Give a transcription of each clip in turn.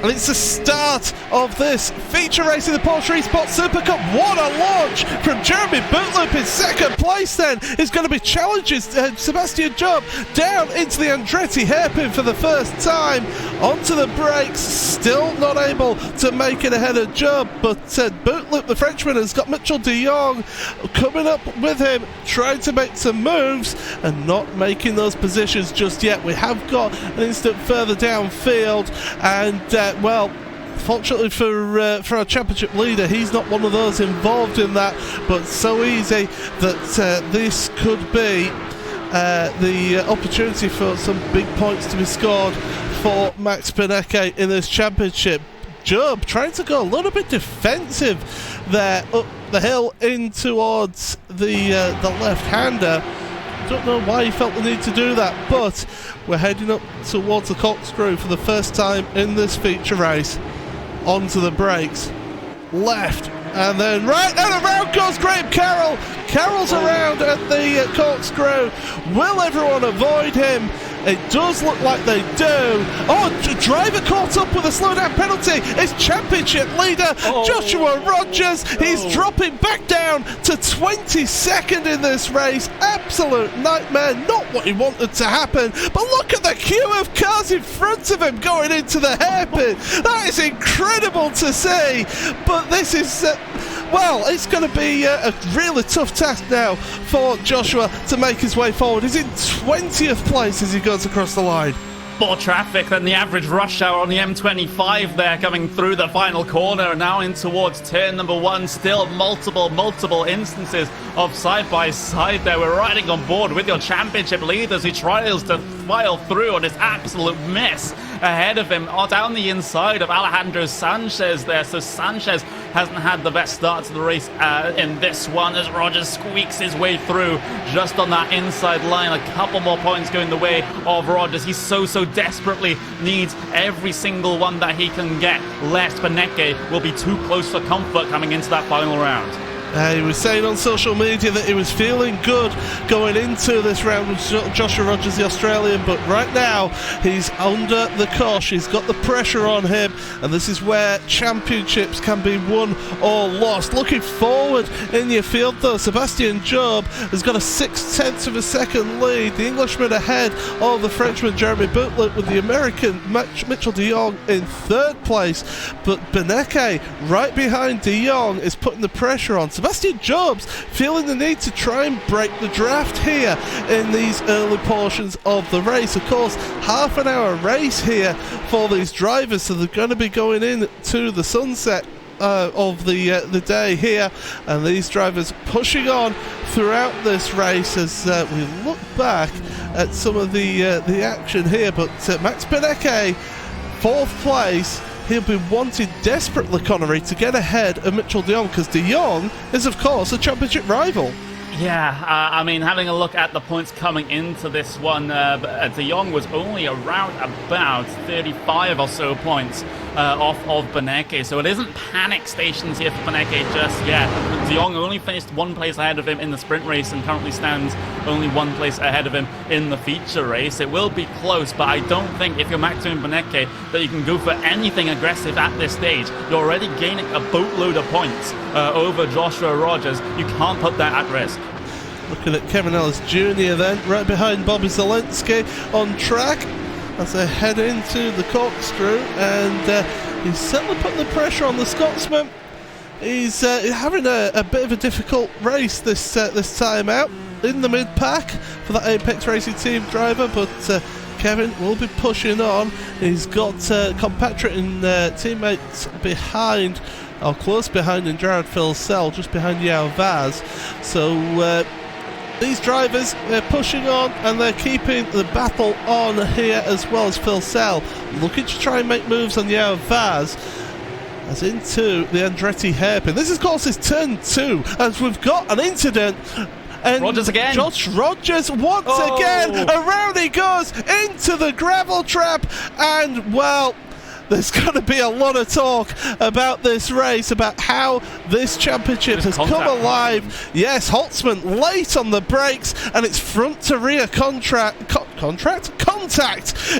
And it's the start of this feature race in the Porsche Esports Supercup. What a launch from Jeremy Bootloop in second place then. Is going to be challenging Sebastian Job down into the Andretti hairpin for the first time. Onto the brakes, still not able to make it ahead of Job, but Bootloop, the Frenchman, has got Mitchell de Jong coming up with him, trying to make some moves and not making those positions just yet. We have got an instant further downfield, and well, fortunately for our championship leader, he's not one of those involved in that, but so easy that this could be the opportunity for some big points to be scored for Max Benecke in this championship. Job trying to go a little bit defensive there up the hill in towards the left-hander. Don't know why he felt the need to do that, but we're heading up towards the corkscrew for the first time in this feature race. Onto the brakes, left, and then right, and around goes Graham Carroll. Carroll's around at the corkscrew. Will everyone avoid him? It does look like they do. Oh, driver caught up with a slowdown penalty. It's championship leader Joshua Rogers. He's dropping back down to 22nd in this race. Absolute nightmare. Not what he wanted to happen. But look at the queue of cars in front of him going into the hairpin. That is incredible to see. But this is... well, it's going to be a really tough task now for Joshua to make his way forward. He's in 20th place as he goes across the line. More traffic than the average rush hour on the M25 there, coming through the final corner and now in towards turn number one. Still multiple instances of side-by-side there. We're riding on board with your championship leaders who tries to file through on this absolute mess ahead of him, down the inside of Alejandro Sanchez there. So Sanchez hasn't had the best start to the race in this one, as Rogers squeaks his way through just on that inside line. A couple more points going the way of Rogers. He so desperately needs every single one that he can get, lest Benecke will be too close for comfort coming into that final round. He was saying on social media that he was feeling good going into this round with Joshua Rogers, the Australian, but right now he's under the cosh. He's got the pressure on him, and this is where championships can be won or lost. Looking forward in your field though, Sebastian Job has got a 6/10 of a second lead. The Englishman ahead of the Frenchman Jeremy Bootloop, with the American Mitchell de Jong in third place, but Benecke right behind de Jong is putting the pressure on. Sebastian Job's feeling the need to try and break the draft here in these early portions of the race. Of course, half an hour race here for these drivers, so they're going to be going in to the sunset of the day here, and these drivers pushing on throughout this race as we look back at some of the action here. But Max Benecke, fourth place. He'll be wanted desperately, Connery, to get ahead of Mitchell de Jong, because de Jong is, of course, a championship rival. Yeah, I mean, having a look at the points coming into this one, de Jong was only around about 35 or so points off of Benecke, so it isn't panic stations here for Benecke just yet. De Jong only finished one place ahead of him in the sprint race and currently stands only one place ahead of him in the feature race. It will be close, but I don't think if you're Maxime Benecke that you can go for anything aggressive at this stage. You're already gaining a boatload of points over Joshua Rogers. You can't put that at risk. Looking at Kevin Ellis Jr. then, right behind Bobby Zelensky on track as they head into the corkscrew, and he's certainly putting the pressure on the Scotsman. He's having a bit of a difficult race this time out in the mid-pack for that Apex Racing Team driver, but Kevin will be pushing on. He's got compatriot and teammates behind, or close behind, in Jared Filsell, just behind Yao Vaz. So these drivers, they're pushing on and they're keeping the battle on here, as well as Filsell looking to try and make moves on Yao Vaz as into the Andretti hairpin. This, of course, is turn 2, as we've got an incident. And Rogers again. Josh Rogers once again, around he goes into the gravel trap, and well, there's going to be a lot of talk about this race, about how this championship has come alive. Yes, Holtzman late on the brakes, and it's front to rear contact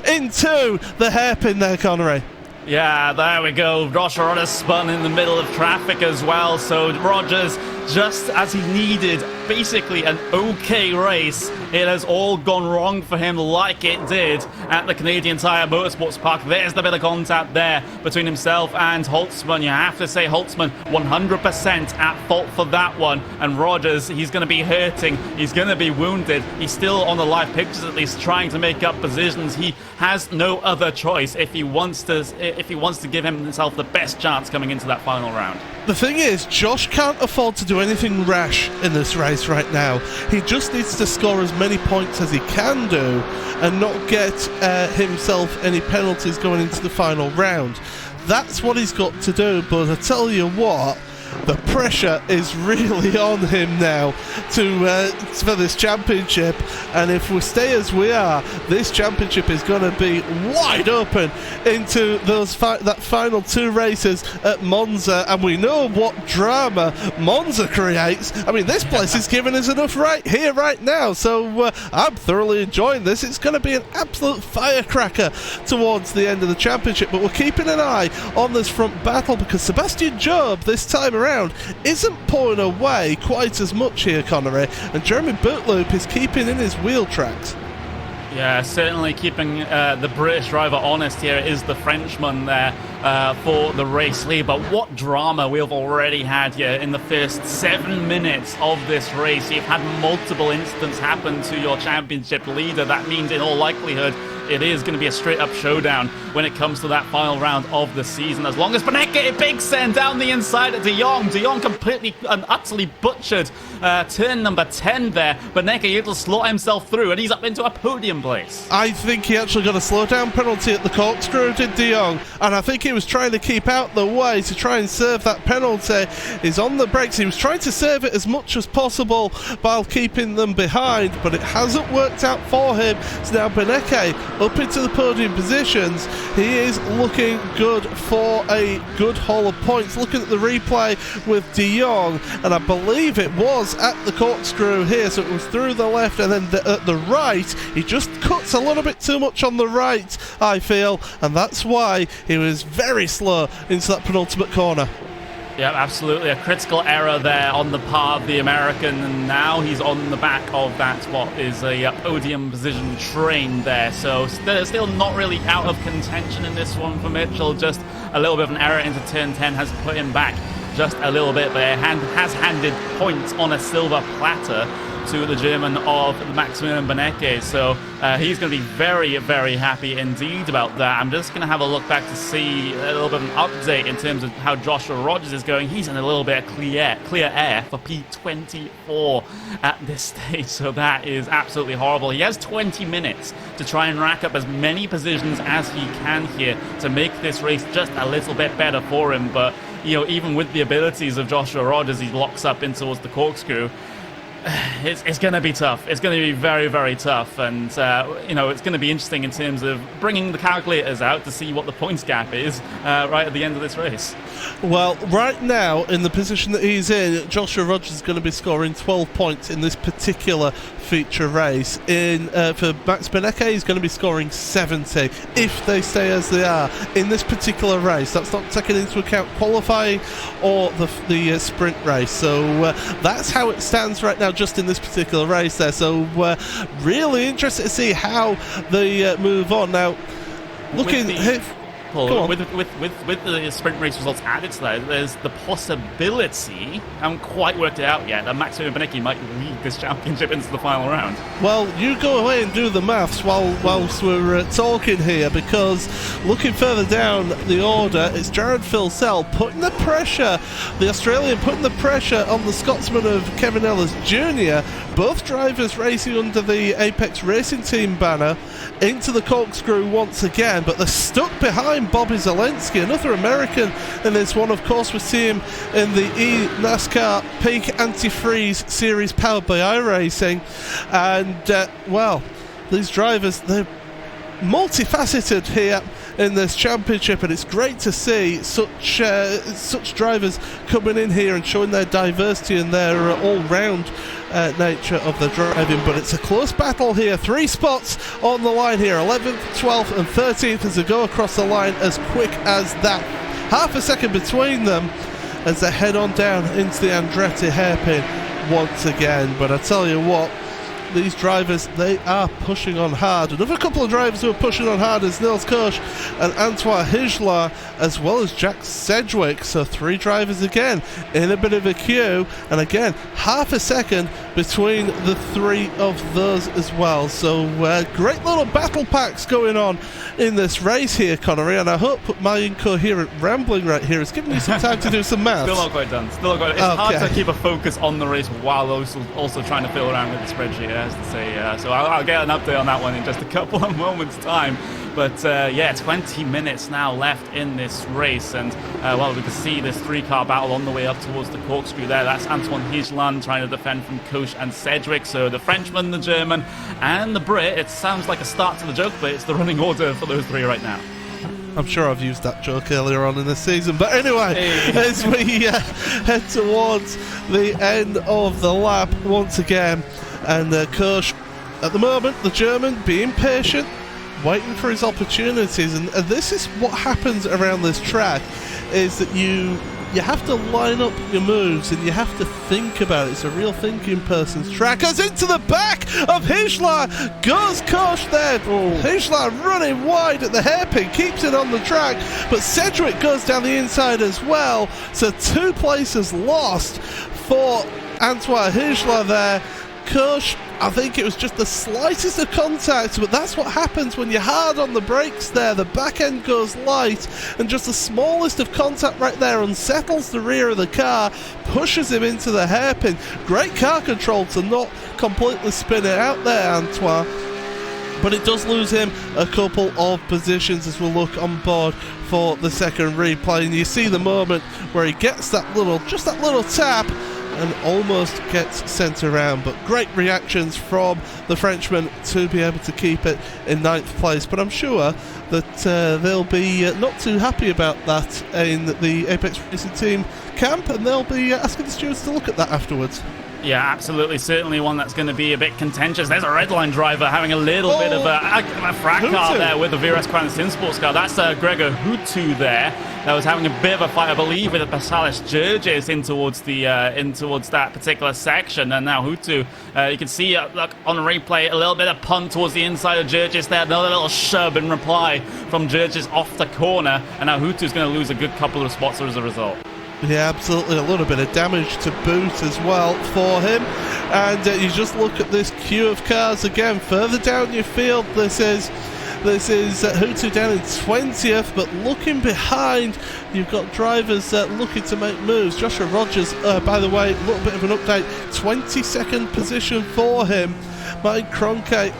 into the hairpin there, Connery. Yeah, there we go. Joshua Rogers spun in the middle of traffic as well. So Rogers, just as he needed basically an okay race, it has all gone wrong for him like it did at the Canadian Tire Motorsports Park. There's the bit of contact there between himself and Holtzman. You have to say Holtzman 100% at fault for that one. And Rogers, he's going to be hurting. He's going to be wounded. He's still on the live pictures at least trying to make up positions. He has no other choice if he wants to give himself the best chance coming into that final round. The thing is, Josh can't afford to do anything rash in this race right now. He just needs to score as many points as he can do and not get himself any penalties going into the final round. That's what he's got to do, but I tell you what, the pressure is really on him now for this championship, and if we stay as we are, this championship is going to be wide open into that final 2 races at Monza, and we know what drama Monza creates. I mean, this place is giving us enough right here, right now, so I'm thoroughly enjoying this. It's going to be an absolute firecracker towards the end of the championship, but we're keeping an eye on this front battle because Sebastian Job this time around isn't pulling away quite as much here, Connery, and Jeremy Bootloop is keeping in his wheel tracks. Yeah, certainly keeping the British driver honest here is the Frenchman there for the race lead. But what drama we've already had here in the first 7 minutes of this race. You've had multiple incidents happen to your championship leader. That means in all likelihood it is going to be a straight-up showdown when it comes to that final round of the season. As long as Beneke, a big send down the inside at De Jong. De Jong completely and utterly butchered turn number 10 there. Beneke able to slot himself through, and he's up into a podium place. I think he actually got a slow-down penalty at the corkscrew, did De Jong, and I think he was trying to keep out the way to try and serve that penalty. He's on the brakes. He was trying to serve it as much as possible while keeping them behind, but it hasn't worked out for him. So now Beneke up into the podium positions. He is looking good for a good haul of points. Looking at the replay with De Jong, and I believe it was at the corkscrew here, so it was through the left and then at the right. He just cuts a little bit too much on the right, I feel, and that's why he was very slow into that penultimate corner. Yeah, absolutely. A critical error there on the part of the American, and now he's on the back of that, what is a podium position train there. So still not really out of contention in this one for Mitchell. Just a little bit of an error into turn 10 has put him back just a little bit, but it has handed points on a silver platter to the German of Maximilian Beneke. So he's going to be very, very happy indeed about that. I'm just going to have a look back to see a little bit of an update in terms of how Joshua Rogers is going. He's in a little bit of clear air for P24 at this stage, so that is absolutely horrible. He has 20 minutes to try and rack up as many positions as he can here to make this race just a little bit better for him. But you know, even with the abilities of Joshua Rogers, he locks up in towards the corkscrew. It's going to be tough. It's going to be very, very tough. And, you know, it's going to be interesting in terms of bringing the calculators out to see what the points gap is right at the end of this race. Well, right now, in the position that he's in, Joshua Rogers is going to be scoring 12 points in this particular feature race. For Max Beneke, he's going to be scoring 70 if they stay as they are in this particular race. That's not taking into account qualifying or the sprint race. So that's how it stands right now, just in this particular race there. So really interested to see how they move on. Now, looking... With the sprint race results added to that, there's the possibility, I haven't quite worked it out yet, that Maximilian Beneke might lead this championship into the final round. Well, you go away and do the maths whilst we're talking here, because looking further down the order, it's Jared Filsell putting the pressure, the Australian putting the pressure on the Scotsman of Kevin Ellis Jr., both drivers racing under the Apex Racing Team banner, into the corkscrew once again, but they're stuck behind Bobby Zelensky, another American in this one. Of course, we see him in the NASCAR Peak Anti-Freeze Series powered by iRacing, and well, these drivers, they're multifaceted here in this championship, and it's great to see such drivers coming in here and showing their diversity and their all-round nature of the driving. But it's a close battle here. 3 spots on the line here, 11th, 12th and 13th, as they go across the line as quick as that. Half a second between them as they head on down into the Andretti hairpin once again. But I tell you what, these drivers, they are pushing on hard. Another couple of drivers who are pushing on hard is Nils Koch and Antoine Higelar, as well as Jack Sedgwick. So 3 drivers again in a bit of a queue, and again half a second between the 3 of those as well. So great little battle packs going on in this race here, Connery, and I hope my incoherent rambling right here is giving you some time to do some maths. Still not quite done. Still not quite. It's hard to keep a focus on the race while also trying to fiddle around with the spreadsheet, I have to say. So I'll get an update on that one in just a couple of moments' time. But yeah, 20 minutes now left in this race, and well, we can see this 3-car battle on the way up towards the corkscrew there. That's Antoine Higelar trying to defend from Koch and Sedgwick. So the Frenchman, the German, and the Brit. It sounds like a start to the joke, but it's the running order for those 3 right now. I'm sure I've used that joke earlier on in the season, but anyway, as we head towards the end of the lap once again, and Koch, at the moment, the German, being patient, waiting for his opportunities, and this is what happens around this track, is that you have to line up your moves and you have to think about it. It's a real thinking person's track. Goes into the back of Higelar, goes Koch there. Higelar running wide at the hairpin, keeps it on the track, but Sedgwick goes down the inside as well. So 2 places lost for Antoine Higelar there. Koch, I think it was just the slightest of contact, but that's what happens when you're hard on the brakes there. The back end goes light, and just the smallest of contact right there unsettles the rear of the car, pushes him into the hairpin. Great car control to not completely spin it out there, Antoine, but it does lose him a couple of positions as we'll look on board for the second replay. And you see the moment where he gets that little tap and almost gets sent around, but great reactions from the Frenchman to be able to keep it in 9th place. But I'm sure that they'll be not too happy about that in the Apex Racing Team camp, and they'll be asking the stewards to look at that afterwards. Yeah, absolutely. Certainly one that's going to be a bit contentious. There's a Redline driver having a little bit of a fracas there with the VRS Crown Sim Sports car. That's Gregor Hutu there. That was having a bit of a fight, I believe, with the Pasalis Jurges in towards that particular section. And now Hutu, you can see look, on replay, a little bit of punt towards the inside of Jurges there. Another little shove in reply from Jurges off the corner. And now Hutu's going to lose a good couple of spots as a result. Yeah, absolutely. A little bit of damage to boot as well for him. And you just look at this queue of cars again. Further down your field, this is Hutu down in 20th, but looking behind, you've got drivers looking to make moves. Joshua Rogers, by the way, a little bit of an update, 22nd position for him. Martin Kroenke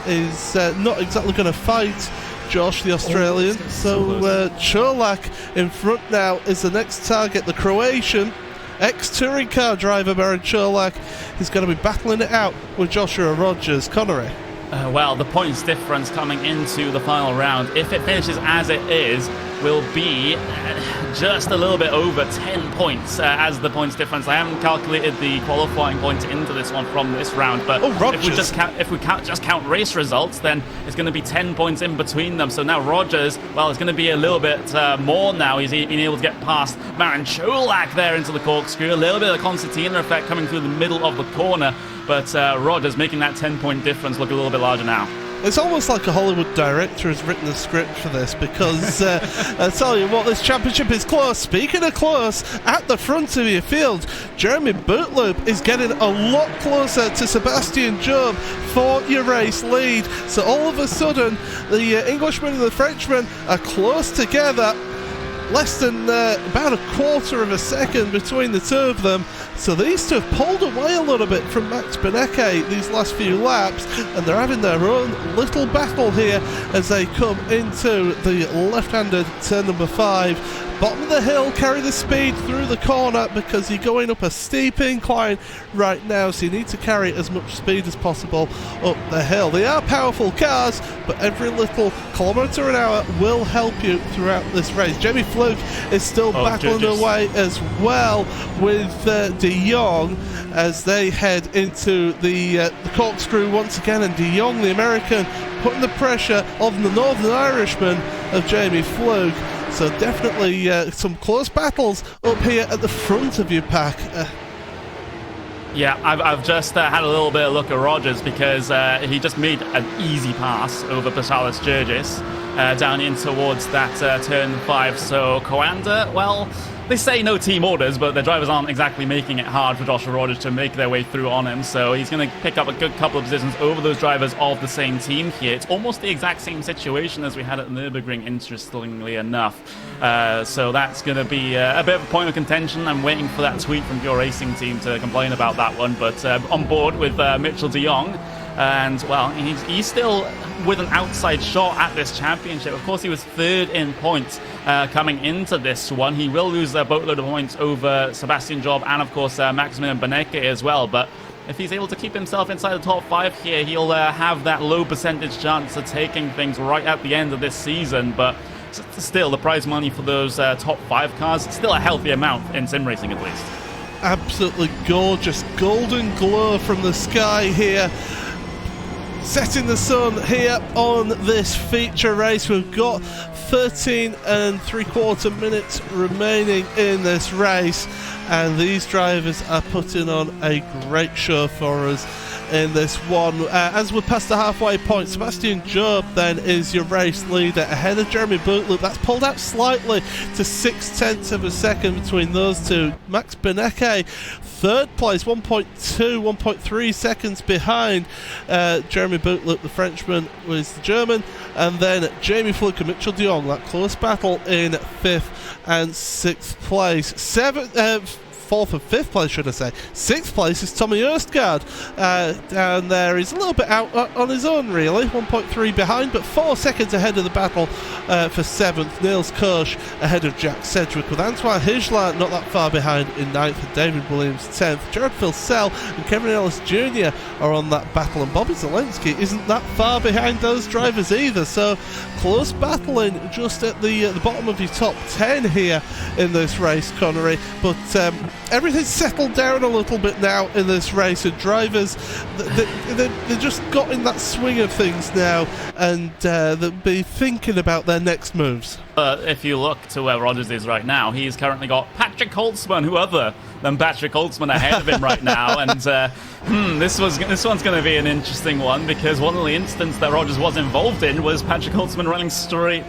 is not exactly going to fight Josh, the Australian. So Cholak in front now is the next target. The Croatian ex-touring car driver Marin Cholak is going to be battling it out with Joshua Rogers. Connery. Well, the points difference coming into the final round, if it finishes as it is, will be just a little bit over 10 points as the points difference. I haven't calculated the qualifying points into this one from this round, but if we count race results, then it's going to be 10 points in between them. So now Rogers, well, it's going to be a little bit more now. He's been able to get past Marin Cholak there into the corkscrew. A little bit of the concertina effect coming through the middle of the corner, but Rogers making that 10-point difference look a little bit larger now. It's almost like a Hollywood director has written a script for this, because I tell you what, this championship is close. Speaking of close, at the front of your field, Jeremy Bootloop is getting a lot closer to Sebastian Job for your race lead. So all of a sudden, the Englishman and the Frenchman are close together. Less than about a quarter of a second between the two of them. So these two have pulled away a little bit from Max Benecke these last few laps, and they're having their own little battle here as they come into the left-handed turn number 5. bottom of the hill, carry the speed through the corner, because you're going up a steep incline right now, so you need to carry as much speed as possible up the hill. They are powerful cars, but every little kilometre an hour will help you throughout this race. Jamie Fluke is still battling away as well with De Jong as they head into the corkscrew once again, and De Jong, the American, putting the pressure on the Northern Irishman of Jamie Fluke. So definitely some close battles up here at the front of your pack. Yeah, I've just had a little bit of look at Rogers, because he just made an easy pass over Pasalis Jurgis down in towards that turn 5. So Coanda, well, they say no team orders, but the drivers aren't exactly making it hard for Joshua Rogers to make their way through on him. So he's going to pick up a good couple of positions over those drivers of the same team here. It's almost the exact same situation as we had at Nürburgring, interestingly enough. So that's going to be a bit of a point of contention. I'm waiting for that tweet from your racing team to complain about that one. But on board with Mitchell de Jong. And, well, he's still with an outside shot at this championship. Of course, he was third in points coming into this one. He will lose a boatload of points over Sebastian Job and, of course, Maximilian Benecke as well. But if he's able to keep himself inside the top 5 here, he'll have that low percentage chance of taking things right at the end of this season. But still, the prize money for those top 5 cars, still a healthy amount in sim racing at least. Absolutely gorgeous golden glow from the sky here, setting the sun here on this feature race. We've got 13 3/4 minutes remaining in this race, and these drivers are putting on a great show for us in this one. As we're past the halfway point, Sebastian Job then is your race leader ahead of Jeremy Bootloop. That's pulled out slightly to 0.6 of a second between those two. Max Benecke, third place, 1.3 seconds behind Jeremy Bootloop, the Frenchman, was the German, and then Jamie Fluke and Mitchell de Jong, that close battle in 5th and 6th place. 4th and 5th place, should I say. 6th place is Tommy Erstgaard down there. He's a little bit out on his own, really. 1.3 behind, but 4 seconds ahead of the battle for 7th. Niels Koch ahead of Jack Sedgwick, with Antoine Hijlar not that far behind in 9th, and David Williams 10th. Jared Filsell and Kevin Ellis Jr. are on that battle, and Bobby Zelensky isn't that far behind those drivers either. So close battling just at the bottom of your top 10 here in this race, Connery. But everything's settled down a little bit now in this race, and drivers, they're just got in that swing of things now, and they'll be thinking about their next moves. If you look to where Rogers is right now, he's currently got Patrick Holtzman, who other than Patrick Holtzman, ahead of him right now. And this one's going to be an interesting one, because one of the instances that Rogers was involved in was Patrick Holtzman running straight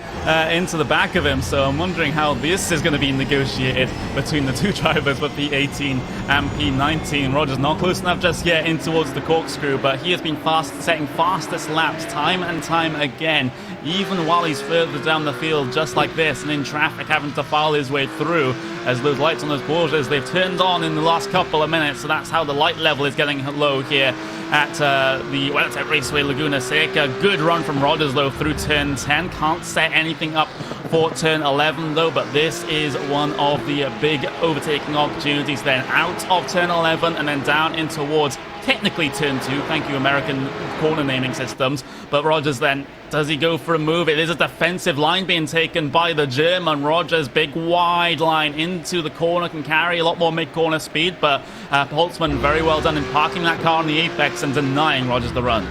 into the back of him. So I'm wondering how this is going to be negotiated between the two drivers with the 18 and P19. Rogers not close enough just yet in towards the corkscrew, but he has been setting fastest laps time and time again, even while he's further down the field just like this, and in traffic having to file his way through, as those lights on those Porsches, they've turned on in the last couple of minutes. So that's how the light level is getting low here at the Welltec Raceway Laguna Seca. Good run from Rogers though through turn 10. Can't set anything up for turn 11 though, but this is one of the big overtaking opportunities then, out of turn 11 and then down in towards technically turn 2. Thank you, American corner naming systems. But Rogers then, does he go for a move? It is a defensive line being taken by the German. Rogers, big wide line into the corner, can carry a lot more mid-corner speed, but Holtzman very well done in parking that car on the apex and denying Rogers the run.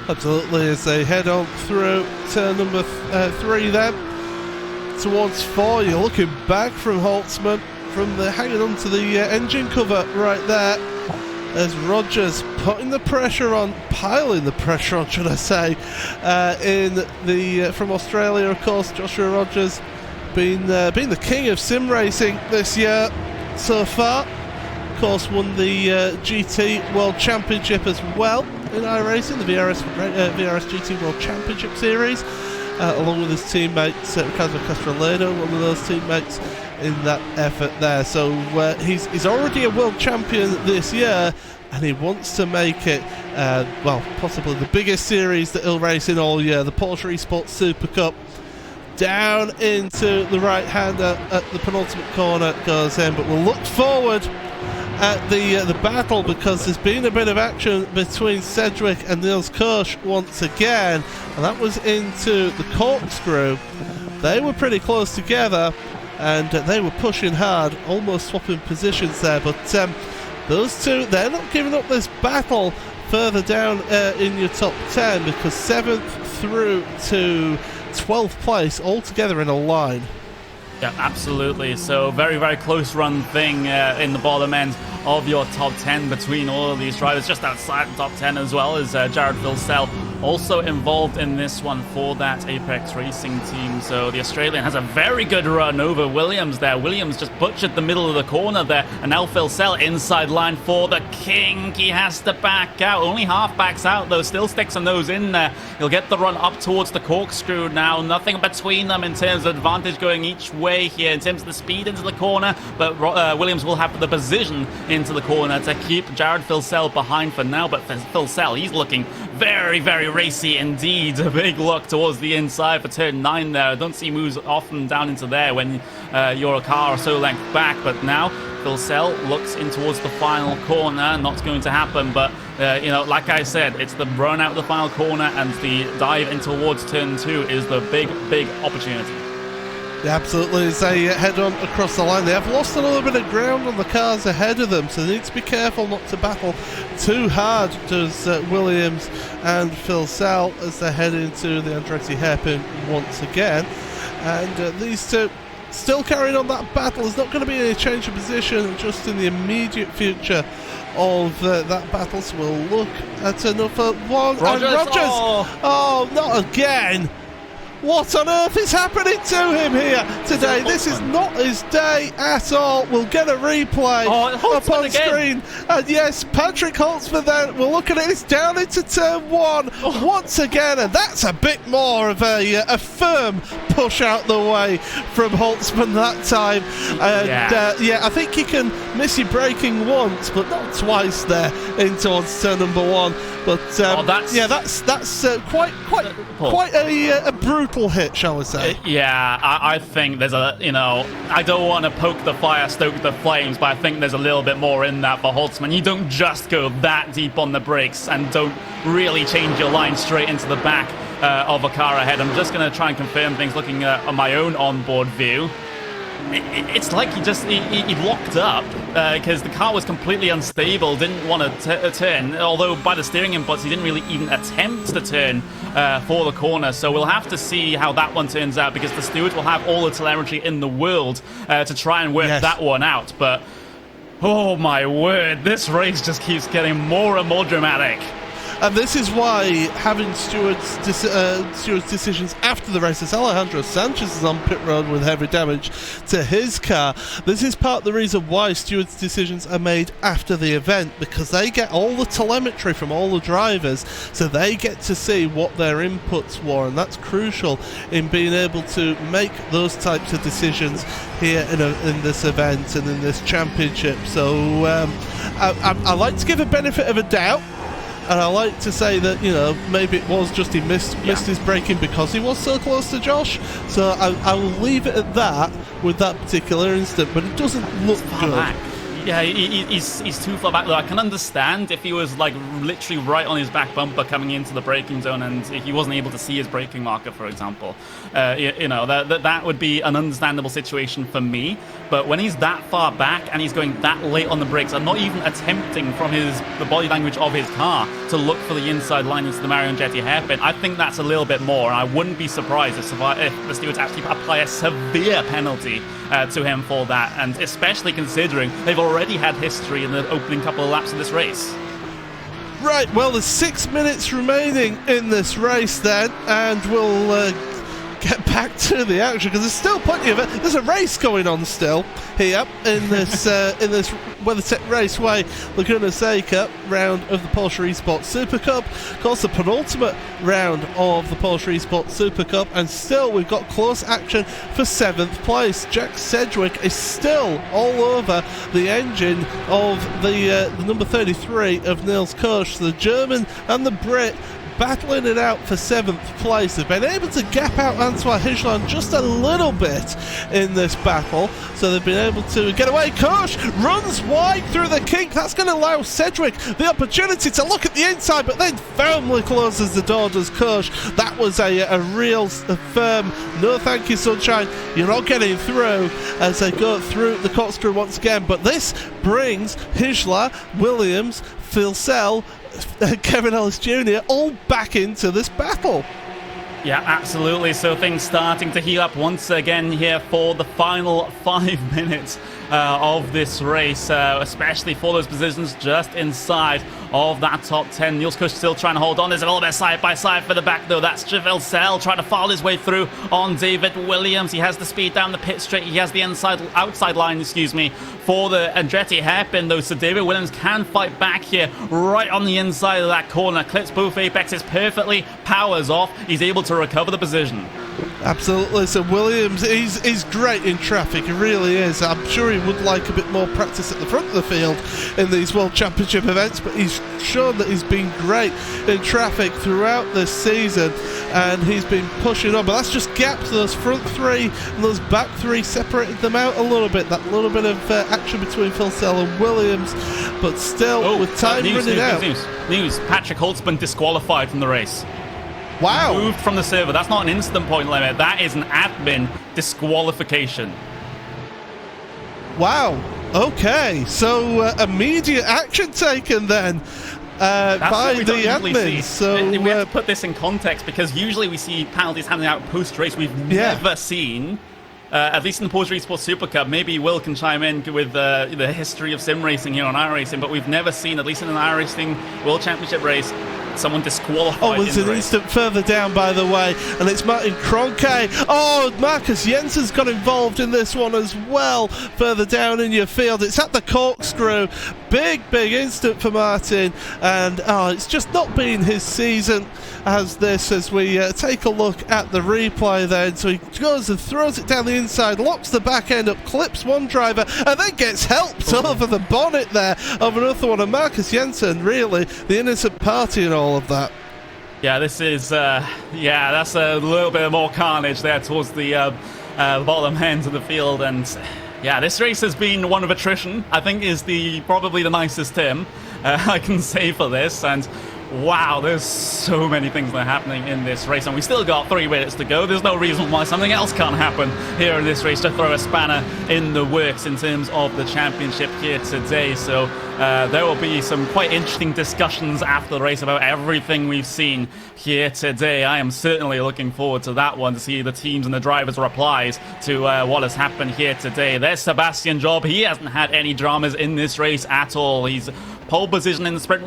Absolutely, as they head on through turn number 3 then towards 4. You're looking back from Holtzman, from the hanging on to the engine cover right there, as Rogers putting the pressure on, piling the pressure on, should I say, in the from Australia, of course. Joshua Rogers been the king of sim racing this year so far. Of course, won the GT World Championship as well in iRacing, the VRS GT World Championship Series, along with his teammates Ricardo Castroledo, one of those teammates in that effort there. So he's already a world champion this year, and he wants to make it well, possibly the biggest series that he'll race in all year, the Porsche Esports Supercup. down into the right-hander at the penultimate corner, goes in. But we'll look forward at the battle, because there's been a bit of action between Sedgwick and Niels Kirsch once again, and that was into the corkscrew. They were pretty close together, and they were pushing hard, almost swapping positions there, but those two, they're not giving up this battle further down in your top 10, because 7th through to 12th place all together in a line. Yeah, absolutely. So very, very close run thing in the bottom end of your top 10 between all of these drivers. Just outside the top 10 as well is Jared Vilsell, also involved in this one for that Apex Racing team. So the Australian has a very good run over Williams there. Williams just butchered the middle of the corner there, and now Vilsell inside line for the king. He has to back out. Only half backs out though, still sticks a nose in there. He'll get the run up towards the corkscrew now. Nothing between them in terms of advantage going each way here in terms of the speed into the corner, but Williams will have the position into the corner to keep Jared Vilsell behind for now. But Vilsell, he's looking very, very racy indeed. A big look towards the inside for turn 9 there. I don't see moves often down into there when you're a car or so length back, but now Vilsell looks in towards the final corner. Not going to happen, but you know, like I said, it's the run out of the final corner and the dive in towards turn 2 is the big, big opportunity. Yeah, absolutely. As they head on across the line, they have lost a little bit of ground on the cars ahead of them, so they need to be careful not to battle too hard, does Williams and Vilsell, as they head into the Andretti hairpin once again. And these two still carrying on that battle. There's not going to be any change of position just in the immediate future of that battle, so we'll look at another one. Rogers! And Rogers! Oh, not again! What on earth is happening to him here today? This is not his day at all. We'll get a replay up on screen. And yes, Patrick Holtzman then, we'll look at it. It's down into turn 1 once again, and that's a bit more of a firm push out the way from Holtzman that time. And yeah, I think he can miss your braking once, but not twice there in towards turn number 1. But that's quite a brutal hit, shall we say? Yeah, I think there's a, you know, I don't want to poke the fire, stoke the flames, but I think there's a little bit more in that for Holtzman. You don't just go that deep on the brakes and don't really change your line straight into the back of a car ahead. I'm just going to try and confirm things looking at my own onboard view. It's like he locked up because the car was completely unstable, didn't want to turn, although by the steering inputs he didn't really even attempt to turn for the corner. So we'll have to see how that one turns out, because the stewards will have all the telemetry in the world to try and work that one out. But oh my word, this race just keeps getting more and more dramatic. And this is why having stewards' decisions after the race, as Alejandro Sanchez is on pit road with heavy damage to his car, this is part of the reason why stewards' decisions are made after the event, because they get all the telemetry from all the drivers, so they get to see what their inputs were, and that's crucial in being able to make those types of decisions here in this event and in this championship. So I like to give a benefit of a doubt. And I like to say that, you know, maybe it was just he missed his braking because he was so close to Josh. So I will leave it at that with that particular instant, but it doesn't look good. Back. Yeah, he's too far back though. I can understand if he was like literally right on his back bumper coming into the braking zone and he wasn't able to see his braking marker, for example. You know, that would be an understandable situation for me. But when he's that far back and he's going that late on the brakes and not even attempting from the body language of his car to look for the inside line into the Mario Andretti hairpin, I think that's a little bit more. And I wouldn't be surprised if the stewards actually apply a severe penalty to him for that, and especially considering they've already had history in the opening couple of laps of this race. Right, well, there's 6 minutes remaining in this race then, and we'll get back to the action, because there's still plenty of it. There's a race going on still here in this WeatherTech Raceway Laguna Seca round of the Porsche Esports Supercup. Of course, the penultimate round of the Porsche Esports Supercup, and still we've got close action for 7th place. Jack Sedgwick is still all over the engine of the number 33 of Niels Kirsch. The German and the Brit battling it out for 7th place. They've been able to gap out Antoine Hichlan just a little bit in this battle, so they've been able to get away. Koch runs wide through the kink. That's going to allow Cedric the opportunity to look at the inside, but then firmly closes the door, does Koch. That was a real firm no thank you, sunshine, you're not getting through, as they go through the corkscrew once again. But this brings Hichler, Williams, Filsell, Kevin Ellis Jr. all back into this battle. Yeah, absolutely. So things starting to heat up once again here for the final 5 minutes of this race, especially for those positions just inside of that top 10. Niels Kush still trying to hold on. There's a little bit side by side for the back though. That's Javil Sell trying to follow his way through on David Williams. He has the speed down the pit straight. He has the outside line, for the Andretti hairpin though. So David Williams can fight back here right on the inside of that corner. Clips both apexes perfectly, powers off. He's able to recover the position. Absolutely. So Williams, he's great in traffic, he really is. I'm sure he would like a bit more practice at the front of the field in these World Championship events, but he's shown that he's been great in traffic throughout this season, and he's been pushing on. But that's just gapped those front three and those back three, separated them out a little bit. That little bit of action between Filsell and Williams, but still with time running out. News. Patrick Holt's been disqualified from the race. Wow. Moved from the server. That's not an instant point limit. That is an admin disqualification. Wow. Okay. So immediate action taken then by the admins. So we have to put this in context, because usually we see penalties handed out post-race. We've never seen, at least in the Porsche Esports Super Cup, maybe Will can chime in with the history of sim racing here on iRacing, but we've never seen, at least in an iRacing World Championship race, someone disqualified. Oh, there's an instant further down, by the way, and it's Martin Kroenke. Oh, Marcus Jensen's got involved in this one as well, further down in your field. It's at the corkscrew. Big instant for Martin, and it's just not been his season as this, as we take a look at the replay then. So he goes and throws it down the inside, locks the back end up, clips one driver, and then gets helped over the bonnet there of another one. And Marcus Jensen, really the innocent party in all of that. Yeah, this is that's a little bit more carnage there towards the bottom end of the field. And yeah, this race has been one of attrition, I think, is probably the nicest term I can say for this. And wow, there's so many things that are happening in this race, and we still got 3 minutes to go. There's no reason why something else can't happen here in this race to throw a spanner in the works in terms of the championship here today. So there will be some quite interesting discussions after the race about everything we've seen here today. I am certainly looking forward to that one, to see the teams and the drivers' replies to what has happened here today. There's Sebastian Job. He hasn't had any dramas in this race at all. He's pole position in the sprint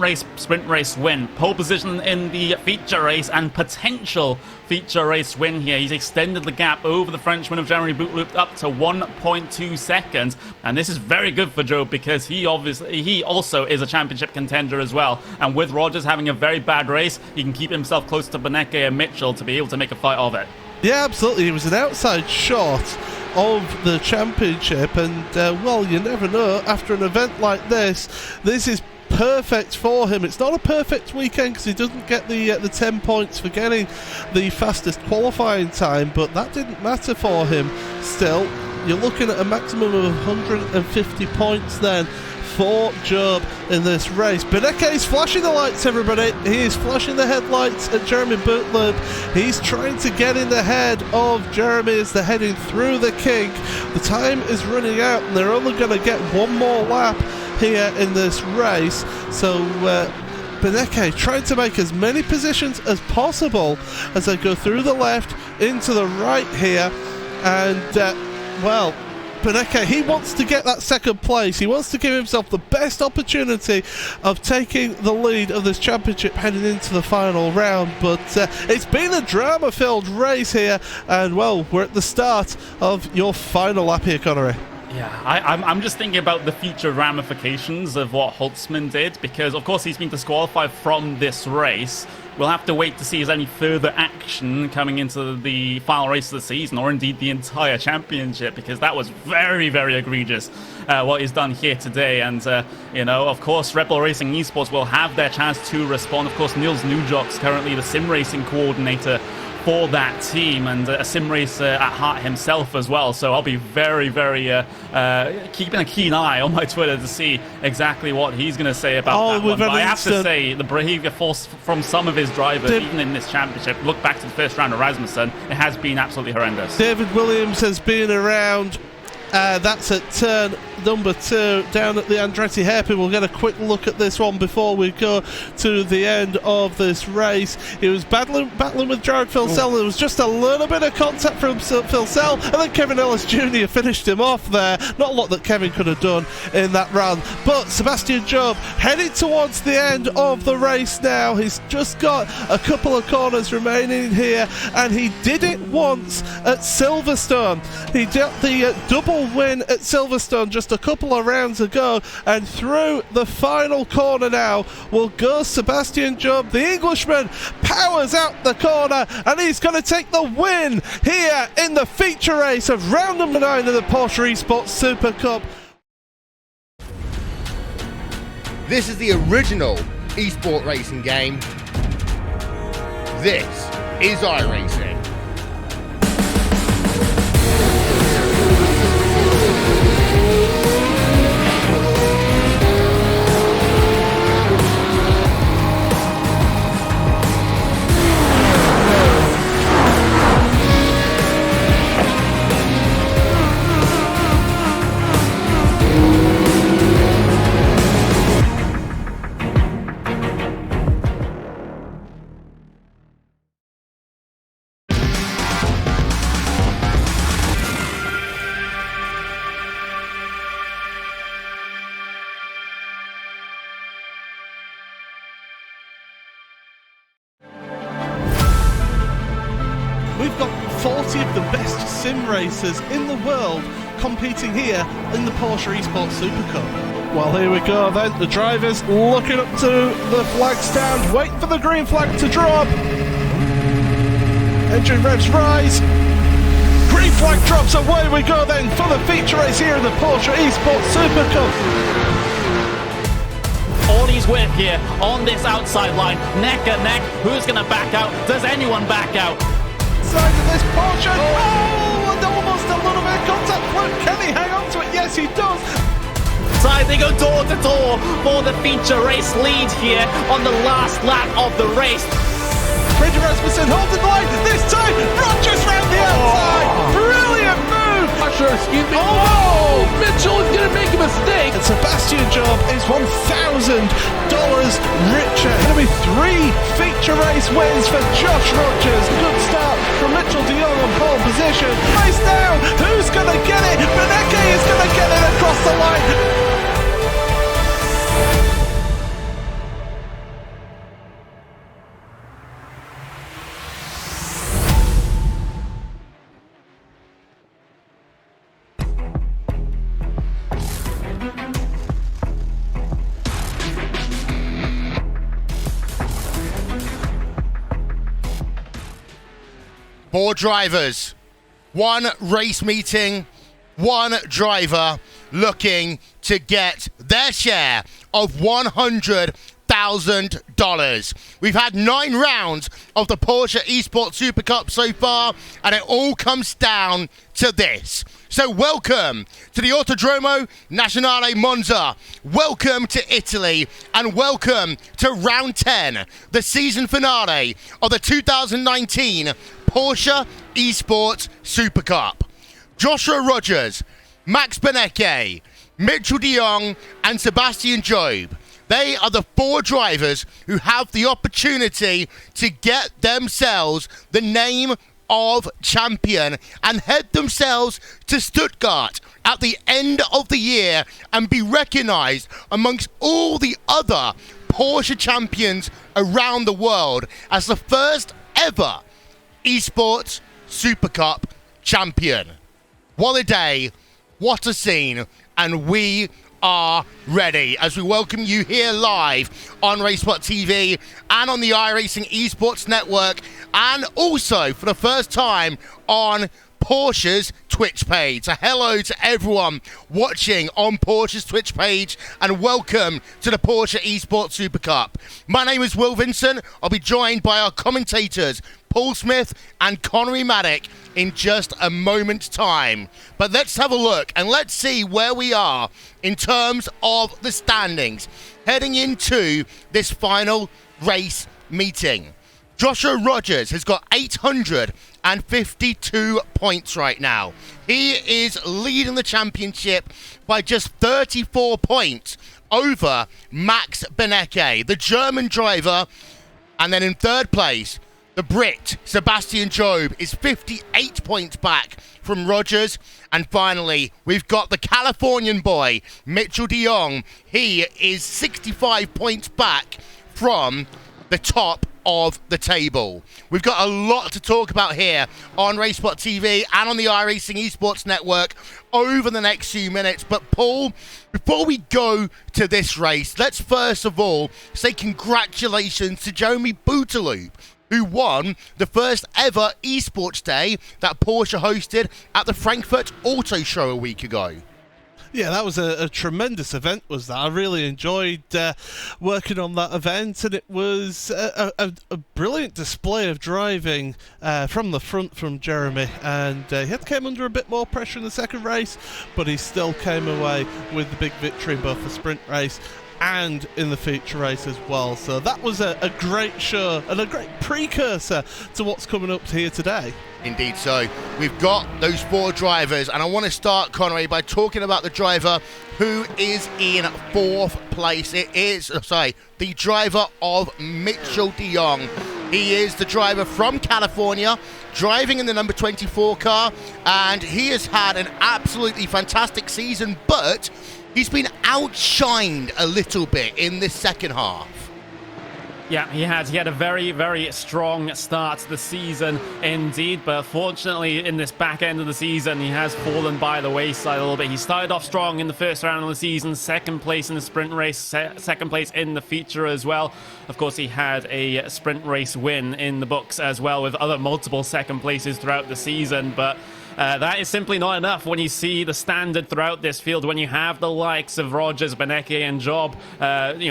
race win, pole position in the feature race, and potential feature race win here. He's extended the gap over the Frenchman of Jeremy Bootloop up to 1.2 seconds, and this is very good for Joe, because he also is a championship contender as well. And with Rogers having a very bad race, he can keep himself close to Beneke and Mitchell to be able to make a fight of it. Yeah, absolutely. It was an outside shot of the championship, and well, you never know. After an event like this is perfect for him. It's not a perfect weekend because he doesn't get the 10 points for getting the fastest qualifying time, but that didn't matter for him. Still, you're looking at a maximum of 150 points then for Job in this race. Beneke is flashing the lights, everybody. He is flashing the headlights at Jeremy Bootloop. He's trying to get in the head of Jeremy as they're heading through the kink. The time is running out, and they're only going to get one more lap here in this race. So Beneke trying to make as many positions as possible as they go through the left into the right here. And well, Beneke, he wants to get that second place. He wants to give himself the best opportunity of taking the lead of this championship heading into the final round. But it's been a drama-filled race here, and well, we're at the start of your final lap here, Connery. Yeah, I'm just thinking about the future ramifications of what Holtzman did, because of course he's been disqualified from this race. We'll have to wait to see if there's any further action coming into the final race of the season, or indeed the entire championship, because that was very, very egregious what he's done here today. And, you know, of course, Red Bull Racing Esports will have their chance to respond. Of course, Niels Nujok's currently the sim racing coordinator for that team, and a sim racer at heart himself as well. So I'll be very, very keeping a keen eye on my Twitter to see exactly what he's going to say about that one. But I have to say, the behavior from some of his drivers, even in this championship, look back to the first round of Rasmussen, it has been absolutely horrendous. David Williams has been around. That's at turn number 2 down at the Andretti hairpin. We'll get a quick look at this one before we go to the end of this race. He was battling with Jared Filsell. There was just a little bit of contact from Filsell, and then Kevin Ellis Jr. finished him off there. Not a lot that Kevin could have done in that run, but Sebastian Job headed towards the end of the race now. He's just got a couple of corners remaining here, and he did it once at Silverstone. He did the double win at Silverstone just a couple of rounds ago, and through the final corner now will go Sebastian Job. The Englishman powers out the corner, and he's going to take the win here in the feature race of round number 9 of the Porsche Esports Super Cup. This is the original esport racing game. This is iRacing. We've got 40 of the best sim racers in the world competing here in the Porsche Esports Super Cup. Well, here we go then. The drivers looking up to the flag stand, waiting for the green flag to drop. Engine revs rise. Green flag drops, away we go then for the feature race here in the Porsche Esports Super Cup. All he's with here on this outside line, neck and neck. Who's going to back out? Does anyone back out? Side of this Porsche. Oh, and almost a little bit of contact. Can he hang on to it? Yes, he does. Side, they go door to door for the feature race lead here on the last lap of the race. Bridger Rasmussen holding the line this time. Rogers round the outside. Brilliant move. Excuse me. Oh, Mitchell is going to make a mistake. And Sebastian Job is $1,000 richer. Going to be 3 feature race wins for Josh Rogers. Good start from Mitchell de Jong on pole position. Race now. Who's going to get it? Beneke is going to get it across the line. Four drivers, 1 race meeting, 1 driver looking to get their share of $100,000. We've had 9 rounds of the Porsche Esports Super Cup so far, and it all comes down to this. So welcome to the Autodromo Nazionale Monza. Welcome to Italy, and welcome to round 10, the season finale of the 2019 Porsche Esports Super Cup. Joshua Rogers, Max Beneke, Mitchell de Jong, and Sebastian Job. They are the 4 drivers who have the opportunity to get themselves the name of champion and head themselves to Stuttgart at the end of the year and be recognized amongst all the other Porsche champions around the world as the first ever Esports Super Cup champion. What a day, What a scene. And we are ready as we welcome you here live on RaceSpot TV and on the iRacing Esports Network, and also for the first time on Porsche's Twitch page. So hello to everyone watching on Porsche's Twitch page, and welcome to the Porsche Esports Supercup. My name is Will Vincent. I'll be joined by our commentators Paul Smith and Connery Maddock in just a moment's time. But let's have a look and let's see where we are in terms of the standings heading into this final race meeting. Joshua Rogers has got 852 points right now. He is leading the championship by just 34 points over Max Benecke, the German driver. And then in third place, the Brit, Sebastian Job, is 58 points back from Rogers. And finally, we've got the Californian boy, Mitchell de Jong. He is 65 points back from the top of the table. We've got a lot to talk about here on RaceSpot TV and on the iRacing Esports Network over the next few minutes. But Paul, before we go to this race, let's first of all say congratulations to Jeremy Bouteloup, who won the first ever esports day that Porsche hosted at the Frankfurt Auto Show a week ago. Yeah, that was a tremendous event, was that? I really enjoyed working on that event, and it was a brilliant display of driving from the front from Jeremy, and he came under a bit more pressure in the second race, but he still came away with the big victory in both the sprint race and in the feature race as well. So that was a great show and a great precursor to what's coming up here today. Indeed so. We've got those four drivers, and I want to start, Connery, by talking about the driver who is in fourth place. It is, the driver of Mitchell de Jong. He is the driver from California, driving in the number 24 car, and he has had an absolutely fantastic season, but he's been outshined a little bit in this second half. Yeah, he had a very, very strong start to the season indeed, but fortunately in this back end of the season he has fallen by the wayside a little bit. He started off strong in the first round of the season, second place in the sprint race, second place in the feature as well. Of course, he had a sprint race win in the books as well, with other multiple second places throughout the season, but that is simply not enough when you see the standard throughout this field, when you have the likes of Rogers, Benecke and Job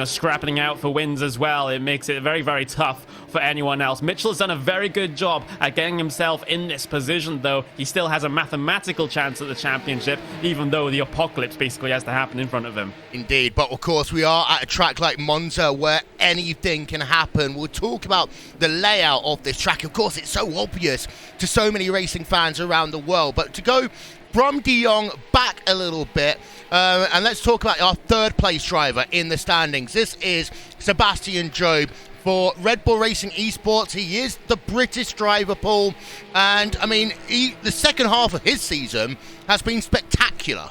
scrapping out for wins as well. It makes it very, very tough for anyone else. Mitchell has done a very good job at getting himself in this position, though. He still has a mathematical chance at the championship, even though the apocalypse basically has to happen in front of him. Indeed, but of course we are at a track like Monza where anything can happen. We'll talk about the layout of this track. Of course, it's so obvious to so many racing fans around the world, but to go from de Jong back a little bit, and let's talk about our third place driver in the standings. This is Sebastian Job for Red Bull Racing Esports. He is the British driver, Paul, and I mean, the second half of his season has been spectacular.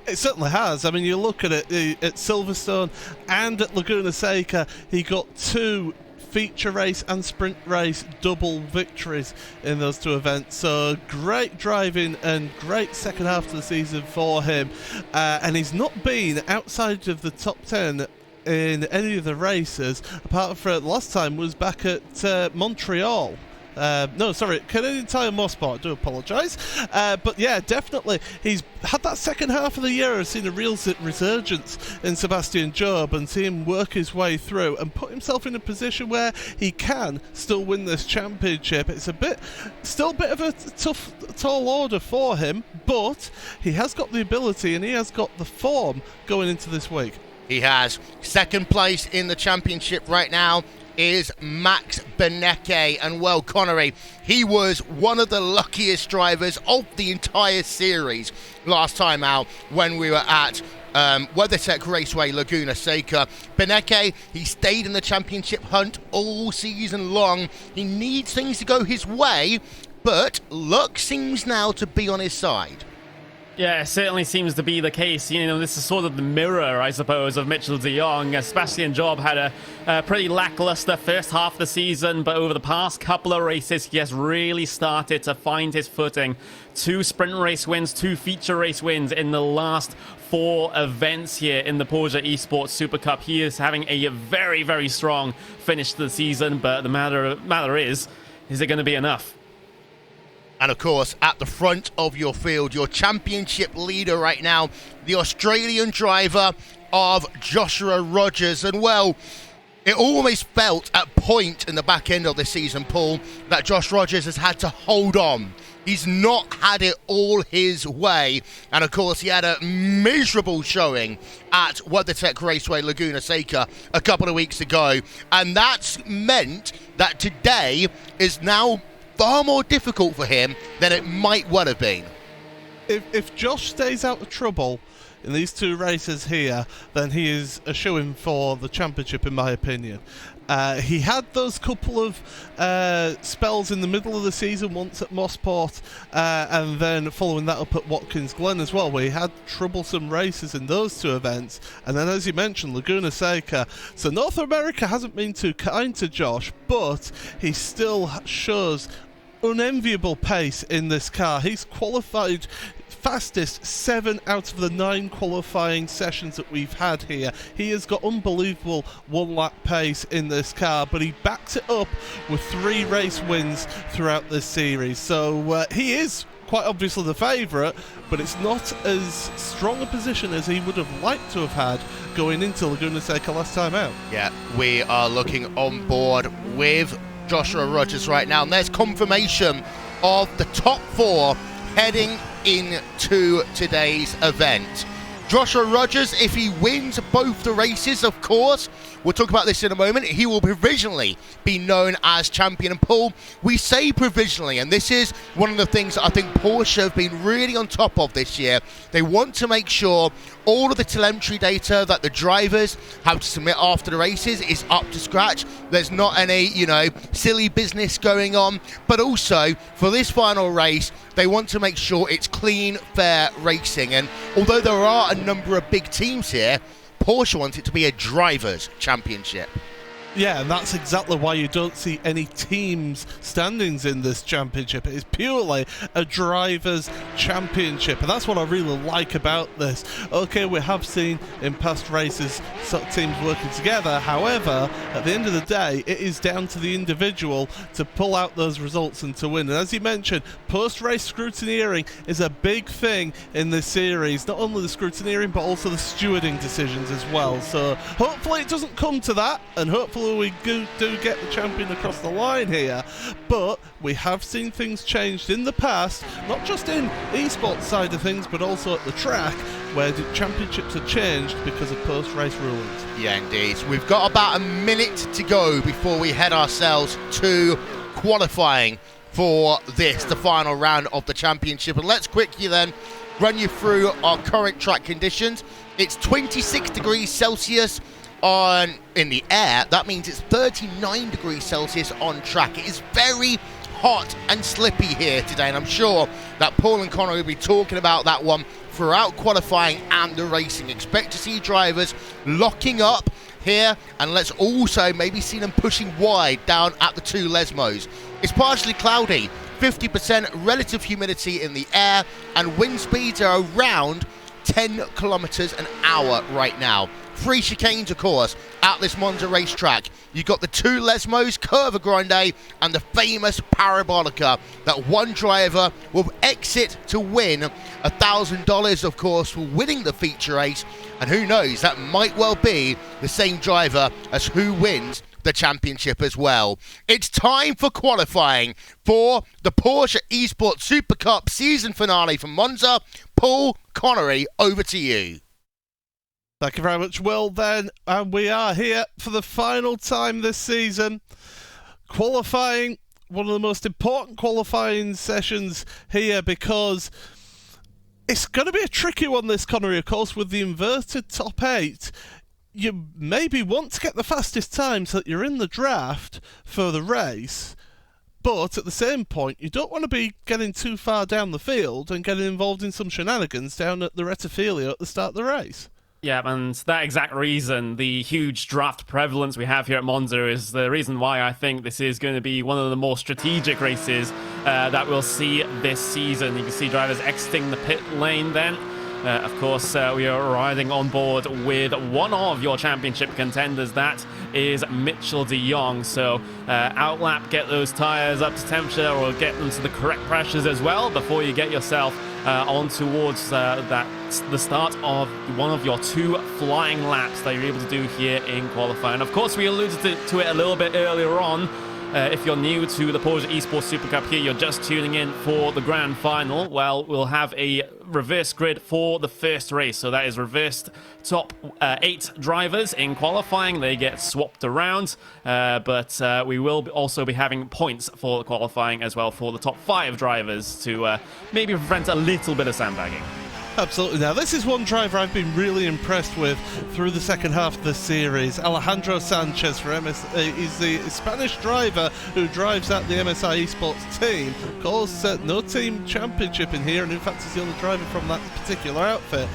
It certainly has. I mean, you look at it at Silverstone and at Laguna Seca, he got two feature race and sprint race double victories in those two events. So great driving and great second half to the season for him. And he's not been outside of the top 10 in any of the races, apart from the last time was back at Montreal. Canadian Tire Motorsport, I do apologise. But yeah, definitely, he's had that second half of the year, I've seen a real resurgence in Sebastian Job and see him work his way through and put himself in a position where he can still win this championship. It's still a bit of a tall order for him, but he has got the ability and he has got the form going into this week. He has. Second place in the championship right now is Max Benecke, and well, Connery, he was one of the luckiest drivers of the entire series last time out when we were at WeatherTech Raceway Laguna Seca. Benecke, he stayed in the championship hunt all season long. He needs things to go his way, but luck seems now to be on his side. Yeah, it certainly seems to be the case. You know, this is sort of the mirror, I suppose, of Mitchell de Jong. Sebastian Job had a pretty lackluster first half of the season, but over the past couple of races, he has really started to find his footing. 2 sprint race wins, 2 feature race wins in the last 4 events here in the Porsche Esports Super Cup. He is having a very, very strong finish to the season, but the matter is it going to be enough? And of course, at the front of your field, your championship leader right now, the Australian driver of Joshua Rogers. And well, it almost felt at point in the back end of the season, Paul, that Josh Rogers has had to hold on. He's not had it all his way. And of course, he had a miserable showing at WeatherTech Raceway Laguna Seca a couple of weeks ago. And that's meant that today is now far more difficult for him than it might well have been. If Josh stays out of trouble in these 2 races here, then he is a shoo-in for the championship, in my opinion. He had those couple of spells in the middle of the season, once at Mossport, and then following that up at Watkins Glen as well, where he had troublesome races in those 2 events. And then, as you mentioned, Laguna Seca. So North America hasn't been too kind to Josh, but he still shows unenviable pace in this car. He's qualified fastest 7 out of the 9 qualifying sessions that we've had here. He has got unbelievable 1-lap pace in this car, but he backs it up with 3 race wins throughout this series. So he is quite obviously the favourite, but it's not as strong a position as he would have liked to have had going into Laguna Seca last time out. Yeah, we are looking on board with Joshua Rogers right now, and there's confirmation of the top 4 heading into today's event. Joshua Rogers, if he wins both the races, of course, we'll talk about this in a moment, he will provisionally be known as champion. And Paul, we say provisionally, and this is one of the things that I think Porsche have been really on top of this year. They want to make sure all of the telemetry data that the drivers have to submit after the races is up to scratch. There's not any, silly business going on. But also, for this final race, they want to make sure it's clean, fair racing. And although there are a number of big teams here, Porsche wants it to be a driver's championship. Yeah, and that's exactly why you don't see any teams' standings in this championship. It is purely a driver's championship, and that's what I really like about this. Okay, we have seen in past races teams working together. However, at the end of the day, it is down to the individual to pull out those results and to win. And as you mentioned, post-race scrutineering is a big thing in this series. Not only the scrutineering, but also the stewarding decisions as well. So hopefully it doesn't come to that, and hopefully we do get the champion across the line here. But we have seen things changed in the past, not just in esports side of things, but also at the track, where the championships are changed because of post-race rulings. Yeah, indeed. We've got about a minute to go before we head ourselves to qualifying for this, the final round of the championship. And let's quickly then run you through our current track conditions. It's 26 degrees Celsius in the air. That means it's 39 degrees Celsius on track. It is very hot and slippy here today, and I'm sure that Paul and Connor will be talking about that one throughout qualifying and the racing. Expect to see drivers locking up here, and let's also maybe see them pushing wide down at the 2 Lesmos. It's partially cloudy, 50% relative humidity in the air, and wind speeds are around 10 kilometers an hour right now. 3 chicanes, of course, at this Monza racetrack. You've got the 2 Lesmos, Curva Grande, and the famous Parabolica that one driver will exit to win $1,000, of course, for winning the feature race. And who knows, that might well be the same driver as who wins the championship as well. It's time for qualifying for the Porsche Esports Super Cup season finale from Monza. Paul, Connery, over to you. Thank you very much, Will, then. And we are here for the final time this season. Qualifying, one of the most important qualifying sessions here, because it's going to be a tricky one, this, Connery, of course, with the inverted top 8. You maybe want to get the fastest time so that you're in the draft for the race, But at the same point, you don't want to be getting too far down the field and getting involved in some shenanigans down at the Rettifilo at the start of the race. Yeah, and that exact reason, the huge draft prevalence we have here at Monza, is the reason why I think this is going to be one of the more strategic races that we'll see this season. You can see drivers exiting the pit lane then. Of course, we are riding on board with one of your championship contenders. That is Mitchell de Jong. So outlap, get those tyres up to temperature or get them to the correct pressures as well before you get yourself on towards the start of one of your 2 flying laps that you're able to do here in qualifying. Of course, we alluded to it a little bit earlier on. If you're new to the Porsche Esports Supercup here, you're just tuning in for the grand final, well, we'll have a reverse grid for the first race. So that is reversed top 8 drivers in qualifying. They get swapped around, but we will also be having points for the qualifying as well for the top 5 drivers to maybe prevent a little bit of sandbagging. Absolutely. Now, this is one driver I've been really impressed with through the second half of the series. Alejandro Sanchez for MSI. He's the Spanish driver who drives at the MSI Esports team. Of course, no team championship in here, and in fact, he's the only driver from that particular outfit.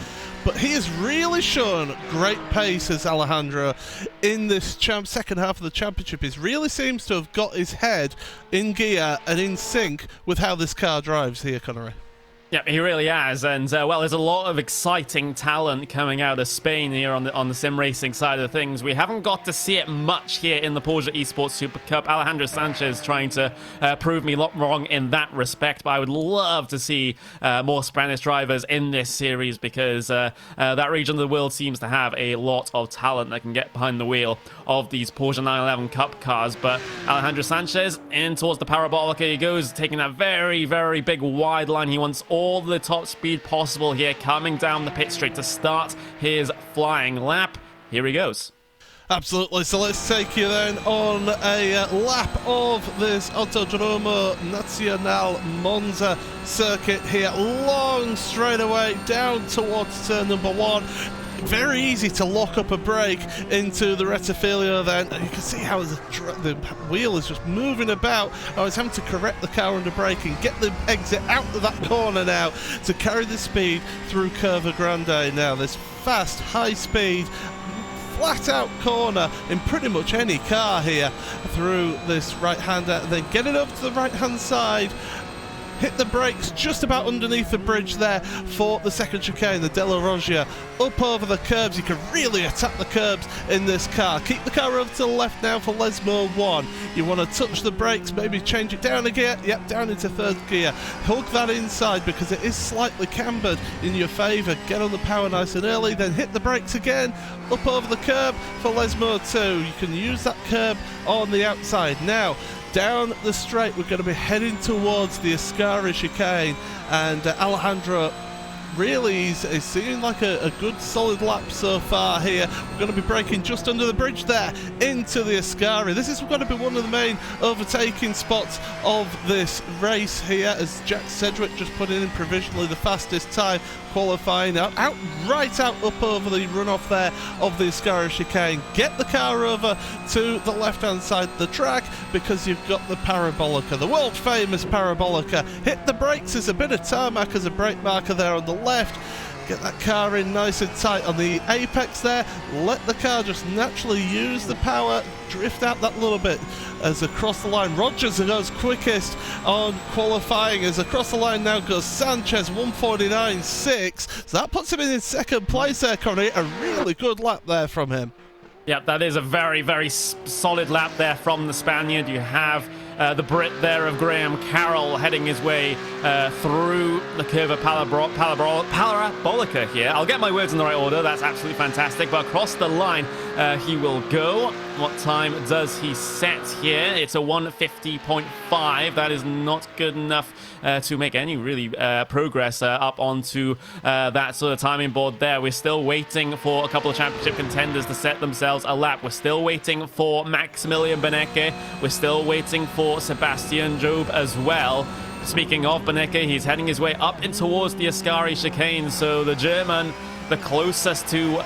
But he has really shown great pace as Alejandro in this second half of the championship. He really seems to have got his head in gear and in sync with how this car drives here, Connery. Yeah, he really has, and well, there's a lot of exciting talent coming out of Spain here on the sim racing side of things. We haven't got to see it much here in the Porsche Esports Super Cup. Alejandro Sanchez trying to prove me wrong in that respect, but I would love to see more Spanish drivers in this series because that region of the world seems to have a lot of talent that can get behind the wheel of these Porsche 911 Cup cars. But Alejandro Sanchez in towards the parabolica he goes, taking that very, very big wide line. He wants all the top speed possible here, coming down the pit straight to start his flying lap. Here he goes. Absolutely. So let's take you then on a lap of this Autodromo Nacional Monza circuit here. Long straightaway down towards turn number 1. Very easy to lock up a brake into the Rettifilo then. And you can see how the wheel is just moving about. I was having to correct the car under braking, get the exit out of that corner now to carry the speed through Curva Grande. Now this fast, high speed, flat out corner in pretty much any car here through this right-hander, then get it up to the right-hand side. Hit the brakes just about underneath the bridge there for the second chicane, the Della Roggia. Up over the curbs, you can really attack the curbs in this car. Keep the car over to the left now for Lesmo 1. You want to touch the brakes, maybe change it down a gear. Yep, down into 3rd gear. Hug that inside because it is slightly cambered in your favour. Get on the power nice and early, then hit the brakes again. Up over the curb for Lesmo 2. You can use that curb on the outside. Now, down the straight, we're going to be heading towards the Ascari chicane, and Alejandro really is seeming like a good solid lap so far here. We're going to be braking just under the bridge there into the Ascari. This is going to be one of the main overtaking spots of this race here, as Jack Sedgwick just put in provisionally the fastest time qualifying right out up over the runoff there of the Ascari chicane. Get the car over to the left hand side of the track because you've got the parabolica, the world famous parabolica. Hit the brakes, there's a bit of tarmac as a brake marker there on the left. Get that car in nice and tight on the apex there. Let the car just naturally use the power, drift out that little bit as across the line. Rogers goes quickest on qualifying, as across the line now goes Sanchez, 149.6. So that puts him in second place there, Connie. A really good lap there from him. Yeah, that is a very, very solid lap there from the Spaniard. You have the Brit there of Graham Carroll heading his way through the Curva Parabolica here. I'll get my words in the right order. That's absolutely fantastic. But across the line, he will go. What time does he set here? It's a 150.5. That is not good enough to make any really progress up onto that sort of timing board there. We're still waiting for a couple of championship contenders to set themselves a lap. We're still waiting for Maximilian Benecke. We're still waiting for Sebastian Job as well. Speaking of Benecke, he's heading his way up in towards the Ascari chicane, so the German the closest to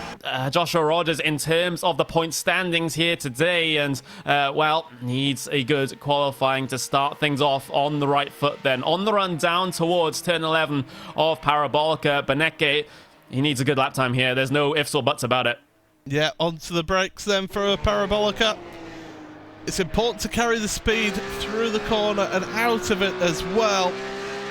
Joshua Rogers in terms of the point standings here today, and well, needs a good qualifying to start things off on the right foot then. On the run down towards turn 11 of Parabolica, Beneke, he needs a good lap time here. There's no ifs or buts about it. Yeah, onto the brakes then for Parabolica. It's important to carry the speed through the corner and out of it as well,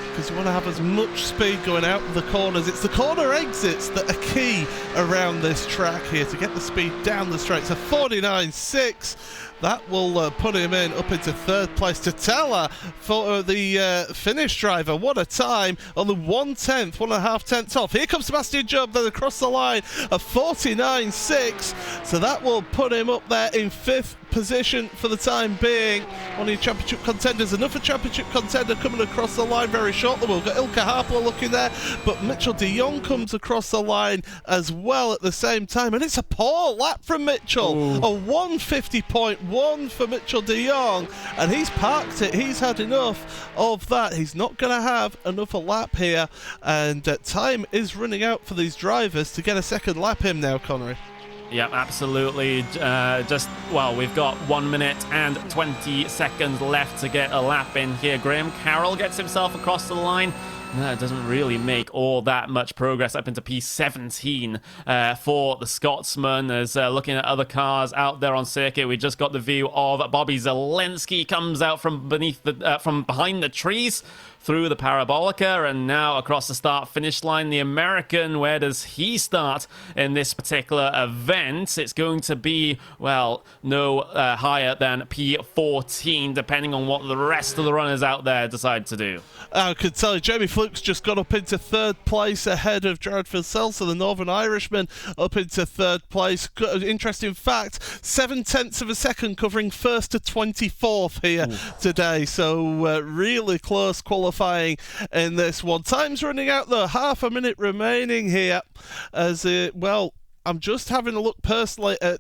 because you want to have as much speed going out of the corners. It's the corner exits that are key around this track here to get the speed down the straight. So 49.6. That will put him in up into third place. Tatella for the Finnish driver. What a time. Only 1/10, 1.5 tenths off. Here comes Sebastian Job then across the line of 49.6. So that will put him up there in 5th position for the time being. One of your championship contenders. Another championship contender coming across the line very shortly. We've got Ilka Harpler looking there. But Mitchell de Jong comes across the line as well at the same time. And it's a poor lap from Mitchell. Ooh. A 150.1 for Mitchell de Jong, and he's parked it. He's had enough of that. He's not going to have another lap here, and time is running out for these drivers to get a second lap in now, Connery. Yeah, absolutely. Well, we've got 1 minute and 20 seconds left to get a lap in here. Graham Carroll gets himself across the line. No, it doesn't really make all that much progress up into P17 for the Scotsman. As looking at other cars out there on circuit, we just got the view of Bobby Zelensky comes out from behind the trees through the Parabolica, and now across the start-finish line, the American. Where does he start in this particular event? It's going to be, well, no higher than P14, depending on what the rest of the runners out there decide to do. I could tell you, Jamie Fluke's just got up into third place ahead of Jared Filselsa, the Northern Irishman, up into third place. Interesting fact, 0.7 of a second covering 1st to 24th here today. So really close qualifying in this one. Time's running out though, half a minute remaining here as well. I'm just having a look personally at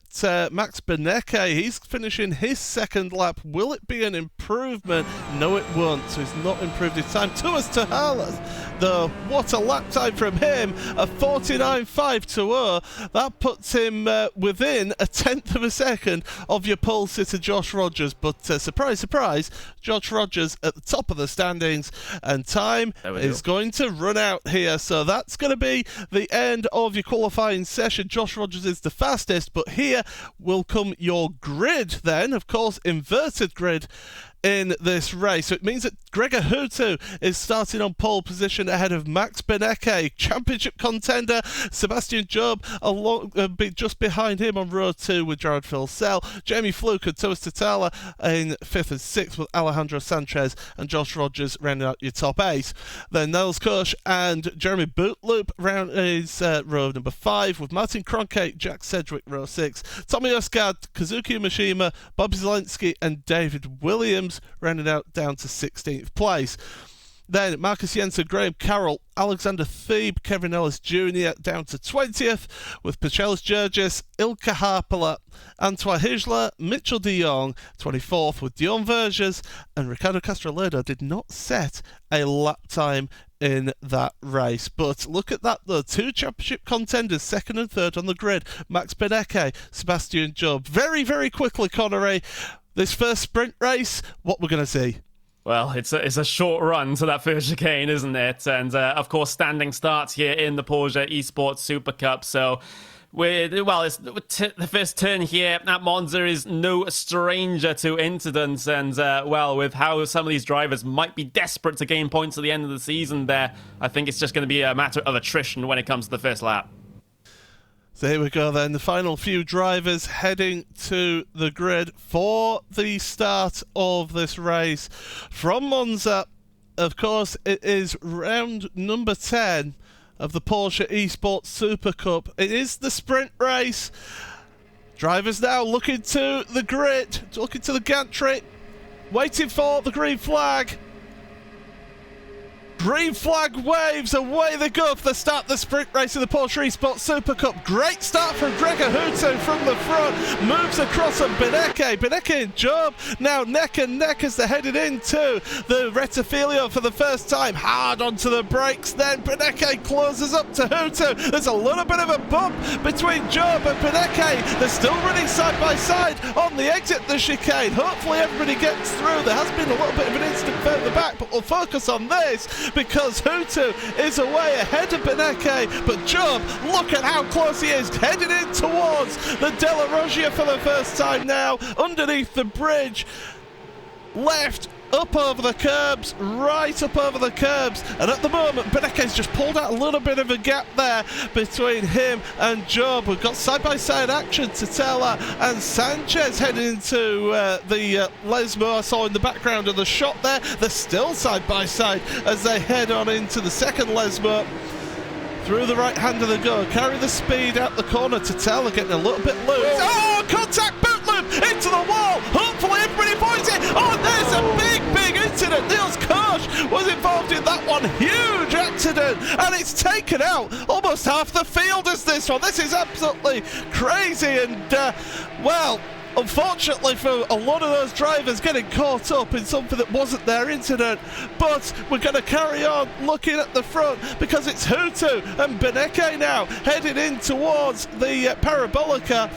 Max Beneke. He's finishing his second lap. Will it be an improvement? No, it won't. So he's not improved his time. Tuas Tahalas, though, what a lap time from him, a 49.520. That puts him within 1/10 of a second of your pole sitter Josh Rogers. But surprise, surprise, Josh Rogers at the top of the standings, and time is going to run out here. So that's going to be the end of your qualifying session. Josh Rogers is the fastest, but here will come your grid then, of course, inverted grid in this race. So it means that Gregor Hutu is starting on pole position ahead of Max Beneke. Championship contender Sebastian Job just behind him on row 2 with Jared Filsell. Jamie Fluke and Tuas Tatala in 5th and 6th with Alejandro Sanchez and Josh Rogers rounding out your top 8. Then Niels Koch and Jeremy Bootloop round is row number 5 with Martin Kronkate, Jack Sedgwick row 6, Tommy Osgard, Kazuki Mishima, Bobby Zelensky and David Williams rounded out down to 16th place. Then Marcus Jensen, Graham Carroll, Alexander Thebe, Kevin Ellis Jr. down to 20th with Pachelis Georgis, Ilka Harpler, Antoine Hijler, Mitchell de Jong 24th with Dion Verges, and Ricardo Castroleda did not set a lap time in that race. But look at that though, 2 championship contenders, 2nd and 3rd on the grid, Max Beneke, Sebastian Job. Very, very quickly, Connery, this first sprint race, what we're going to see. Well, it's a short run to that first chicane, isn't it? And of course, standing starts here in the Porsche Esports Supercup. So, the first turn here at Monza is no stranger to incidents. And with how some of these drivers might be desperate to gain points at the end of the season, there, I think it's just going to be a matter of attrition when it comes to the first lap. So here we go then, the final few drivers heading to the grid for the start of this race. From Monza, of course, it is round number 10 of the Porsche Esports Super Cup. It is the sprint race. Drivers now looking to the grid, looking to the gantry, waiting for the green flag. Green flag waves, away they go for the start of the sprint race of the Porsche Esports Super Cup. Great start from Gregor Hutto from the front, moves across on Beneke. Beneke and Job now neck and neck as they're headed into the Rettifilio for the first time. Hard onto the brakes, then Beneke closes up to Hutto. There's a little bit of a bump between Job and Beneke. They're still running side by side on the exit of the chicane. Hopefully everybody gets through. There has been a little bit of an incident further back, but we'll focus on this because Hutto is away ahead of Beneke, but Job, look at how close he is, headed in towards the Della Roggia for the first time now, underneath the bridge, left, up over the curbs, right up over the curbs, and at the moment Beneke's just pulled out a little bit of a gap there between him and Job. We've got side-by-side action. Totella and Sanchez heading into the Lesmo I saw in the background of the shot there. They're still side-by-side as they head on into the second Lesmo. Through the right hand of the go, carry the speed out the corner. Totella getting a little bit loose. Oh, contact boot loop into the wall. Hopefully everybody points it. Oh, there's a big incident. Niels Koch was involved in that one. Huge accident, and it's taken out almost half the field as this one. This is absolutely crazy, and well, unfortunately for a lot of those drivers getting caught up in something that wasn't their incident, but we're going to carry on looking at the front because it's Hutto and Beneke now headed in towards the Parabolica.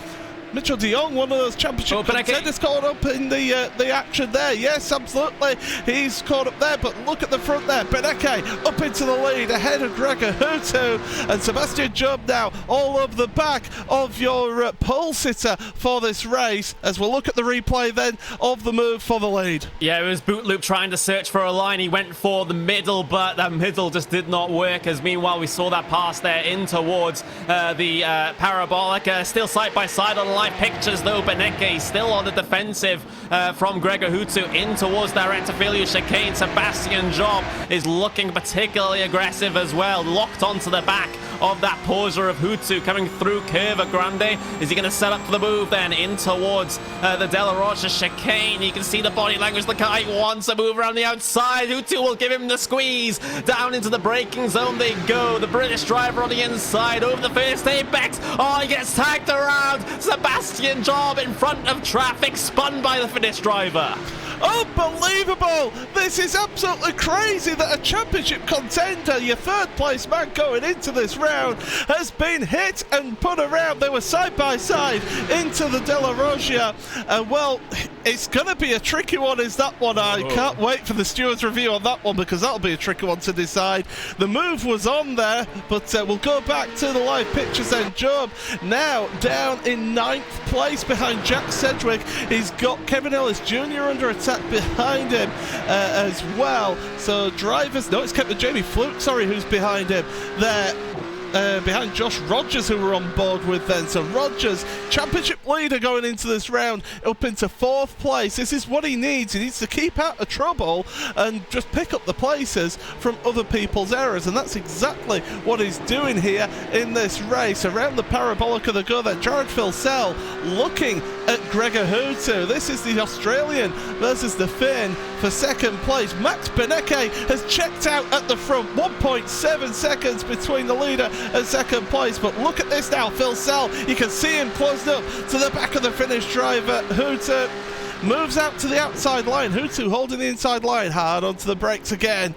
Mitchell de Jong, one of those championship contenders, caught up in the action there. Yes, absolutely, he's caught up there, but look at the front there. Beneke up into the lead ahead of Gregor Hutto, and Sebastian Job now all over the back of your pole sitter for this race, as we'll look at the replay then of the move for the lead. Yeah, it was Bootloop trying to search for a line. He went for the middle, but that middle just did not work, as meanwhile we saw that pass there in towards the Parabolica. Still side by side on live pictures though. Beneke still on the defensive from Gregor Hutto in towards that Rettifilio chicane. Sebastian Job is looking particularly aggressive as well, locked onto the back of that Porsche of Hutto coming through Curva Grande. Is he going to set up for the move then in towards the Della Roggia chicane? You can see the body language. The guy wants a move around the outside. Hutto will give him the squeeze. Down into the braking zone they go. The British driver on the inside over the first apex. Oh, he gets tagged around. Sebastian Job in front of traffic, spun by the Finnish driver. Unbelievable! This is absolutely crazy that a championship contender, your third place man going into this round, has been hit and put around. They were side by side into the Della Roggia. Well, it's going to be a tricky one, is that one. I can't wait for the stewards review on that one, because that'll be a tricky one to decide. The move was on there, but we'll go back to the live pictures then. Job now down in 9th place behind Jack Sedgwick. He's got Kevin Ellis Jr. under attack behind him as well. So drivers, no, it's Captain Jamie Fluke, sorry, who's behind him there. Behind Josh Rogers, who we're on board with then. So Rogers, championship leader going into this round, up into 4th place. This is what he needs. He needs to keep out of trouble and just pick up the places from other people's errors, and that's exactly what he's doing here in this race. Around the Parabolica they go then. Jared Filsell looking at Gregor Hutto. This is the Australian versus the Finn for 2nd place. Max Beneke has checked out at the front. 1.7 seconds between the leader and 2nd place, but look at this now. Filsell, you can see him closed up to the back of the Finnish driver. Hutto moves out to the outside line. Hutto holding the inside line, hard onto the brakes again.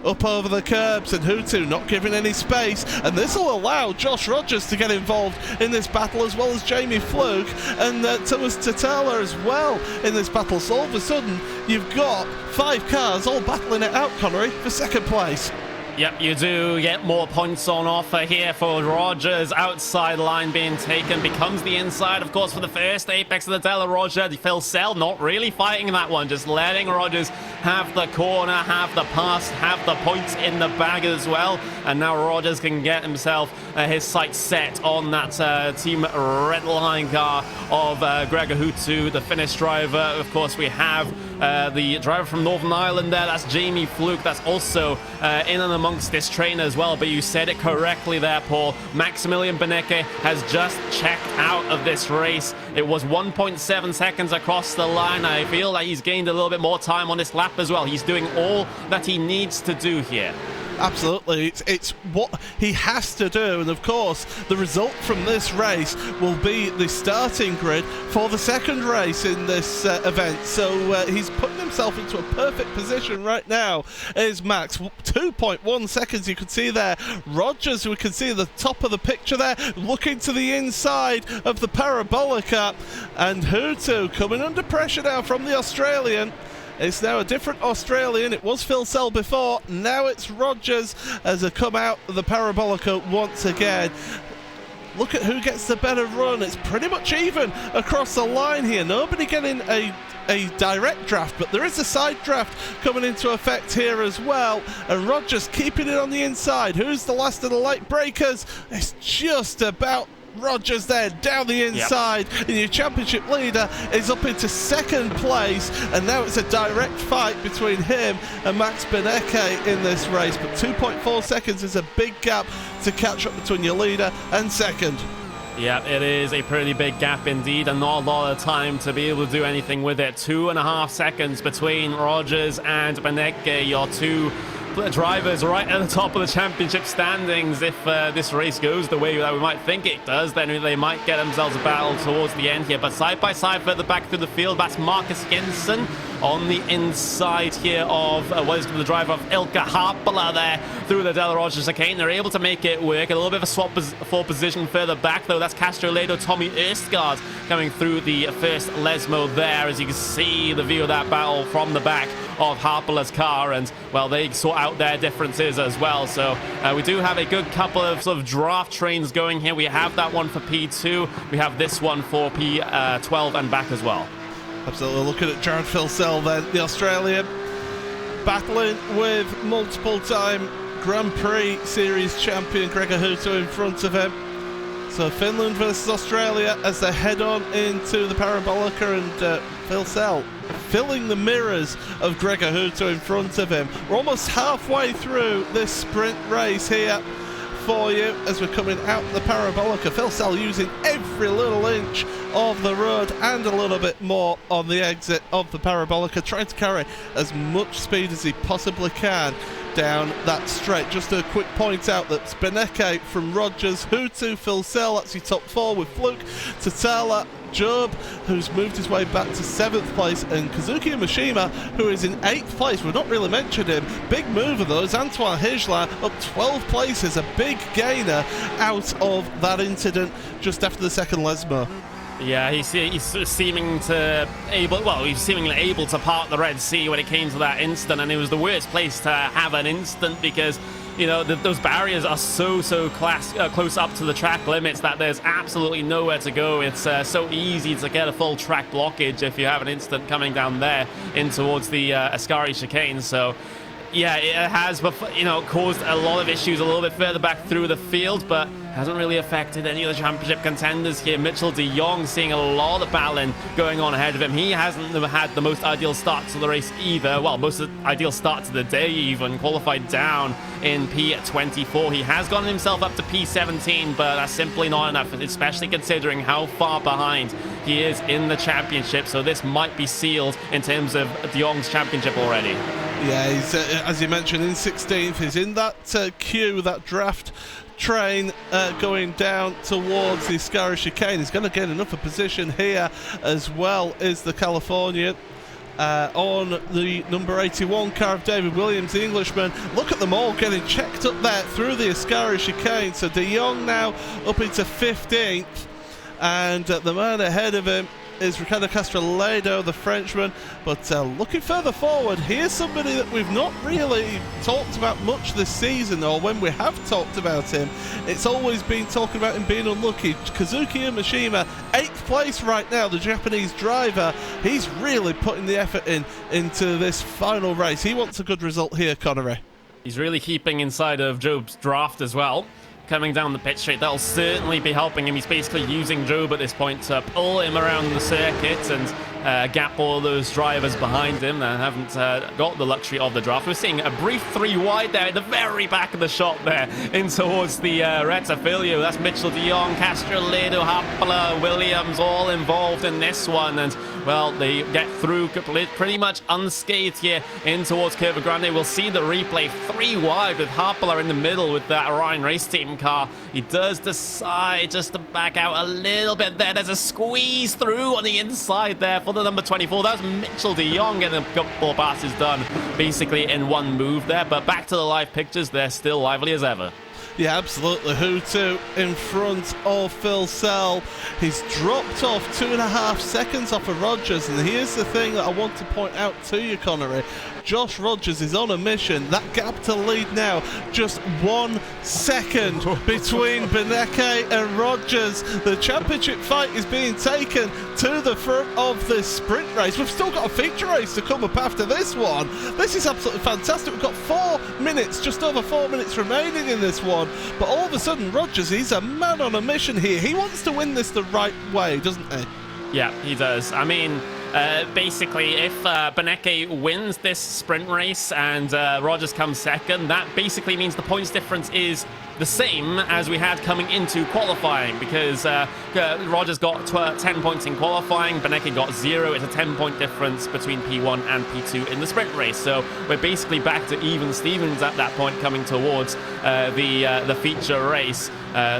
Up over the curbs, and Hutto not giving any space, and this will allow Josh Rogers to get involved in this battle, as well as Jamie Fluke and Thomas Totella as well in this battle. So all of a sudden you've got 5 cars all battling it out, Connery, for 2nd place. Yep, you do get more points on offer here for Rogers. Outside line being taken, becomes the inside, of course, for the first apex of the Della Roggia. Filsell not really fighting that one, just letting Rogers have the corner, have the pass, have the points in the bag as well. And now Rogers can get himself his sights set on that Team Red Line car of Gregor Hutto, the Finnish driver. Of course, we have the driver from Northern Ireland there. That's Jamie Fluke. That's also in and amongst this train as well. But you said it correctly there, Paul. Maximilian Benecke has just checked out of this race. It was 1.7 seconds across the line. I feel like he's gained a little bit more time on this lap as well. He's doing all that he needs to do here. Absolutely, it's what he has to do, and of course the result from this race will be the starting grid for the second race in this event. So he's putting himself into a perfect position right now. Is Max 2.1 seconds? You can see there Rogers, we can see the top of the picture there, looking to the inside of the Parabolica, and Hutu coming under pressure now from the Australian. It's now a different Australian. It was Phil Sell before. Now it's Rogers as they come out of the Parabolica once again. Look at who gets the better run. It's pretty much even across the line here. Nobody getting a direct draft, but there is a side draft coming into effect here as well. And Rogers keeping it on the inside. Who's the last of the late breakers? It's just about Rogers there down the inside. Yep. And your championship leader is up into second place, and now it's a direct fight between him and Max Benecke in this race. But 2.4 seconds is a big gap to catch up between your leader and second. Yeah, it is a pretty big gap indeed, and not a lot of time to be able to do anything with it. 2.5 seconds between Rogers and Benecke, your two drivers right at the top of the championship standings. If this race goes the way that we might think it does, then they might get themselves a battle towards the end here. But side by side further back through the field, that's Marcus Hinson on the inside here of what is the driver of Ilka Harpala there through the Del Roger chicane. They're able to make it work. A little bit of a swap for position further back though. That's Castro Ledo, Tommy Erskard coming through the first Lesmo there. As you can see the view of that battle from the back of Harpala's car, and well, they sort out their differences as well. So we do have a good couple of sort of draft trains going here. We have that one for P2. We have this one for P12 and back as well. Absolutely. Looking at Jared Philsell then, the Australian, battling with multiple-time Grand Prix Series champion Gregor Hutu in front of him. So Finland versus Australia as they head on into the Parabolica, and Philsell filling the mirrors of Gregor Hutu in front of him. We're almost halfway through this sprint race here for you as we're coming out the Parabolica. Philsell using every little inch of the road and a little bit more on the exit of the Parabolica, trying to carry as much speed as he possibly can down that straight. Just a quick point out that Benecke from Rogers, Hutu, Philsell, that's your top four, with Fluke, Tatala, Job, who's moved his way back to 7th place, and Kazuki Mishima, who is in 8th place. We've not really mentioned him. Big mover though is Antoine Higelin, up 12 places, a big gainer out of that incident just after the second Lesmo. Yeah, he's seeming to he's seemingly able to part the Red Sea when it came to that instant, and it was the worst place to have an instant because, you know, those barriers are so close up to the track limits that there's absolutely nowhere to go. It's so easy to get a full track blockage if you have an instant coming down there in towards the Ascari chicane. So yeah, it has, you know, caused a lot of issues a little bit further back through the field, but hasn't really affected any of the championship contenders here. Mitchell de Jong seeing a lot of battling going on ahead of him. He hasn't had the most ideal start to the race either. Well, most ideal start to the day even. Qualified down in P24. He has gotten himself up to P17, but that's simply not enough, especially considering how far behind he is in the championship. So this might be sealed in terms of de Jong's championship already. Yeah, he's, as you mentioned, in 16th. He's in that queue, that draft train going down towards the Ascari chicane. He's going to get enough of position here as well as the Californian on the number 81 car of David Williams, the Englishman. Look at them all getting checked up there through the Ascari chicane. So de Jong now up into 15th, and the man ahead of him is Ricardo Castro-Ledo, the Frenchman. But looking further forward, here's somebody that we've not really talked about much this season, or when we have talked about him, it's always been talking about him being unlucky. Kazuki Mishima, 8th place right now, the Japanese driver. He's really putting the effort into this final race. He wants a good result here, Connery. He's really keeping inside of Job's draft as well. coming down the pit straight. That'll certainly be helping him. He's basically using Job at this point to pull him around the circuit and gap all those drivers behind him that haven't got the luxury of the draft. We're seeing a brief 3 wide there at the very back of the shot there in towards the Retafilio. That's Mitchell de Jong, Castrolado, Happala, Williams all involved in this one. And, well, they get through pretty much unscathed here in towards Curva Grande. We'll see the replay 3 wide with Happala in the middle with that Orion Race Team car. He does decide just to back out a little bit there. There's a squeeze through on the inside there for the number 24. That was Mitchell de Jong getting a couple of passes done basically in one move there. But back to the live pictures, they're still lively as ever. Yeah, absolutely. Who in front of Phil Sell. He's dropped off 2.5 seconds off of Rogers. And here's the thing that I want to point out to you, Connery. Josh Rogers is on a mission. That gap to lead now, just 1 second between Beneke and Rogers. The championship fight is being taken to the front of this sprint race. We've still got a feature race to come up after this one. This is absolutely fantastic. We've got 4 minutes, just over 4 minutes remaining in this one. But all of a sudden, Rogers, he's a man on a mission here. He wants to win this the right way, doesn't he? Yeah, he does. I mean, basically, if Beneke wins this sprint race and Rogers comes second, that basically means the points difference is the same as we had coming into qualifying, because Rogers got 10 points in qualifying, Beneke got 0. It's a 10-point difference between P1 and P2 in the sprint race. So we're basically back to even Stevens at that point coming towards the feature race.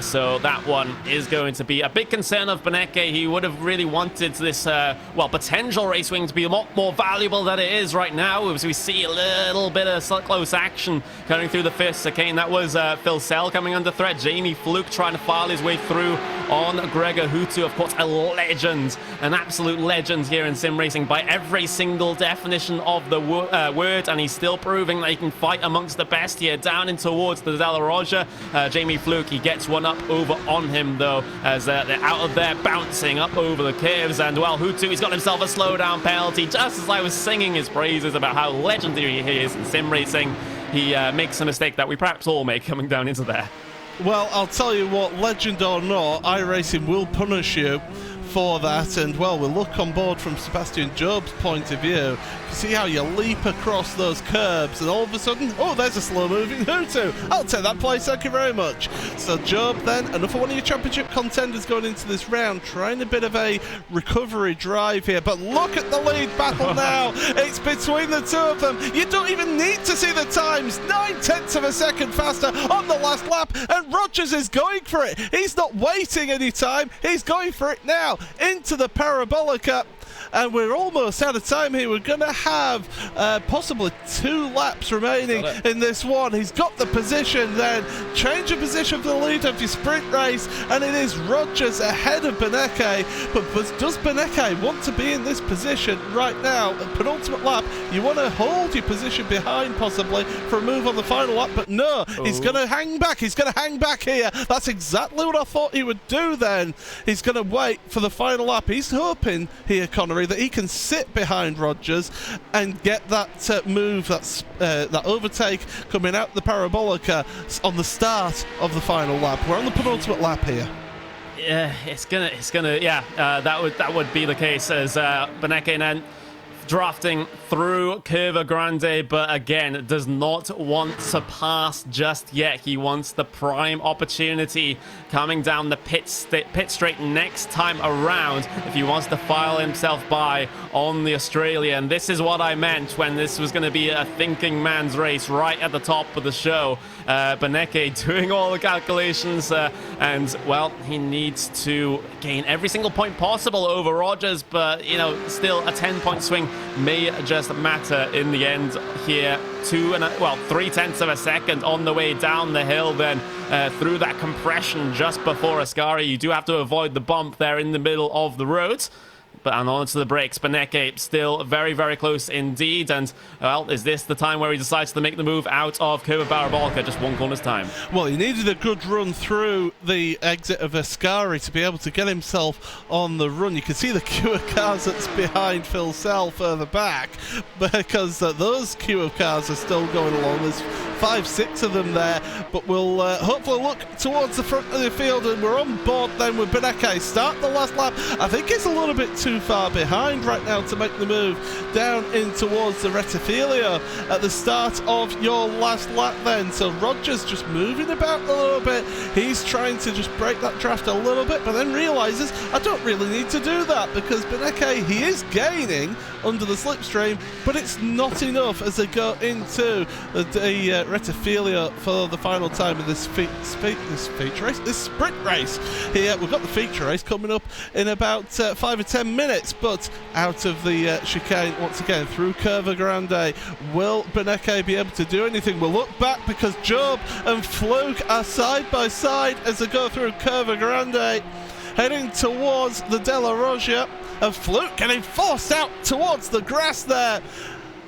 So that one is going to be a big concern of Beneke. He would have really wanted this, potential race wing to be a lot more valuable than it is right now, as we see a little bit of close action coming through the first chicane. That was Phil Sell coming under threat. Jamie Fluke trying to file his way through on Gregor Hutu, of course, a legend, an absolute legend here in sim racing by every single definition of the word, and he's still proving that he can fight amongst the best here down in towards the Della Roja. Jamie Fluke, he gets one up over on him though, as they're out of there bouncing up over the curves. And well, Hutu, he's got himself a slowdown penalty. Just as I was singing his praises about how legendary he is in sim racing, he makes a mistake that we perhaps all make coming down into there. Well, I'll tell you what, legend or not, iRacing will punish you for that. And well, we'll look on board from Sebastian Job's point of view. You see how you leap across those curbs and all of a sudden, oh, there's a slow moving Hutu. I'll take that place, thank you very much. So Job then, another one of your championship contenders going into this round, trying a bit of a recovery drive here. But look at the lead battle now. It's between the two of them. You don't even need to see the times. 9/10 of a second faster on the last lap, and Rogers is going for it. He's not waiting any time. He's going for it now into the Parabolica. And we're almost out of time here. We're going to have possibly 2 laps remaining in this one. He's got the position then. Change of position for the lead of your sprint race. And it is Rogers ahead of Beneke. But does Beneke want to be in this position right now? Penultimate lap, you want to hold your position behind possibly for a move on the final lap. But no, he's going to hang back. He's going to hang back here. That's exactly what I thought he would do then. He's going to wait for the final lap. He's hoping here, Connery, that he can sit behind Rogers and get that move, that overtake coming out the Parabolica on the start of the final lap. We're on the penultimate lap here. Yeah, that would be the case as Beneke then drafting through Curva Grande, but again, does not want to pass just yet. He wants the prime opportunity coming down the pit straight next time around if he wants to file himself by on the Australian. This is what I meant when this was going to be a thinking man's race right at the top of the show. Beneke doing all the calculations, and well, he needs to gain every single point possible over Rogers, but you know, still a 10-point swing may just matter in the end here. 3/10 of a second on the way down the hill, then through that compression just before Ascari. You do have to avoid the bump there in the middle of the road. But on to the brakes. Beneke still very, very close indeed. And, well, is this the time where he decides to make the move out of Curva Barabalka? Just one corner's time. Well, he needed a good run through the exit of Ascari to be able to get himself on the run. You can see the queue of cars that's behind Phil Sell further back, because those queue of cars are still going along. There's 5-6 of them there, but we'll hopefully look towards the front of the field, and we're on board then with Beneke. Start the last lap. I think it's a little bit too far behind right now to make the move down in towards the Retifilia at the start of your last lap then. So Rogers just moving about a little bit. He's trying to just break that draft a little bit, but then realises I don't really need to do that, because Beneke, he is gaining under the slipstream, but it's not enough as they go into the Retifilia for the final time in this sprint race here. We've got the feature race coming up in about 5 or 10 minutes, but out of the chicane once again through Curva Grande. Will Beneke be able to do anything? We'll look back, because Job and Fluke are side by side as they go through Curva Grande, heading towards the Della Rogia, and Fluke getting forced out towards the grass there.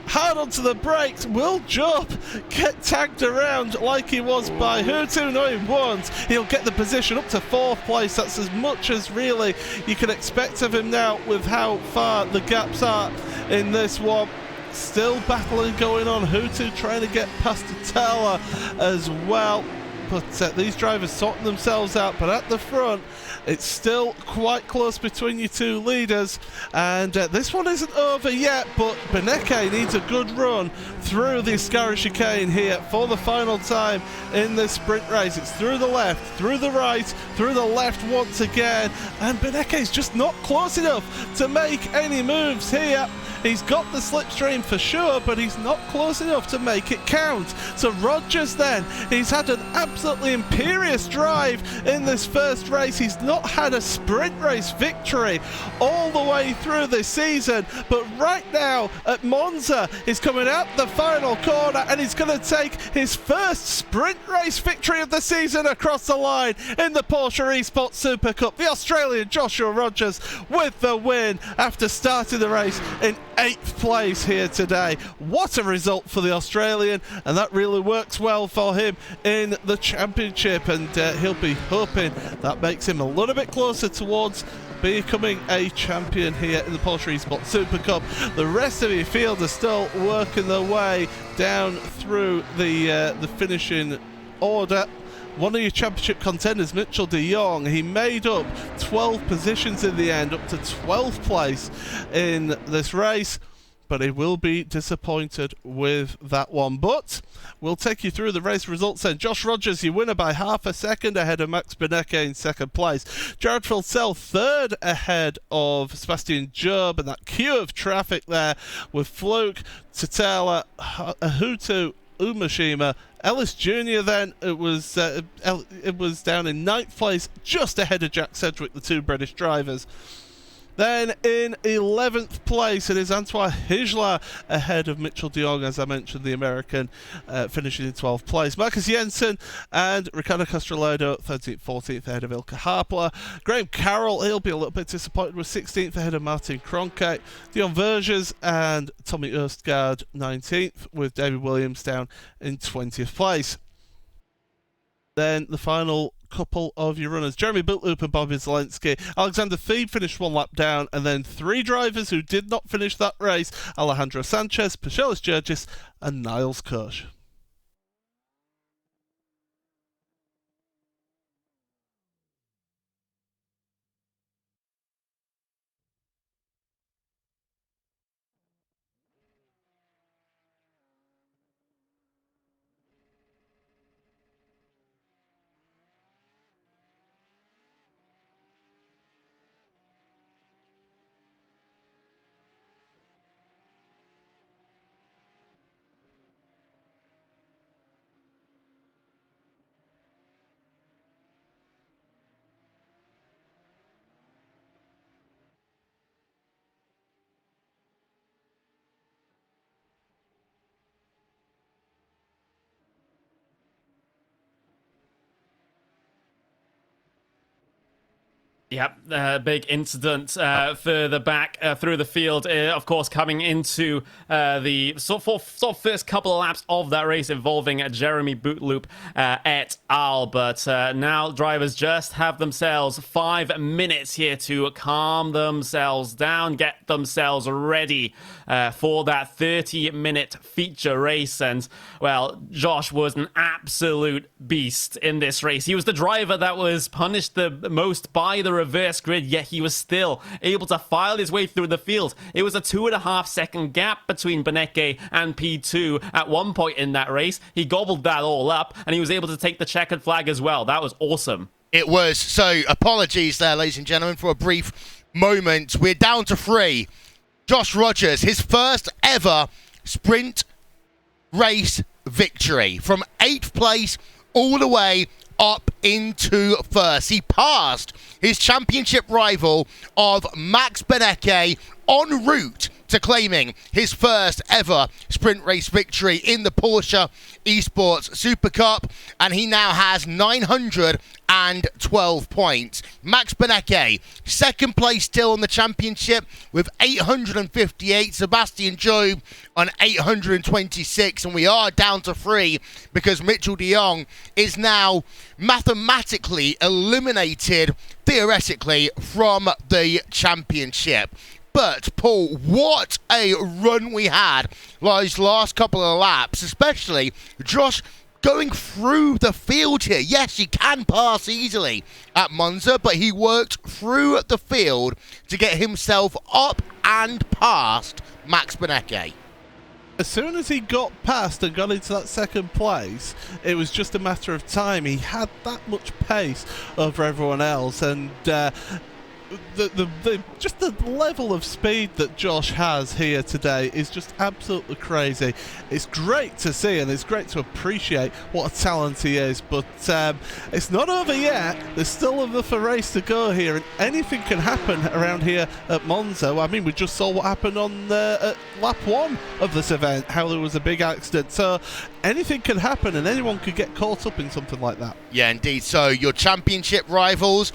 Hard onto the brakes. Will Job get tagged around like he was by Hutu? No, he won't. He'll get the position up to 4th place. That's as much as really you can expect of him now with how far the gaps are in this one. Still battling going on. Hutu trying to get past Tatala as well. But these drivers sorting themselves out. But at the front, it's still quite close between you two leaders. And this one isn't over yet, but Beneke needs a good run through the Ascari chicane here for the final time in this sprint race. It's through the left, through the right, through the left once again. And Beneke's just not close enough to make any moves here. He's got the slipstream for sure, but he's not close enough to make it count. So Rogers then, he's had an absolutely imperious drive in this first race. He's not had a sprint race victory all the way through this season, but right now at Monza, he's coming out the final corner and he's going to take his first sprint race victory of the season across the line in the Porsche Esports Super Cup. The Australian Joshua Rogers with the win after starting the race in 8th place here today. What a result for the Australian, and that really works well for him in the championship, and he'll be hoping that makes him a little bit closer towards becoming a champion here in the Porsche Esports Super Cup. The rest of your field are still working their way down through the finishing order. One of your championship contenders, Mitchell de Jong, he made up 12 positions in the end, up to 12th place in this race, but he will be disappointed with that one. But we'll take you through the race results then. Josh Rogers, your winner by half a second ahead of Max Beneke in 2nd place. Jared Filsell 3rd ahead of Sebastian Job, and that queue of traffic there with Fluke, Tatala, Hutu, Umashima. Ellis Jr. then, it was down in 9th place, just ahead of Jack Sedgwick, the 2 British drivers. Then in 11th place, it is Antoine Hijla ahead of Mitchell de Jong, as I mentioned, the American, finishing in 12th place. Marcus Jensen and Ricardo Castrolado, 13th, 14th ahead of Ilka Harpler. Graham Carroll, he'll be a little bit disappointed with 16th ahead of Martin Kronkite. Dion Vergers and Tommy Erstgaard, 19th, with David Williams down in 20th place. Then the final couple of your runners, Jeremy Biltloop and Bobby Zelensky. Alexander Thebe finished 1 lap down, and then 3 drivers who did not finish that race, Alejandro Sanchez, Pachelis Gergis and Niles Koch. Yep, big incident further back through the field. Of course, coming into the sort of first couple of laps of that race involving Jeremy Bootloop et al. But now drivers just have themselves 5 minutes here to calm themselves down, get themselves ready for that 30-minute feature race. And, well, Josh was an absolute beast in this race. He was the driver that was punished the most by the reverse grid, yet he was still able to file his way through the field. It was a 2.5 second gap between Beneke and P2 at one point in that race. He gobbled that all up, and he was able to take the checkered flag as well. That was awesome. It was. So apologies there, ladies and gentlemen, for a brief moment. We're down to 3. Josh Rogers, his first ever sprint race victory from 8th place all the way up into first. He passed his championship rival of Max Beneke en route to claiming his first ever sprint race victory in the Porsche Esports Supercup, and he now has 912 points. Max Beneke, second place still on the championship with 858. Sebastian Job on 826, and we are down to 3 because Mitchell de Jong is now mathematically eliminated, theoretically, from the championship. But, Paul, what a run we had those last couple of laps, especially Josh going through the field here. Yes, he can pass easily at Monza, but he worked through the field to get himself up and past Max Beneke. As soon as he got past and got into that second place, it was just a matter of time. He had that much pace over everyone else, and just the level of speed that Josh has here today is just absolutely crazy. It's great to see, and it's great to appreciate what a talent he is, but it's not over yet. There's still another race to go here, and anything can happen around here at Monza. I mean, we just saw what happened on at lap 1 of this event, how there was a big accident, so anything can happen and anyone could get caught up in something like that. Yeah, indeed. So your championship rivals,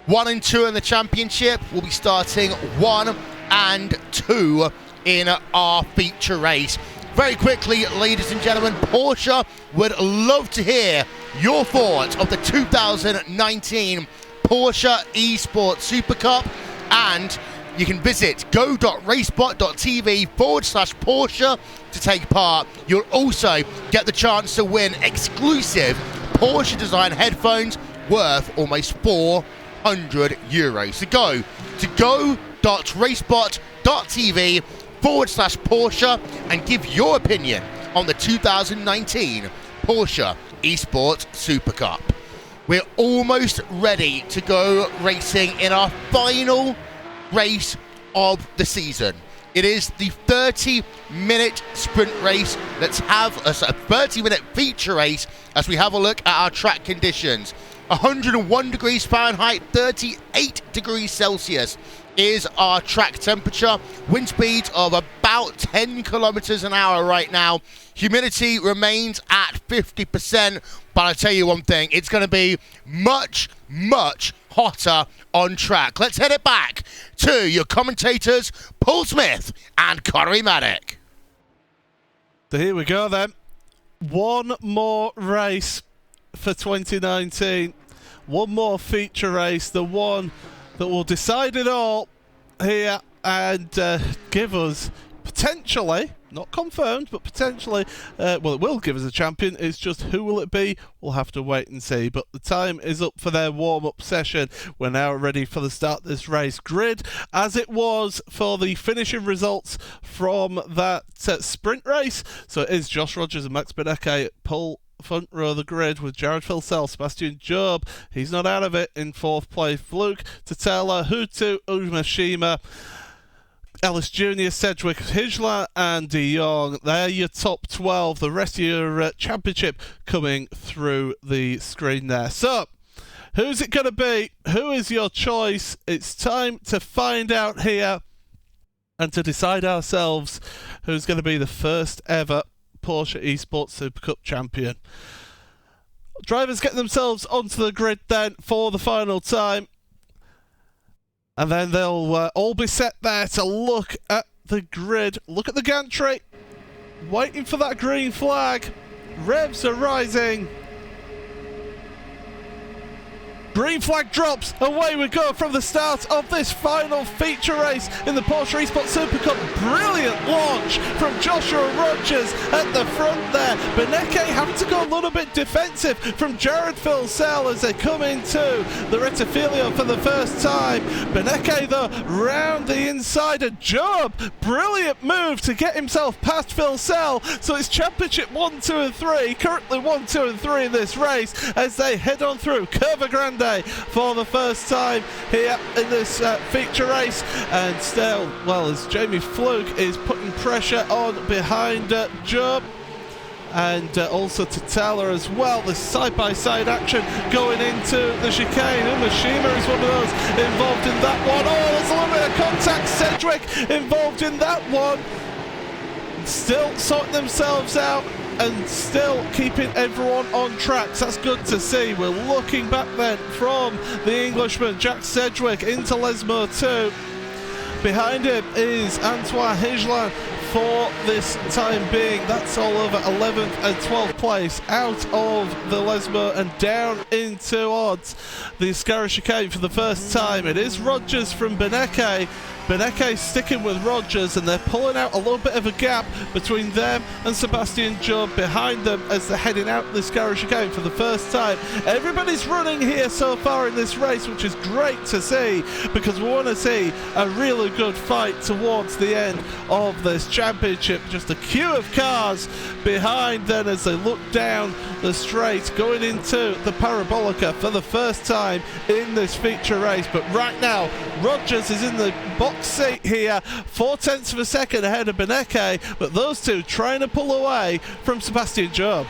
1 and 2 in the championship, will be starting 1 and 2 in our feature race. Very quickly, ladies and gentlemen, Porsche would love to hear your thoughts of the 2019 Porsche Esports Supercup, and you can visit go.racebot.tv/Porsche to take part. You'll also get the chance to win exclusive Porsche design headphones worth almost €400. So go to go.racebot.tv/Porsche and give your opinion on the 2019 Porsche Esports Supercup. We're almost ready to go racing in our final race of the season. It is the 30-minute sprint race. Let's have a 30-minute feature race as we have a look at our track conditions. 101 degrees Fahrenheit, 38 degrees Celsius is our track temperature. Wind speeds of about 10 kilometers an hour right now. Humidity remains at 50%, but I'll tell you one thing, it's going to be much, much hotter on track. Let's head it back to your commentators, Paul Smith and Connery Maddock. So here we go then. One more race for 2019. One more feature race, the one that will decide it all here and give us potentially, not confirmed, but potentially, well, it will give us a champion. It's just who will it be? We'll have to wait and see. But the time is up for their warm-up session. We're now ready for the start of this race. Grid, as it was for the finishing results from that sprint race. So it is Josh Rogers and Max Beneke pull front row of the grid with Jared Filsell, Sebastian Job. He's not out of it in 4th place. Fluke, Tatela, Hutu, Umashima, Ellis Jr., Sedgwick, Hijla and De Jong. They're your top 12. The rest of your championship coming through the screen there. So, who's it going to be? Who is your choice? It's time to find out here and to decide ourselves who's going to be the first ever Porsche Esports Supercup champion. Drivers get themselves onto the grid then for the final time. And then they'll all be set there to look at the grid, look at the gantry, waiting for that green flag. Revs are rising. Green flag drops, away we go from the start of this final feature race in the Porsche Esports Supercup. Brilliant launch from Joshua Rogers at the front there. Beneke having to go a little bit defensive from Jared Filsell as they come into the Rettifilio for the first time. Beneke though round the inside, and Job, brilliant move to get himself past Filsell. So it's championship 1, 2 and 3, currently 1, 2 and 3 in this race as they head on through Curva Grande for the first time here in this feature race. And still, well, as Jamie Flug is putting pressure on behind Job, and also to Taylor as well. The side-by-side action going into the chicane. Umashima is one of those involved in that one. Oh, there's a little bit of contact. Sedgwick involved in that one. Still sorting themselves out and still keeping everyone on track. So that's good to see. We're looking back then from the Englishman Jack Sedgwick into Lesmo 2. Behind him is Antoine Higelin for this time being. That's all over 11th and 12th place out of the Lesmo and down into odds. The Ascara chicane for the first time. It is Rogers from Beneke. Beneke sticking with Rogers, and they're pulling out a little bit of a gap between them and Sebastian Job behind them as they're heading out the Ascara chicane for the first time. Everybody's running here so far in this race, which is great to see, because we want to see a really good fight towards the end of this championship. Just a queue of cars behind then as they look down the straight going into the Parabolica for the first time in this feature race. But right now Rogers is in the box seat here, 0.4 of a second ahead of Beneke, but those two trying to pull away from Sebastian Job.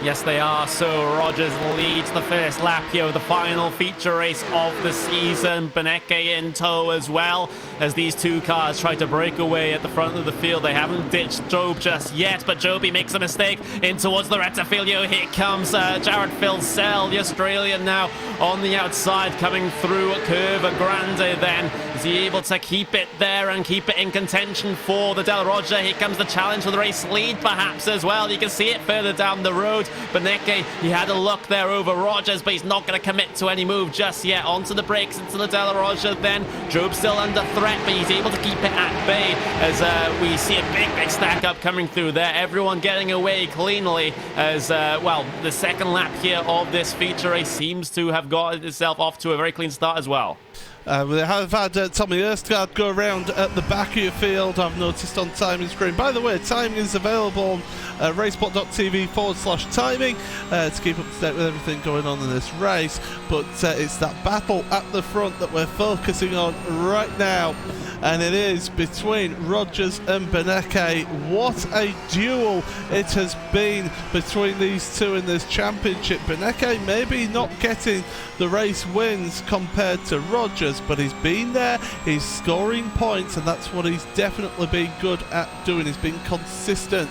Yes, they are. So Rogers leads the first lap here of the final feature race of the season. Beneke in tow as well as these two cars try to break away at the front of the field. They haven't ditched Job just yet, but Joby makes a mistake in towards the Rettifilio. Here comes Jared Filsell, the Australian, now on the outside coming through Curva Grande then. Is he able to keep it there and keep it in contention for the Del Roger? Here comes the challenge for the race lead perhaps as well. You can see it further down the road. Beneke, he had a look there over Rogers, but he's not going to commit to any move just yet. Onto the brakes into the Del Roger then. Job still under threat, but he's able to keep it at bay as we see a big stack up coming through there. Everyone getting away cleanly as, well, the second lap here of this feature race seems to have got itself off to a very clean start as well. We have had Tommy Erstgaard go around at the back of your field, I've noticed on timing screen. By the way, timing is available on raceport.tv/timing to keep up to date with everything going on in this race. But it's that battle at the front that we're focusing on right now. And it is between Rogers and Beneke. What a duel it has been between these two in this championship. Beneke maybe not getting the race wins compared to Rogers, but he's been there, he's scoring points, and that's what he's definitely been good at doing. He's been consistent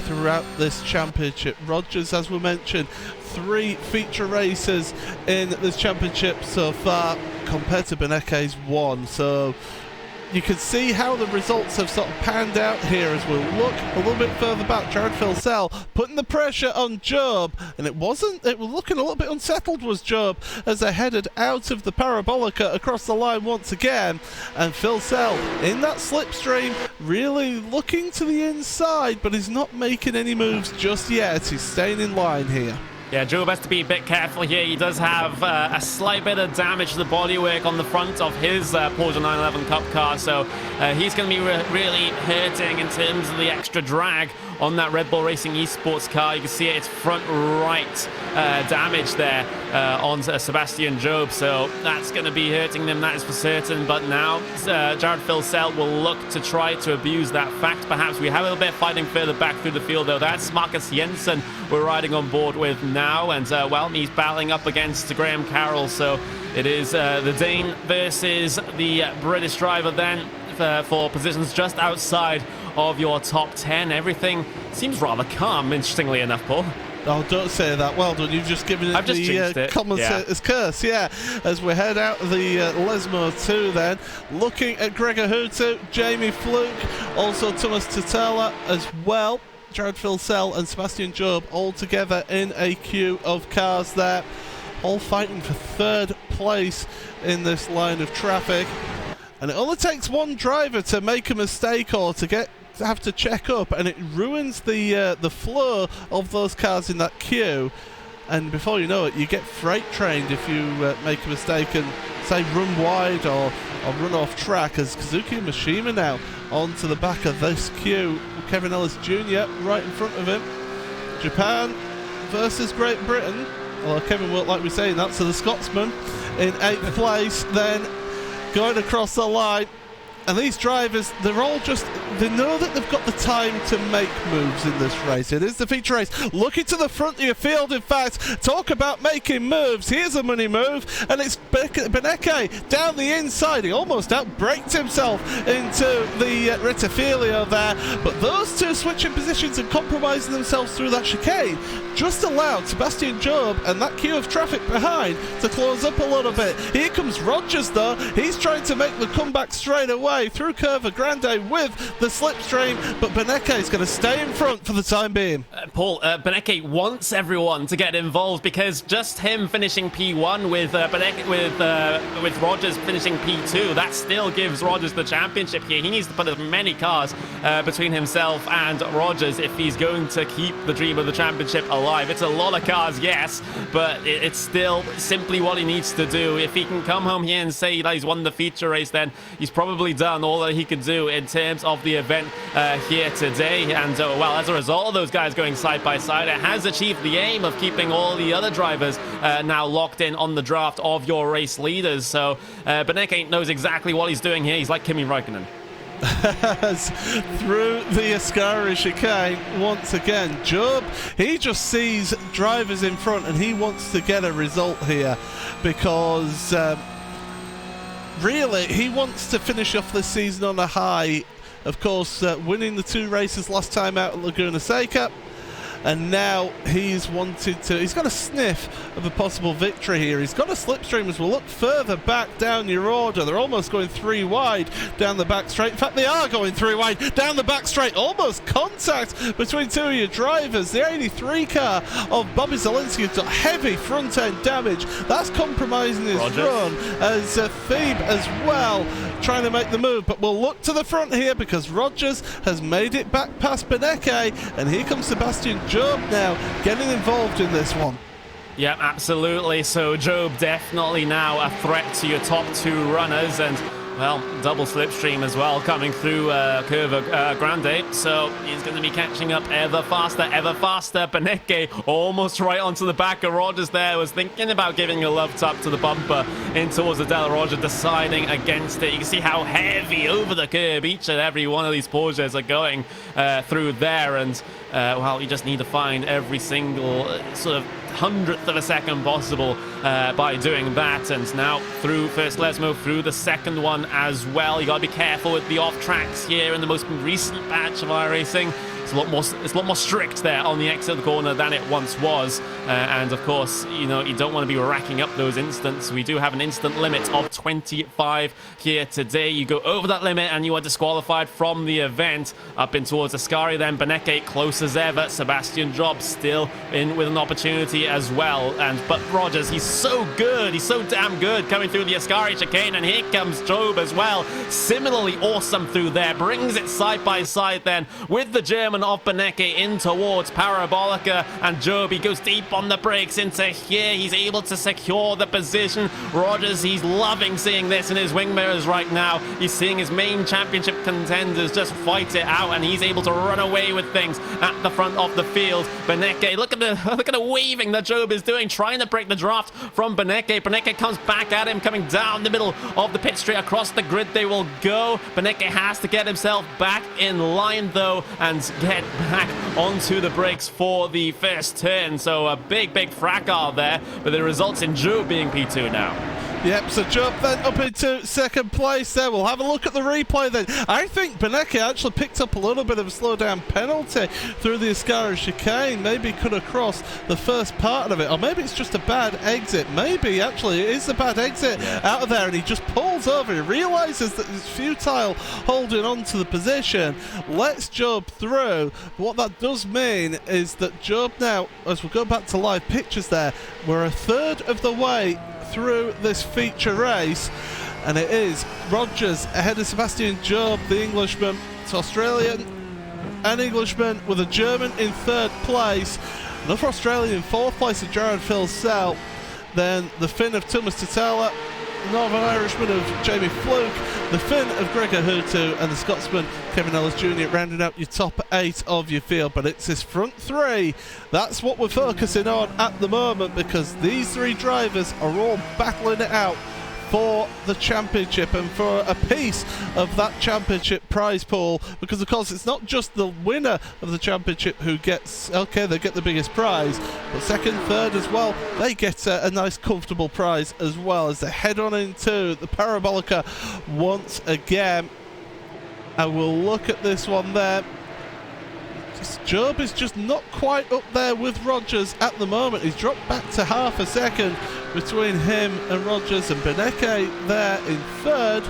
throughout this championship. Rogers, as we mentioned, 3 feature races in this championship so far compared to Beneke's 1. So you can see how the results have sort of panned out here as we look a little bit further back. Jared Filsell putting the pressure on Job, and it was looking a little bit unsettled was Job as they headed out of the Parabolica across the line once again. And Filsell in that slipstream really looking to the inside, but he's not making any moves just yet. He's staying in line here. Yeah, Job has to be a bit careful here. He does have a slight bit of damage to the bodywork on the front of his Porsche 911 Cup car, so he's going to be really hurting in terms of the extra drag on that Red Bull Racing Esports car. You can see it's front right damage there on Sebastian Job, so that's going to be hurting them, that is for certain. But now Jared Filsell will look to try to abuse that fact. Perhaps we have a little bit of fighting further back through the field, though. That's Marcus Jensen we're riding on board with now, and well, he's battling up against Graham Carroll, so it is the Dane versus the British driver then for positions just outside of your top 10. Everything seems rather calm, interestingly enough, Paul. Oh, don't say that. Well done. You've just given it the commentator's curse. Yeah. As we head out the Lesmo 2 then. Looking at Gregor Hutu, Jamie Fluke, also Thomas Tutela as well. Jared Filsell and Sebastian Job all together in a queue of cars there. All fighting for third place in this line of traffic. And it only takes one driver to make a mistake or to have to check up, and it ruins the flow of those cars in that queue. And before you know it, you get freight trained if you make a mistake and say run wide or run off track. As Kazuki Mishima now onto the back of this queue, Kevin Ellis Jr. right in front of him. Japan versus Great Britain. Although Kevin won't like me saying that, so the Scotsman in 8th place then going across the line. And these drivers, they know that they've got the time to make moves in this race. It is the feature race. Looking to the front of your field, in fact. Talk about making moves. Here's a money move, and it's Beneke down the inside. He almost outbraked himself into the Rettifilio there. But those two switching positions and compromising themselves through that chicane just allowed Sebastian Job and that queue of traffic behind to close up a little bit. Here comes Rogers, though. He's trying to make the comeback straight away through Curva Grande with the slipstream, but Beneke is going to stay in front for the time being. Paul, Beneke wants everyone to get involved, because just him finishing P1 with Rogers finishing P2, that still gives Rogers the championship here. He needs to put as many cars between himself and Rogers if he's going to keep the dream of the championship alive. It's a lot of cars, yes, but it's still simply what he needs to do. If he can come home here and say that he's won the feature race, then he's probably done all that he could do in terms of the event here today. And well, as a result of those guys going side by side, it has achieved the aim of keeping all the other drivers now locked in on the draft of your race leaders. So Beneke knows exactly what he's doing here. He's like Kimi Räikkönen. Through the Ascari chicane once again, Job, he just sees drivers in front and he wants to get a result here, because really he wants to finish off this season on a high. Of course, winning the 2 races last time out at Laguna Seca, and now he's got a sniff of a possible victory here. He's got a slipstream as we'll look further back down your order. They're almost going 3 wide down the back straight. In fact, they are going 3 wide down the back straight. Almost contact between 2 of your drivers. The 83 car of Bobby Zielinski has got heavy front end damage. That's compromising his run, as Phoebe as well trying to make the move. But we'll look to the front here, because Rogers has made it back past Beneke, and here comes Sebastian Job now getting involved in this one. Yeah, absolutely. So Job definitely now a threat to your top 2 runners, and well, double slipstream as well coming through Curva Grande. So he's going to be catching up ever faster, ever faster. Beneke almost right onto the back of Rogers there. Was thinking about giving a love tap to the bumper in towards the Della Roger, deciding against it. You can see how heavy over the curb each and every one of these Porsches are going through there. And well, you just need to find every single sort of 100th of a second possible by doing that. And now through first Lesmo, through the second one as well. You got to be careful with the off tracks here in the most recent batch of iRacing. It's a lot more strict there on the exit of the corner than it once was. And of course, you know, you don't want to be racking up those instants. We do have an instant limit of 25 here today. You go over that limit and you are disqualified from the event. Up in towards Ascari then, Beneke close as ever. Sebastian Job still in with an opportunity as well. But Rogers, he's so good. He's so damn good coming through the Ascari chicane. And here comes Job as well. Similarly awesome through there. Brings it side by side then with the German of Beneke in towards Parabolica, and Job, he goes deep on the brakes into here. He's able to secure the position. Rogers, he's loving seeing this in his wing mirrors right now. He's seeing his main championship contenders just fight it out, and he's able to run away with things at the front of the field. Beneke, look at the waving that Job is doing, trying to break the draft from Beneke. Beneke comes back at him, coming down the middle of the pit straight. Across the grid they will go. Beneke has to get himself back in line though, and get back onto the brakes for the first turn. So a big fracas there, but it results in Joe being P2 now. Yep, so Job then up into second place there. We'll have a look at the replay then. I think Beneke actually picked up a little bit of a slowdown penalty through the Ascara chicane. Maybe could have crossed the first part of it, or maybe it's just a bad exit. Maybe actually it is a bad exit out of there, and he just pulls over. He realises that it's futile holding on to the position, lets Job through. What that does mean is that Job now, as we go back to live pictures there, we're a third of the way through this feature race, and it is Rogers ahead of Sebastian Job, the Englishman. It's Australian and Englishman with a German in third place, another Australian in fourth place of Jared Filsell, then the Finn of Thomas Tatala, the Northern Irishman of Jamie Fluke, the Finn of Gregor Hutu, and the Scotsman Kevin Ellis Jr. rounding out your top 8 of your field. But it's this front 3, that's what we're focusing on at the moment, because these 3 drivers are all battling it out for the championship and for a piece of that championship prize pool, because of course it's not just the winner of the championship who gets, they get the biggest prize, but second, third as well, they get a nice comfortable prize as well as they head on into the Parabolica once again. And we'll look at this one there. Job is just not quite up there with Rogers at the moment. He's dropped back to half a second between him and Rogers, and Beneke there in third.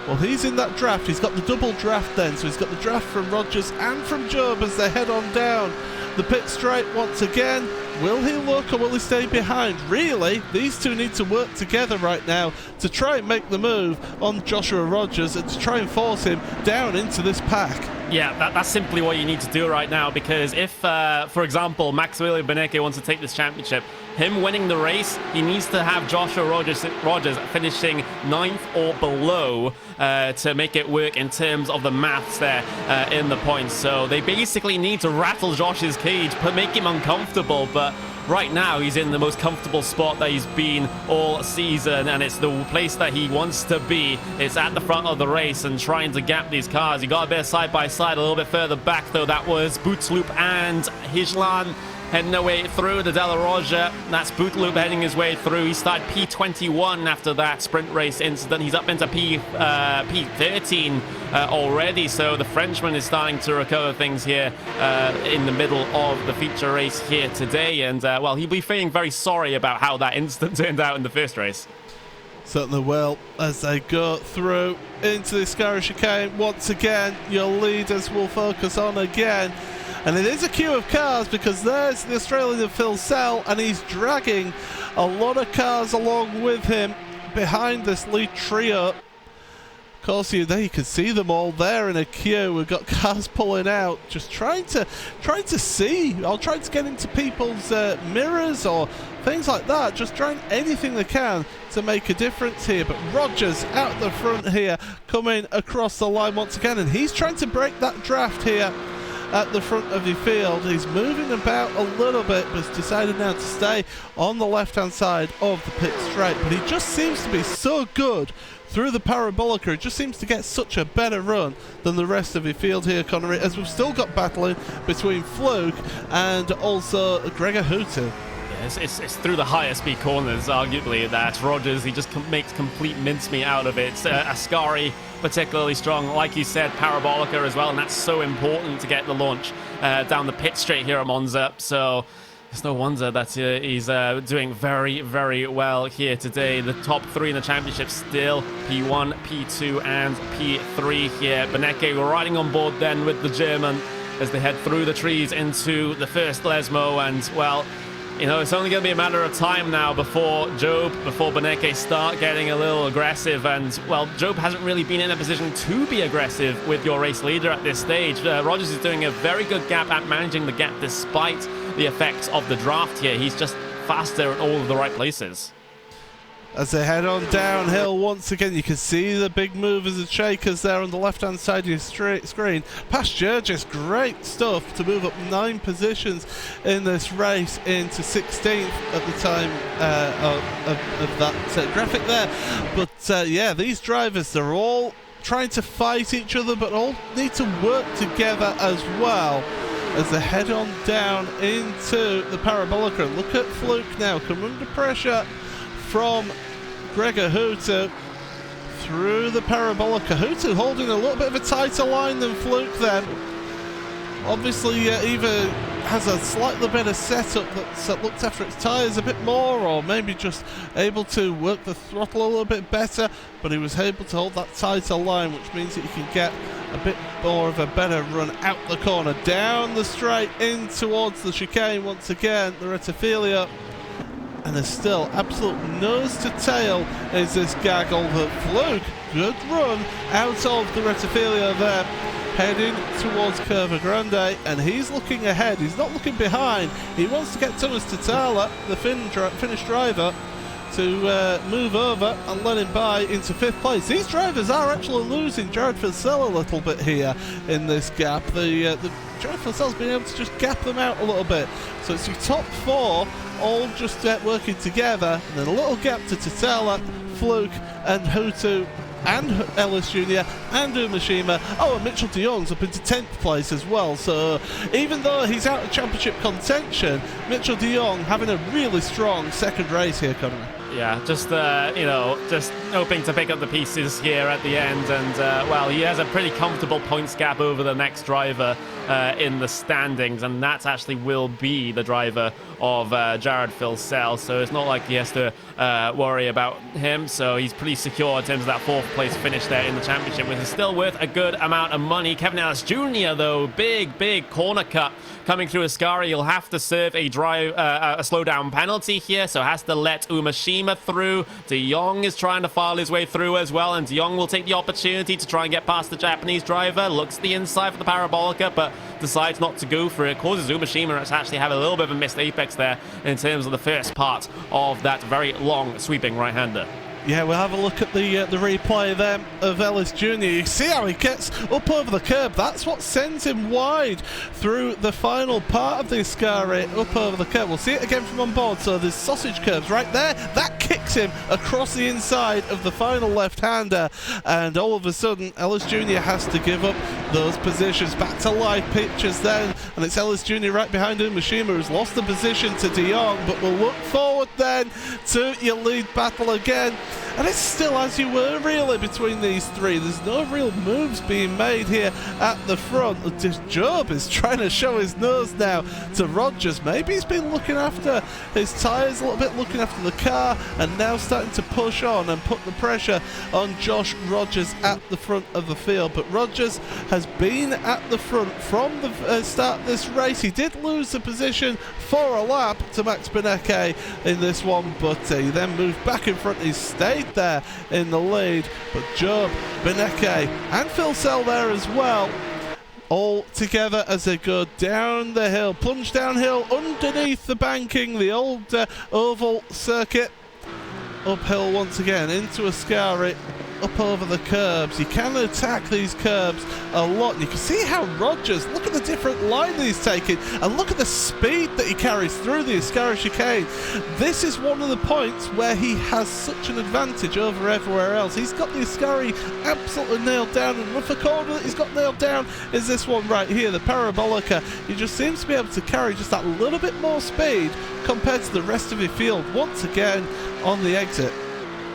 Well, he's in that draft. He's got the double draft then, so he's got the draft from Rogers and from Job as they head on down the pit straight once again. Will he look or will he stay behind? Really, these two need to work together right now to try and make the move on Joshua Rogers and to try and force him down into this pack. Yeah, that's simply what you need to do right now, because if, for example, Maximilian Beneke wants to take this championship, him winning the race, he needs to have Joshua Rogers finishing 9th or below to make it work in terms of the maths there in the points. So they basically need to rattle Josh's cage, make him uncomfortable, but right now he's in the most comfortable spot that he's been all season, and it's the place that he wants to be. It's at the front of the race and trying to gap these cars. He got a bit of side-by-side a little bit further back, though. That was Bootloop and Hijlan heading their way through the De La Roja. That's Bootloop heading his way through. He started P21 after that sprint race incident. He's up into P13 already, so the Frenchman is starting to recover things here in the middle of the feature race here today, and well, he'll be feeling very sorry about how that incident turned out in the first race. Certainly will, as they go through into the Ascara chicane. Once again, your leaders will focus on again. And it is a queue of cars, because there's the Australian Phil Sell, and he's dragging a lot of cars along with him behind this lead trio. Of course, you can see them all there in a queue. We've got cars pulling out, just trying to see, or trying to get into people's mirrors or things like that, just trying anything they can to make a difference here. But Rogers out the front here, coming across the line once again, and he's trying to break that draft here at the front of your field. He's moving about a little bit, but has decided now to stay on the left-hand side of the pit straight. But he just seems to be so good through the Parabolica. It just seems to get such a better run than the rest of your field here, Connery, as we've still got battling between Fluke and also Gregor Hutu. It's through the higher speed corners, arguably, that Rogers, he just makes complete mincemeat out of it. Ascari particularly strong, like you said, Parabolica as well, and that's so important to get the launch down the pit straight here at Monza. So it's no wonder that he's doing very, very well here today. The top 3 in the championship still P1, P2, and P3 here. Beneke riding on board then with the German as they head through the trees into the first Lesmo, and well, you know, it's only going to be a matter of time now before Beneke start getting a little aggressive. And, well, Job hasn't really been in a position to be aggressive with your race leader at this stage. Rogers is doing a very good gap at managing the gap despite the effects of the draft here. He's just faster in all of the right places. As they head on downhill once again, you can see the big movers and shakers there on the left-hand side of your screen. Past Jurgis, great stuff to move up 9 positions in this race into 16th at the time of that graphic there. But yeah, these drivers, they're all trying to fight each other, but all need to work together as well as they head on down into the Parabolica. Look at Fluke now, come under pressure from Gregor Hutu through the Parabolica. Hutu holding a little bit of a tighter line than Fluke then. Obviously, Eva has a slightly better setup that looks after its tyres a bit more, or maybe just able to work the throttle a little bit better, but he was able to hold that tighter line, which means that you can get a bit more of a better run out the corner, down the straight, in towards the chicane once again, the Rettifilia. And there's still absolute nose to tail is this gaggle that Fluke. Good run out of the Rettifilia there, heading towards Curva Grande, and he's looking ahead, he's not looking behind. He wants to get Thomas Tatala, the Finnish driver, to move over and let him by into 5th place. These drivers are actually losing Jared Filsell a little bit here in this gap. The Jared Filsell's been able to just gap them out a little bit. So it's your top 4 all just working together, and then a little gap to Tatala, Fluke and Hutu and Ellis Jr. and Umashima. Oh, and Mitchell de Jong's up into 10th place as well. So even though he's out of championship contention, Mitchell de Jong having a really strong second race here, Conor. Yeah, just just hoping to pick up the pieces here at the end, and well, he has a pretty comfortable points gap over the next driver in the standings, and that actually will be the driver of Jared Filsell. So it's not like he has to worry about him. So he's pretty secure in terms of that 4th place finish there in the championship, which is still worth a good amount of money. Kevin Ellis Jr. though, big corner cut coming through Ascari. He'll have to serve a slowdown penalty here, so has to let Umashima through. De Jong is trying to file his way through as well, and De Jong will take the opportunity to try and get past the Japanese driver. Looks to the inside for the Parabolica, but decides not to go for it. Causes Umashima to actually have a little bit of a missed apex there in terms of the first part of that very long sweeping right-hander. Yeah, we'll have a look at the replay then of Ellis Jr. You see how he gets up over the curb. That's what sends him wide through the final part of the Ascari, up over the curb. We'll see it again from on board. So there's sausage curbs right there. That kicks him across the inside of the final left-hander. And all of a sudden, Ellis Jr. has to give up those positions. Back to live pictures then. And it's Ellis Jr. right behind Umashima, who's lost the position to de Jong. But we'll look forward then to your lead battle again. And it's still as you were, really, between these three. There's no real moves being made here at the front. Job is trying to show his nose now to Rogers. Maybe he's been looking after his tyres a little bit, looking after the car, and now starting to push on and put the pressure on Josh Rogers at the front of the field. But Rogers has been at the front from the start of this race. He did lose the position for a lap to Max Benecke in this one, but he then moved back in front. He stayed there in the lead, but Job, Benecke and Filsell there as well, all together as they go down the hill, plunge downhill underneath the banking, the old oval circuit, uphill once again into Ascari, up over the curbs. You can attack these curbs a lot, and you can see how Rogers, look at the different line that he's taking, and look at the speed that he carries through the Ascari chicane. This is one of the points where he has such an advantage over everywhere else. He's got the Ascari absolutely nailed down, and rougher corner that he's got nailed down is this one right here, the Parabolica. He just seems to be able to carry just that little bit more speed compared to the rest of your field once again on the exit.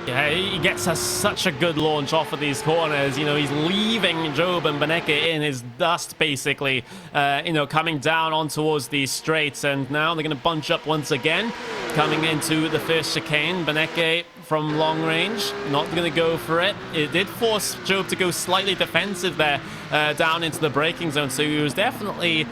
Yeah, he gets us such a good launch off of these corners. You know, he's leaving Job and Benecke in his dust, basically, coming down on towards these straights. And now they're going to bunch up once again, coming into the first chicane. Benecke from long range, not going to go for it. It did force Job to go slightly defensive there, down into the braking zone, so he was definitely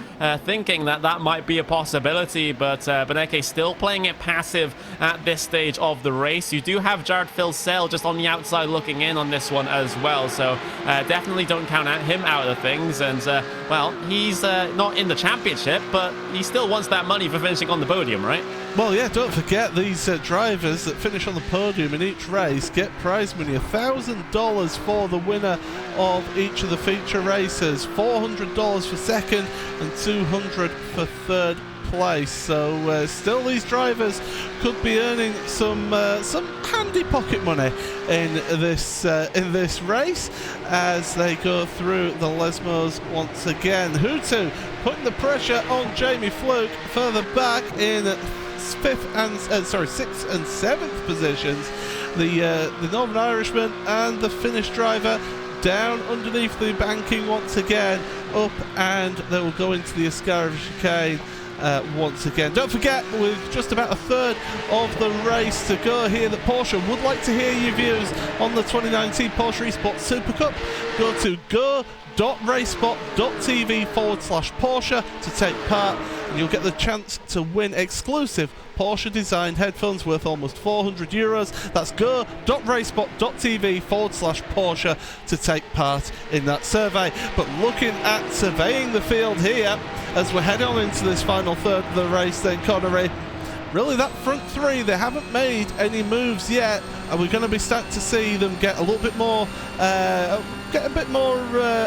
thinking that might be a possibility, but Benecke still playing it passive at this stage of the race. You do have Jared Filsell just on the outside looking in on this one as well, so definitely don't count him out of things. And well, he's not in the championship, but he still wants that money for finishing on the podium, right? Well, yeah, don't forget these drivers that finish on the podium in each race get prize money, $1,000 for the winner of each of the feature races, $400 for second and $200 for third place. So still these drivers could be earning some handy pocket money in this race as they go through the Lesmos once again. Hutu putting the pressure on Jamie Fluke further back in 6th and 7th positions, the Northern Irishman and the Finnish driver down underneath the banking once again, up, and they will go into the Ascari chicane once again. Don't forget, with just about a third of the race to go here, that Porsche would like to hear your views on the 2019 Porsche Esports Supercup. Go to go.racespot.tv/Porsche to take part, and you'll get the chance to win exclusive Porsche designed headphones worth almost €400. That's go.racespot.tv/Porsche to take part in that survey. But looking at surveying the field here as we're heading on into this final third of the race, then Connery, really that front three, they haven't made any moves yet, and we're going to be starting to see them get a little bit more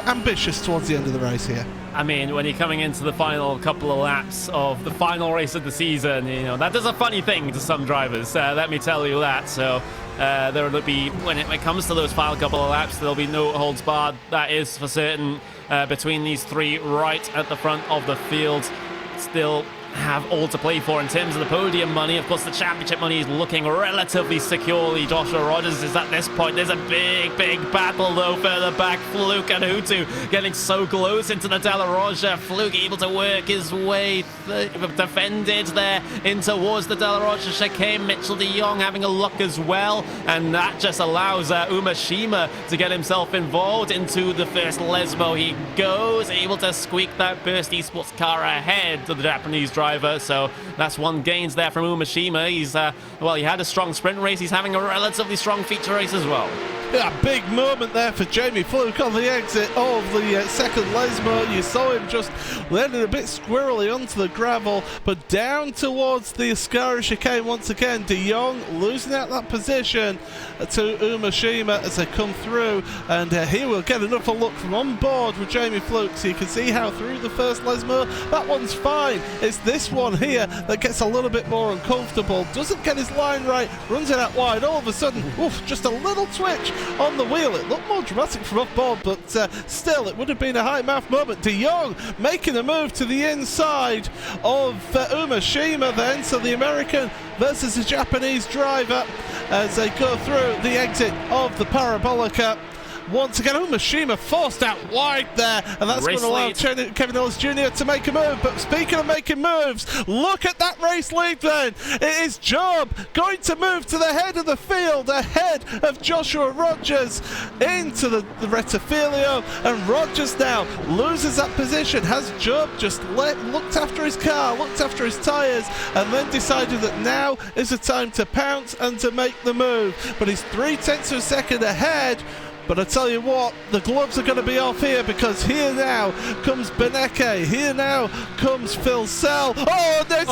ambitious towards the end of the race here. I mean, when you're coming into the final couple of laps of the final race of the season, you know, that does a funny thing to some drivers, let me tell you that. So there will be, when it comes to those final couple of laps, there'll be no holds barred, that is for certain, between these three right at the front of the field. Still have all to play for in terms of the podium money. Of course, the championship money is looking relatively securely. Joshua Rogers is at this point. There's a big battle though further back. Fluke and Hutu getting so close into the Della Roja. Fluke able to work his way defended there in towards the Della Roja chicane. Mitchell de Jong having a look as well, and that just allows Umashima to get himself involved into the first Lesmo. He goes, able to squeak that Burst Esports car ahead to the Japanese driver. So that's one gains there from Umashima. He's well, he had a strong sprint race. He's having a relatively strong feature race as well. Yeah, big moment there for Jamie Fluke on the exit of the second Lesmo. You saw him just landing a bit squirrely onto the gravel, but down towards the Ascari chicane once again. De Jong losing out that position to Umashima as they come through, and here we'll get another look from on board with Jamie Fluke, so you can see how through the first Lesmo that one's fine. It's this one here that gets a little bit more uncomfortable, doesn't get his line right, runs it out wide, all of a sudden, oof, just a little twitch on the wheel. It looked more dramatic from off board, but still, it would have been a high mouth moment. De Jong making a move to the inside of Umashima then, so the American versus the Japanese driver as they go through the exit of the Parabolica. Once again, Umashima forced out wide there, and that's going to allow Kevin Ellis Jr. to make a move. But speaking of making moves, look at that race lead then. It is Job going to move to the head of the field, ahead of Joshua Rogers into the Rettifilio, and Rogers now loses that position. Has Job just looked after his car, looked after his tyres, and then decided that now is the time to pounce and to make the move. But he's 0.3 of a second ahead. But I tell you what, the gloves are going to be off here, because here now comes Beneke. Here now comes Phil Sell. Oh, there's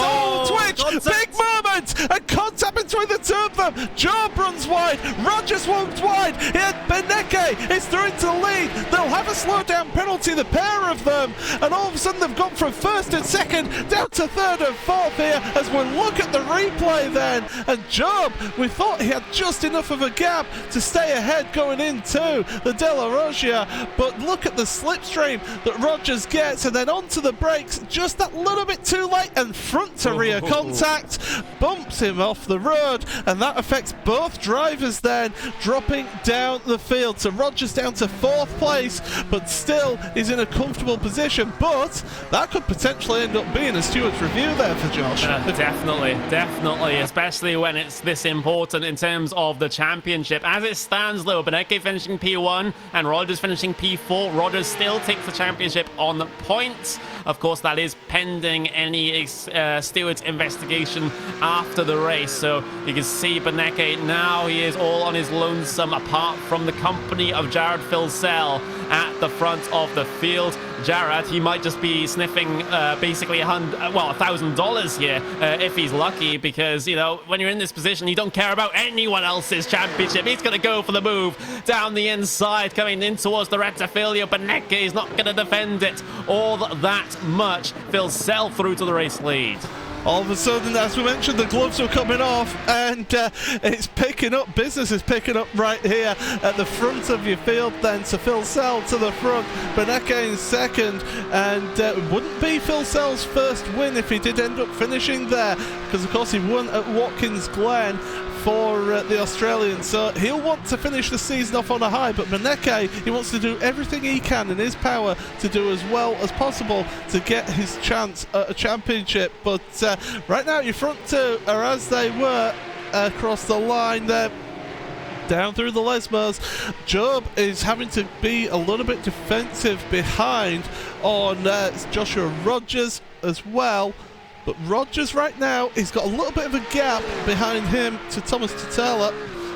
twitch! Contact. Big moment! And contact between the two of them. Job runs wide. Rogers runs wide. Here, Beneke is through into the lead. They'll have a slowdown penalty, the pair of them. And all of a sudden, they've gone from first and second down to third and fourth here as we look at the replay then. And Job, we thought he had just enough of a gap to stay ahead going into the Della Roja, but look at the slipstream that Rogers gets, and then onto the brakes just that little bit too late, and front to rear contact bumps him off the road, and that affects both drivers then, dropping down the field. So Rogers down to fourth place, but still is in a comfortable position, but that could potentially end up being a steward's review there for Josh. Definitely, especially when it's this important in terms of the championship. As it stands though, Beneke finishing P1 and Rogers finishing P4. Rogers still takes the championship on the points. Of course, that is pending any steward's investigation after the race. So you can see Beneke now, he is all on his lonesome, apart from the company of Jared Filsell at the front of the field. Jared, he might just be sniffing basically $1,000 here if he's lucky, because, you know, when you're in this position, you don't care about anyone else's championship. He's going to go for the move down the inside, coming in towards the Rettifilio. Beneke is not going to defend it all that much. Phil Sell through to the race lead. All of a sudden, as we mentioned, the gloves were coming off, and it's picking up. Business is picking up right here at the front of your field then. So Phil Sell to the front, Beneke in second, and it wouldn't be Phil Sell's first win if he did end up finishing there, because of course he won at Watkins Glen for the Australian, so he'll want to finish the season off on a high. But Beneke, he wants to do everything he can in his power to do as well as possible to get his chance at a championship. But right now your front two are as they were across the line there, down through the Lesmos. Job is having to be a little bit defensive behind on Joshua Rogers as well. But Rogers right now, he's got a little bit of a gap behind him to Thomas Tutela,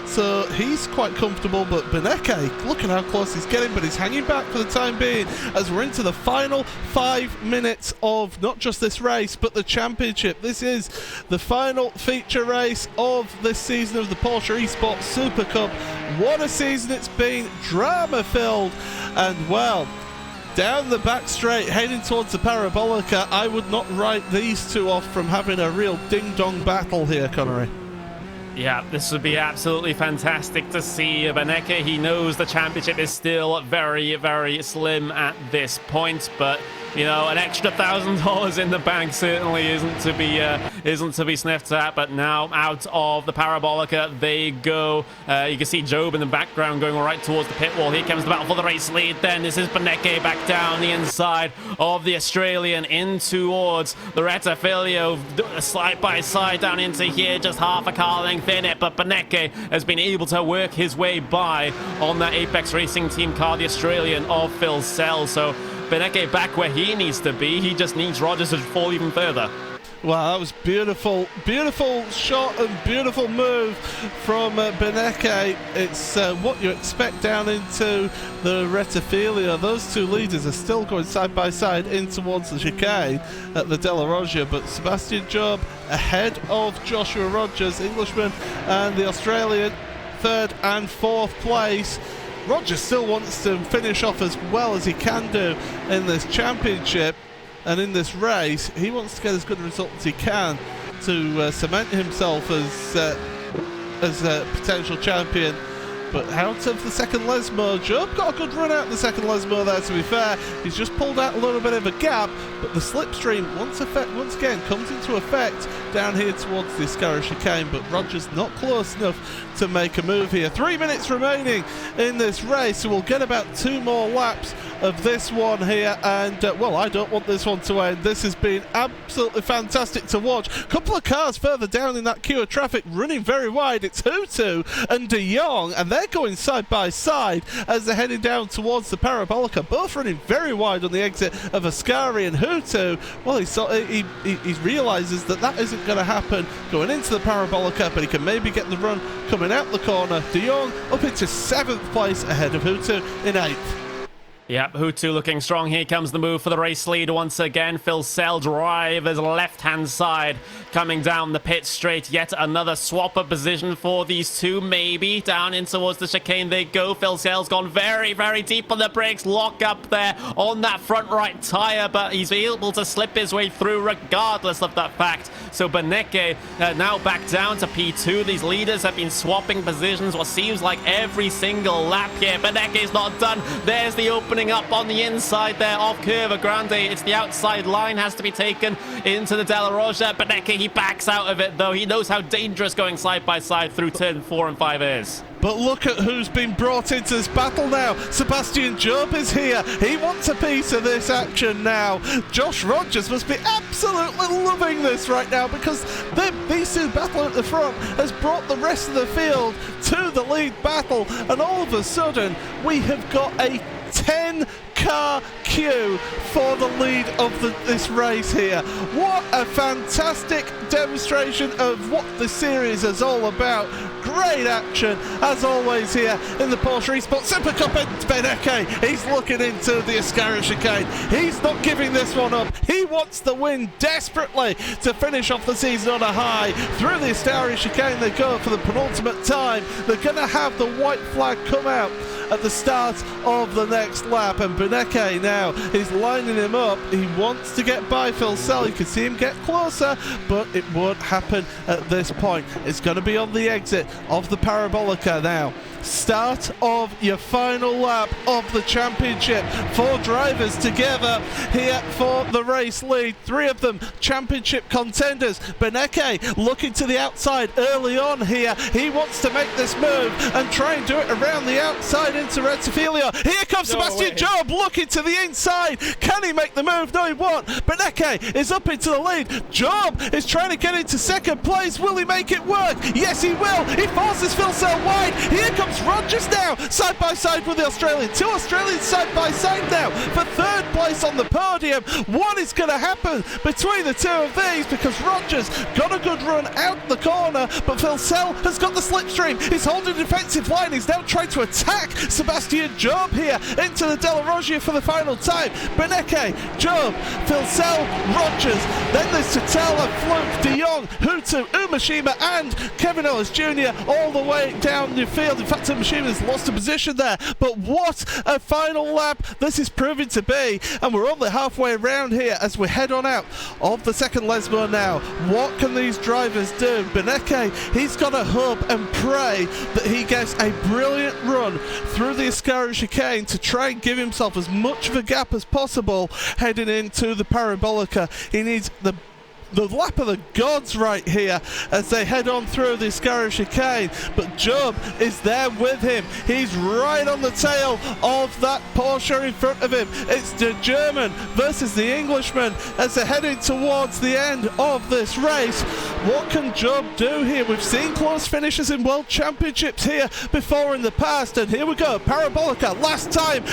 so he's quite comfortable. But Beneke, look at how close he's getting, but he's hanging back for the time being as we're into the final 5 minutes of not just this race, but the championship. This is the final feature race of this season of the Porsche Esports Super Cup. What a season it's been, drama-filled, and well, down the back straight, heading towards the Parabolica. I would not write these two off from having a real ding-dong battle here, Connery. Yeah, this would be absolutely fantastic to see. Beneke, he knows the championship is still very, very slim at this point, but you know, an extra $1,000 in the bank certainly isn't to be sniffed at. But now out of the Parabolica they go. You can see Job in the background going right towards the pit wall. Here comes the battle for the race lead. Then this is Beneke back down the inside of the Australian in towards the Retafilio, side by side down into here, just half a car length in it. But Beneke has been able to work his way by on that Apex Racing Team car, the Australian of Phil Sell. So Beneke back where he needs to be. He just needs Rogers to fall even further. Wow, that was beautiful. Beautiful shot and beautiful move from Beneke. It's what you expect down into the Retafilio. Those two leaders are still going side by side in towards the chicane at the Della Roggia, but Sebastian Job ahead of Joshua Rogers, Englishman, and the Australian, third and fourth place. Rogers still wants to finish off as well as he can do in this championship and in this race. He wants to get as good a result as he can to cement himself as a potential champion. But out of the second Lesmo, Job got a good run out of the second Lesmo there, to be fair. He's just pulled out a little bit of a gap, but the slipstream once again comes into effect down here towards the Escarra chicane, but Rogers not close enough to make a move here. 3 minutes remaining in this race, so we'll get about 2 more laps of this one here, and well, I don't want this one to end. This has been absolutely fantastic to watch. A couple of cars further down in that queue of traffic running very wide. It's Hutu and De Jong, and they're going side by side as they're heading down towards the Parabolica, both running very wide on the exit of Ascari. And Hutu, well, he realizes that isn't going to happen going into the Parabolica, but he can maybe get the run coming out the corner. De Jong up into 7th place ahead of Hutu in 8th. Yep, Hutu looking strong. Here comes the move for the race lead once again. Phil Sell drivers left-hand side coming down the pit straight. Yet another swap of position for these two, maybe. Down in towards the chicane they go. Phil Sell's gone very, very deep on the brakes. Lock up there on that front right tyre, but he's able to slip his way through regardless of that fact. So Beneke now back down to P2. These leaders have been swapping positions what seems like every single lap here. Beneke's not done. There's the opening up on the inside there of Curva Grande. It's the outside line, has to be taken into the Della Roggia. Beneke, he backs out of it though. He knows how dangerous going side by side through turn 4 and 5 is. But look at who's been brought into this battle now. Sebastian Job is here. He wants a piece of this action now. Josh Rogers must be absolutely loving this right now, because these two battle at the front has brought the rest of the field to the lead battle, and all of a sudden we have got a 10-car queue for the lead of this race here. What a fantastic demonstration of what the series is all about. Great action as always here in the Porsche Esports Super Cup. And Beneke, he's looking into the Ascari chicane. He's not giving this one up. He wants the win desperately to finish off the season on a high. Through the Ascari chicane they go for the penultimate time. They're going to have the white flag come out at the start of the next lap, and Beneke now is lining him up. He wants to get by Phil Sell. You can see him get closer, but it won't happen at this point. It's going to be on the exit of the Parabolica now. Start of your final lap of the championship. 4 drivers together here for the race lead. 3 of them championship contenders. Beneke looking to the outside early on here. He wants to make this move and try and do it around the outside into Rettifilia. Here comes Sebastian Job looking to the inside. Can he make the move? No, he won't. Beneke is up into the lead. Job is trying to get into second place. Will he make it work? Yes, he will. He forces Phil Sell wide. Here comes Rogers now, side by side with the Australian. 2 Australians side by side now for 3rd place on the podium. What is going to happen between the 2 of these? Because Rogers got a good run out the corner, but Phil Sell has got the slipstream. He's holding the defensive line. He's now trying to attack Sebastian Job here into the Della Roggia for the final time. Beneke, Job, Phil Sell, Rogers. Then there's Tatella, Fluke, De Jong, Hutu, Umashima, and Kevin Ellis Jr. all the way down the field. In fact, Umashima has lost a position there, but what a final lap this is proving to be, and we're only halfway around here as we head on out of the second Lesmo now. What can these drivers do? Beneke, he's got to hope and pray that he gets a brilliant run through the Ascari chicane to try and give himself as much of a gap as possible heading into the Parabolica. He needs the lap of the gods right here as they head on through the Ascari chicane, but Job is there with him. He's right on the tail of that Porsche in front of him. It's the German versus the Englishman as they're heading towards the end of this race. What can Job do here? We've seen close finishes in World Championships here before in the past, and here we go. Parabolica, last time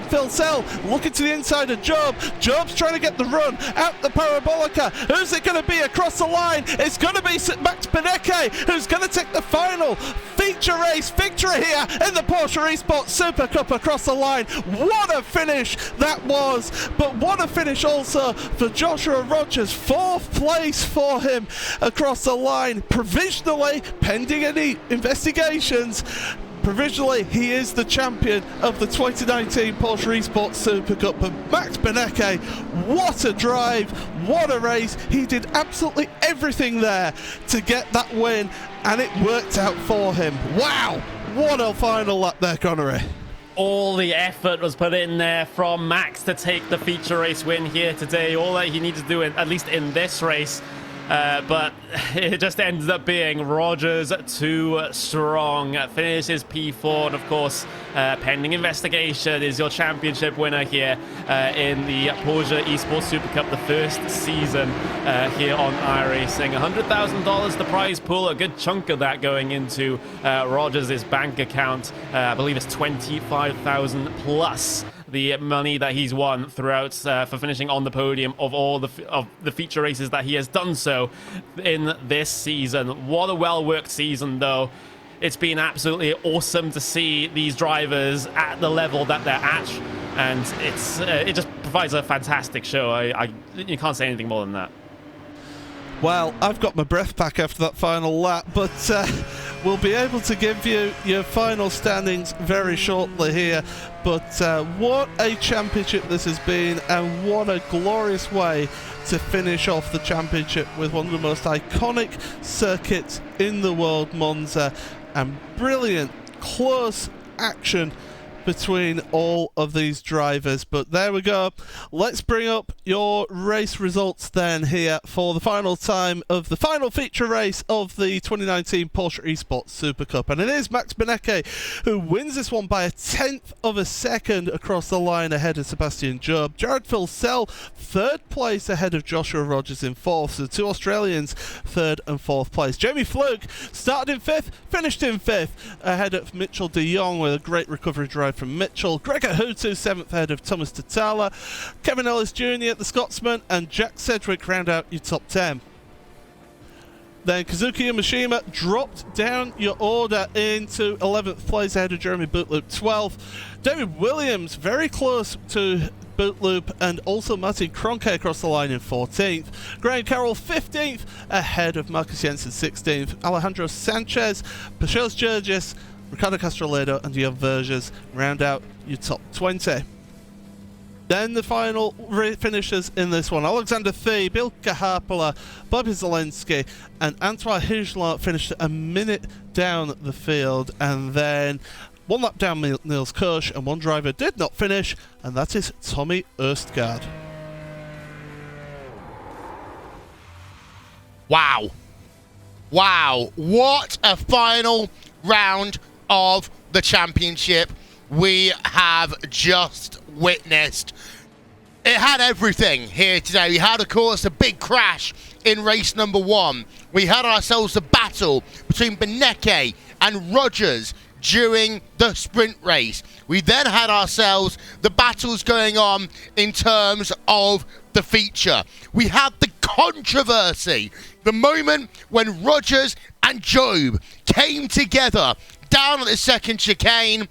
Phil Sell looking to the inside of Job. Job's trying to get the run out the Parabolica. Who's it going to be across the line? It's going to be Max Beneke, who's going to take the final feature race victory here in the Porsche Esports Super Cup across the line. What a finish that was, but what a finish also for Joshua Rogers. 4th place for him across the line, provisionally, pending any investigations. Provisionally, he is the champion of the 2019 Porsche Esports Super Cup. But Max Beneke, what a drive, what a race. He did absolutely everything there to get that win, and it worked out for him. Wow, what a final lap there, Connery. All the effort was put in there from Max to take the feature race win here today. All that he needed to do, at least in this race. But it just ended up being Rogers too strong. Finishes P4, and of course, pending investigation, is your championship winner here in the Porsche Esports Super Cup, the first season here on iRacing. $100,000 the prize pool, a good chunk of that going into Rogers' bank account. I believe it's 25,000 plus the money that he's won throughout for finishing on the podium of all the feature races that he has done so in this season. What a well-worked season, though. It's been absolutely awesome to see these drivers at the level that they're at, and it just provides a fantastic show. You can't say anything more than that. Well, I've got my breath back after that final lap, but we'll be able to give you your final standings very shortly here. But what a championship this has been, and what a glorious way to finish off the championship with one of the most iconic circuits in the world, Monza, and brilliant, close action between all of these drivers. But there we go. Let's bring up your race results then here for the final time of the final feature race of the 2019 Porsche Esports Super Cup. And it is Max Beneke who wins this one by a 1/10 of a second across the line ahead of Sebastian Job. Jared Phil Sell, 3rd place ahead of Joshua Rogers in 4th. So the 2 Australians, 3rd and 4th place. Jamie Fluke started in 5th, finished in 5th ahead of Mitchell de Jong with a great recovery drive from Mitchell. Gregor Hutu, 7th ahead of Thomas Tatala. Kevin Ellis Jr., the Scotsman, and Jack Sedgwick round out your top 10. Then Kazuki Yamashima dropped down your order into 11th place ahead of Jeremy Bootloop, 12th. David Williams very close to Bootloop, and also Martin Kroenke across the line in 14th. Graham Carroll 15th ahead of Marcus Jensen 16th. Alejandro Sanchez, Pachos Georgis Ricardo Castroledo and Jan Verges round out your top 20. Then the final finishers in this one: Alexander Thie, Bilka Harpala, Bobby Zelensky, and Antoine Higelart finished a minute down the field, and then one lap down Niels Kirsch, and one driver did not finish, and that is Tommy Erstgaard. Wow. Wow. What a final round of the championship we have just witnessed. It had everything here today. We had, of course, a big crash in race number 1. We had ourselves a battle between Beneke and Rogers during the sprint race. We then had ourselves the battles going on in terms of the feature. We had the controversy, the moment when Rogers and Job came together down at the second chicane,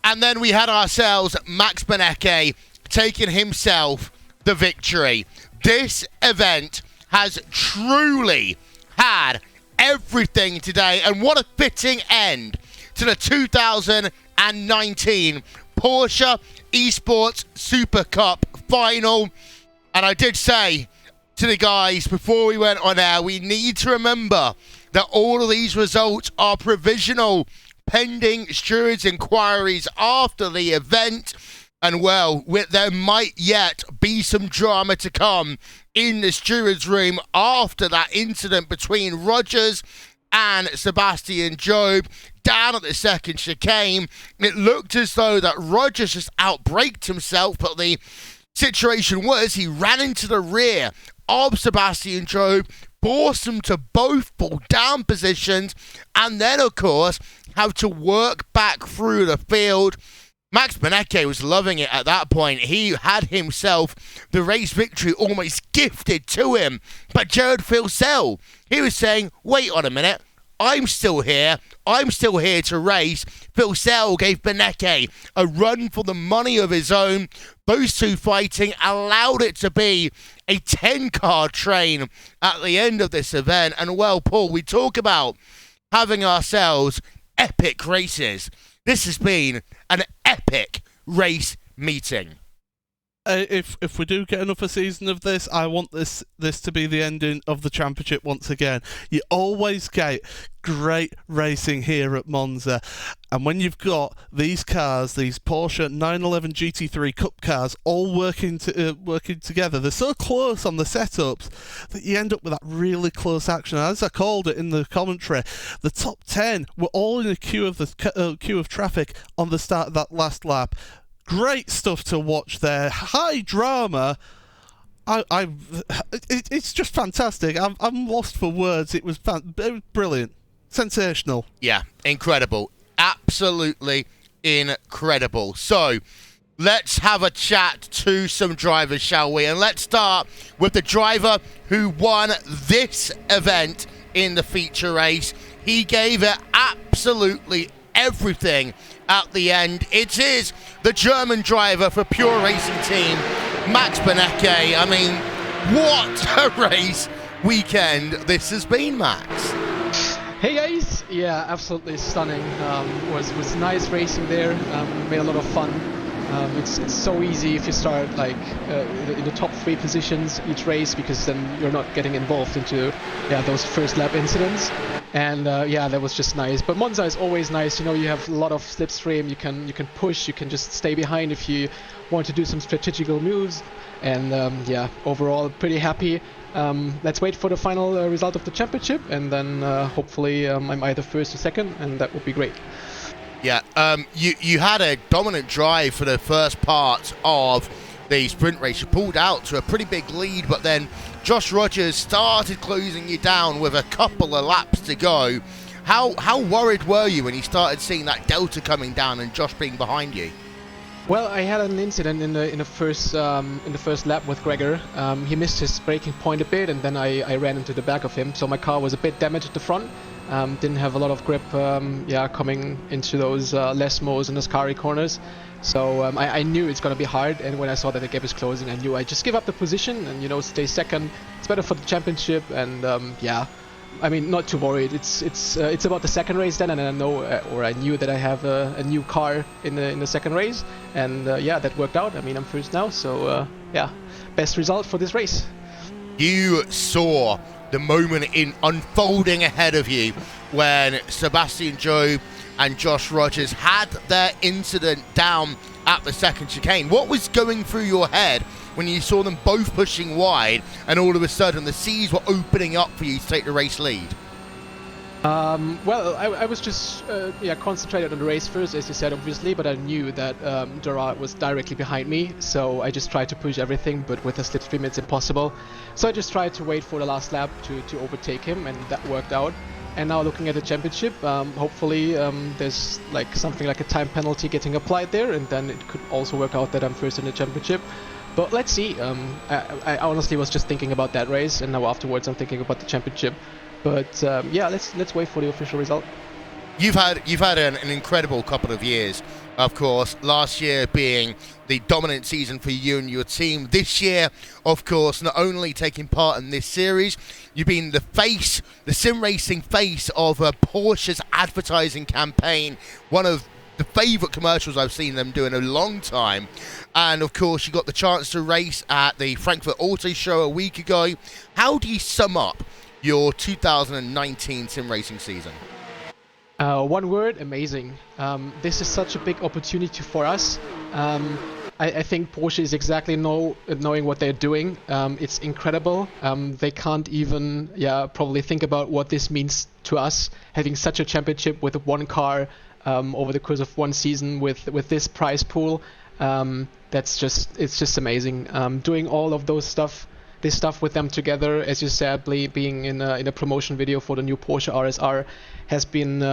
and then we had ourselves Max Beneke taking himself the victory. This event has truly had everything today, and what a fitting end to the 2019 Porsche Esports Supercup final. And I did say to the guys before we went on air, we need to remember that all of these results are provisional, pending stewards' inquiries after the event. And well, there might yet be some drama to come in the stewards' room after that incident between Rogers and Sebastian Job down at the second chicane. It looked as though that Rogers just outbraked himself, but the situation was he ran into the rear of Sebastian Job, forced him to both fall down positions, and then, of course, have to work back through the field. Max Beneke was loving it at that point. He had himself the race victory almost gifted to him. But Jared Filsell, he was saying, wait on a minute, I'm still here. I'm still here to race. Filsell gave Beneke a run for the money of his own. Those two fighting allowed it to be a 10-car train at the end of this event. And well, Paul, we talk about having ourselves epic races. This has been an epic race meeting. If we do get another season of this, I want this to be the ending of the championship once again. You always get great racing here at Monza, and when you've got these cars, these Porsche 911 GT3 Cup cars, all working together, they're so close on the setups that you end up with that really close action. As I called it in the commentary, the top 10 were all in a queue of traffic on the start of that last lap. Great stuff to watch there. High drama. It's just fantastic. I'm lost for words. It was brilliant. Sensational. Yeah, incredible. Absolutely incredible. So, let's have a chat to some drivers, shall we? And let's start with the driver who won this event in the feature race. He gave it absolutely everything at the end. It is the German driver for Pure Racing Team, Max Beneke. I mean, what a race weekend this has been, Max. Hey guys, yeah, absolutely stunning. Was nice racing there. Made a lot of fun. It's so easy if you start like in the top 3 positions each race, because then you're not getting involved into those first lap incidents. And that was just nice. But Monza is always nice. You know, you have a lot of slipstream. You can push. You can just stay behind if you want to do some strategical moves. And overall pretty happy. Let's wait for the final result of the championship, and then hopefully I'm either first or second, and that would be great. Yeah, you had a dominant drive for the first part of the sprint race. You pulled out to a pretty big lead, but then Josh Rogers started closing you down with a couple of laps to go. How worried were you when you started seeing that delta coming down and Josh being behind you? Well, I had an incident in the first lap with Gregor. He missed his braking point a bit, and then I ran into the back of him. So my car was a bit damaged at the front. Didn't have a lot of grip, coming into those Lesmos and the Ascari corners. So I knew it's going to be hard, and when I saw that the gap is closing, I knew I just give up the position and stay second. It's better for the championship, and I mean, not too worried. It's about the second race then, and I know or I knew that I have a new car in the second race, and yeah, that worked out. I mean, I'm first now, so yeah, best result for this race. You saw the moment in unfolding ahead of you when Sebastian Jobe and Josh Rogers had their incident down at the second chicane. What was going through your head when you saw them both pushing wide and all of a sudden the seas were opening up for you to take the race lead? Well, I was just concentrated on the race first, as you said, obviously, but I knew that Gerard was directly behind me, so I just tried to push everything, but with a slipstream it's impossible. So I just tried to wait for the last lap to overtake him, and that worked out. And now looking at the championship, hopefully there's like something like a time penalty getting applied there, and then it could also work out that I'm first in the championship. But let's see. I honestly was just thinking about that race, and now afterwards I'm thinking about the championship. But yeah, let's wait for the official result. You've had an incredible couple of years, of course. Last year being the dominant season for you and your team. This year, of course, not only taking part in this series, you've been the face, the sim racing face of Porsche's advertising campaign. One of the favourite commercials I've seen them do in a long time. And of course, you got the chance to race at the Frankfurt Auto Show a week ago. How do you sum up your 2019 sim racing season? One word: amazing. This is such a big opportunity for us. I think Porsche is exactly knowing what they're doing. It's incredible. They can't even probably think about what this means to us, having such a championship with one car over the course of one season with this prize pool. It's just amazing. Doing all of this stuff with them together, as you said, being in a promotion video for the new Porsche RSR has been,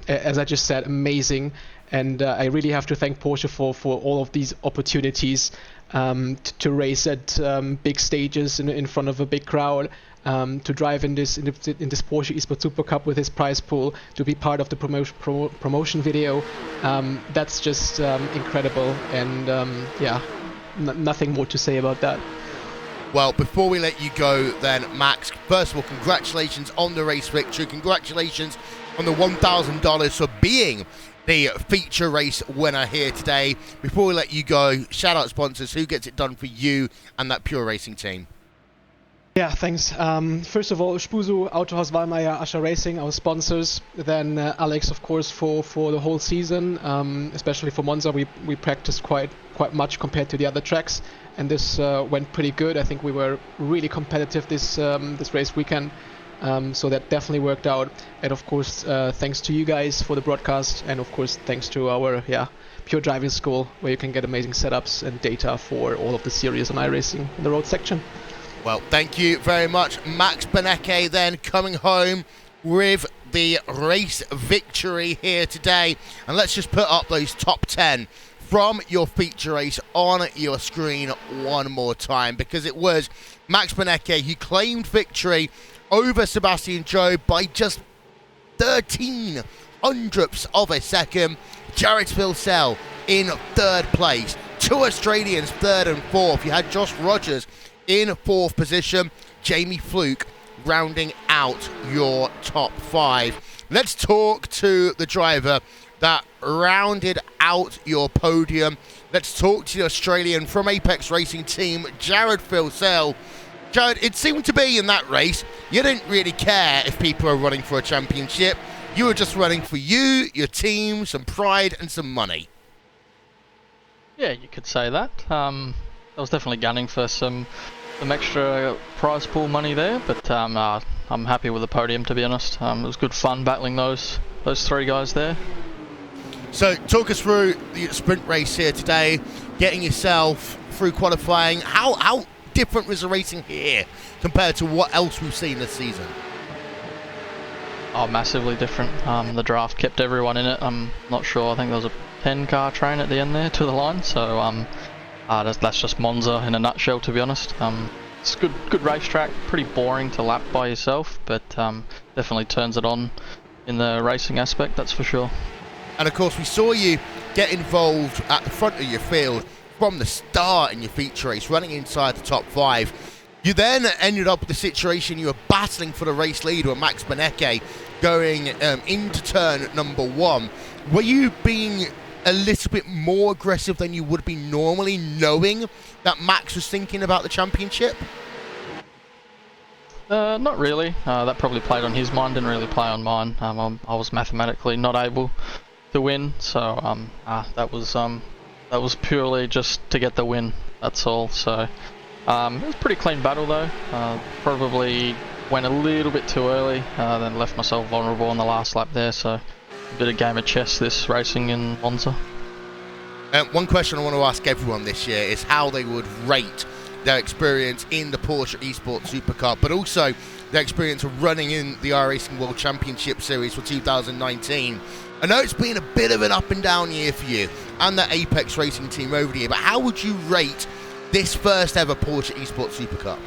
as I just said, amazing. And I really have to thank Porsche for all of these opportunities to race at big stages in front of a big crowd, to drive in this Porsche Esports Supercup with his prize pool, to be part of the promotion video. That's just incredible, and nothing more to say about that. Well, before we let you go then, Max, first of all, congratulations on the race victory. Congratulations on the $1,000 for being the feature race winner here today. Before we let you go, shout out sponsors. Who gets it done for you and that Pure Racing team? Yeah, thanks. First of all, Spusu, Autohaus Wallmeier, Ascher Racing, our sponsors. Then Alex, of course, for the whole season, especially for Monza. We practiced quite much compared to the other tracks, and this went pretty good. I think we were really competitive this race weekend, so that definitely worked out. And of course, thanks to you guys for the broadcast, and of course, thanks to our Pure Driving School, where you can get amazing setups and data for all of the series on iRacing in the road section. Well, thank you very much. Max Benecke then coming home with the race victory here today. And let's just put up those top 10 from your feature race on your screen one more time, because it was Max Benecke who claimed victory over Sebastian Jobe by just 13 hundredths of a second. Jared Vilsell in third place. Two Australians, third and fourth. You had Josh Rogers in fourth position. Jamie Fluke rounding out your top five. Let's talk to the driver that rounded out your podium. Let's talk to the Australian from Apex Racing Team, Jared Vilsell. Jared, it seemed to be in that race, you didn't really care if people were running for a championship. You were just running for you, your team, some pride and some money. Yeah, you could say that. I was definitely gunning for some extra prize pool money there, but I'm happy with the podium, to be honest. It was good fun battling those three guys there. So talk us through the sprint race here today, getting yourself through qualifying. How different was the racing here compared to what else we've seen this season? Oh, massively different. The draft kept everyone in it. I'm not sure. I think there was a 10-car train at the end there to the line, so that's just Monza in a nutshell, to be honest. It's a good racetrack, pretty boring to lap by yourself, but definitely turns it on in the racing aspect, that's for sure. And of course, we saw you get involved at the front of your field from the start in your feature race, running inside the top five. You then ended up with the situation you were battling for the race lead with Max Benecke going into turn number 1. Were you being a little bit more aggressive than you would be normally, knowing that Max was thinking about the championship? Not really. That probably played on his mind, didn't really play on mine. I was mathematically not able to win, so that was purely just to get the win. That's all. So it was a pretty clean battle though. Probably went a little bit too early, then left myself vulnerable on the last lap there. So a bit of game of chess this racing in Monza. One question I want to ask everyone this year is how they would rate their experience in the Porsche Esports Supercup, but also their experience of running in the iRacing World Championship Series for 2019. I know it's been a bit of an up and down year for you and the Apex Racing team over the year, but how would you rate this first ever Porsche Esports Supercup?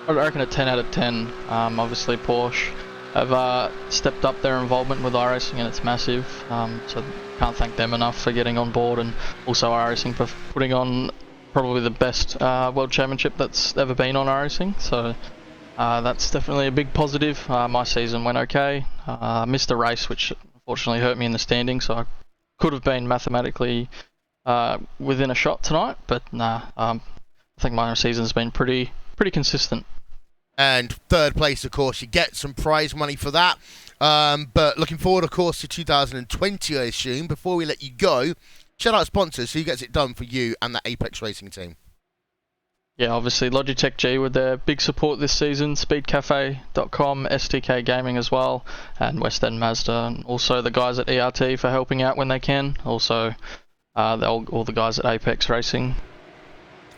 I reckon a 10 out of 10. Obviously Porsche have stepped up their involvement with iRacing, and it's massive, so can't thank them enough for getting on board, and also iRacing for putting on probably the best World Championship that's ever been on iRacing, so that's definitely a big positive. My season went okay. Missed a race, which unfortunately hurt me in the standing, so I could have been mathematically within a shot tonight, but nah, I think my season's been pretty consistent. And third place, of course, you get some prize money for that. But looking forward, of course, to 2020, I assume. Before we let you go, shout out sponsors. Who gets it done for you and the Apex Racing team? Yeah, obviously Logitech G with their big support this season, speedcafe.com, STK Gaming as well, and West End Mazda, and also the guys at ERT for helping out when they can. Also, all the guys at Apex Racing.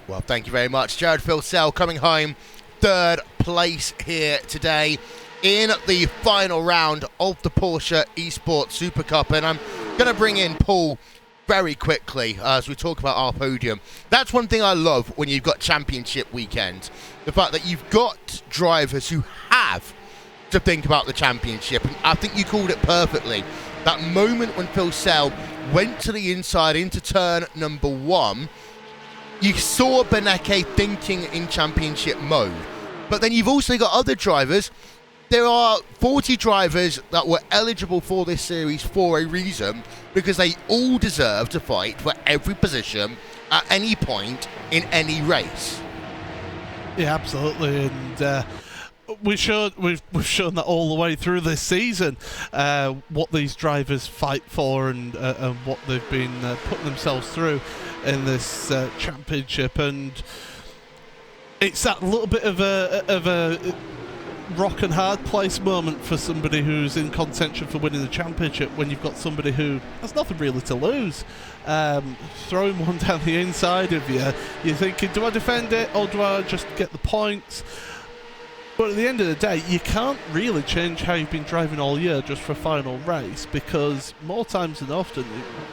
Well, thank you very much. Jared Philsell coming home third place here today in the final round of the Porsche Esports Supercup. And I'm going to bring in Paul very quickly as we talk about our podium. That's one thing I love when you've got championship weekends. The fact that you've got drivers who have to think about the championship. And I think you called it perfectly. That moment when Philsell went to the inside into turn number 1, you saw Benecke thinking in championship mode. But then you've also got other drivers. There are 40 drivers that were eligible for this series for a reason, because they all deserve to fight for every position at any point in any race. Yeah, absolutely. And we've shown that all the way through this season, what these drivers fight for and what they've been putting themselves through in this championship. And it's that little bit of a rock and hard place moment for somebody who's in contention for winning the championship, when you've got somebody who has nothing really to lose. Throwing one down the inside of you, you're thinking, do I defend it or do I just get the points? But at the end of the day, you can't really change how you've been driving all year just for a final race, because more times than often,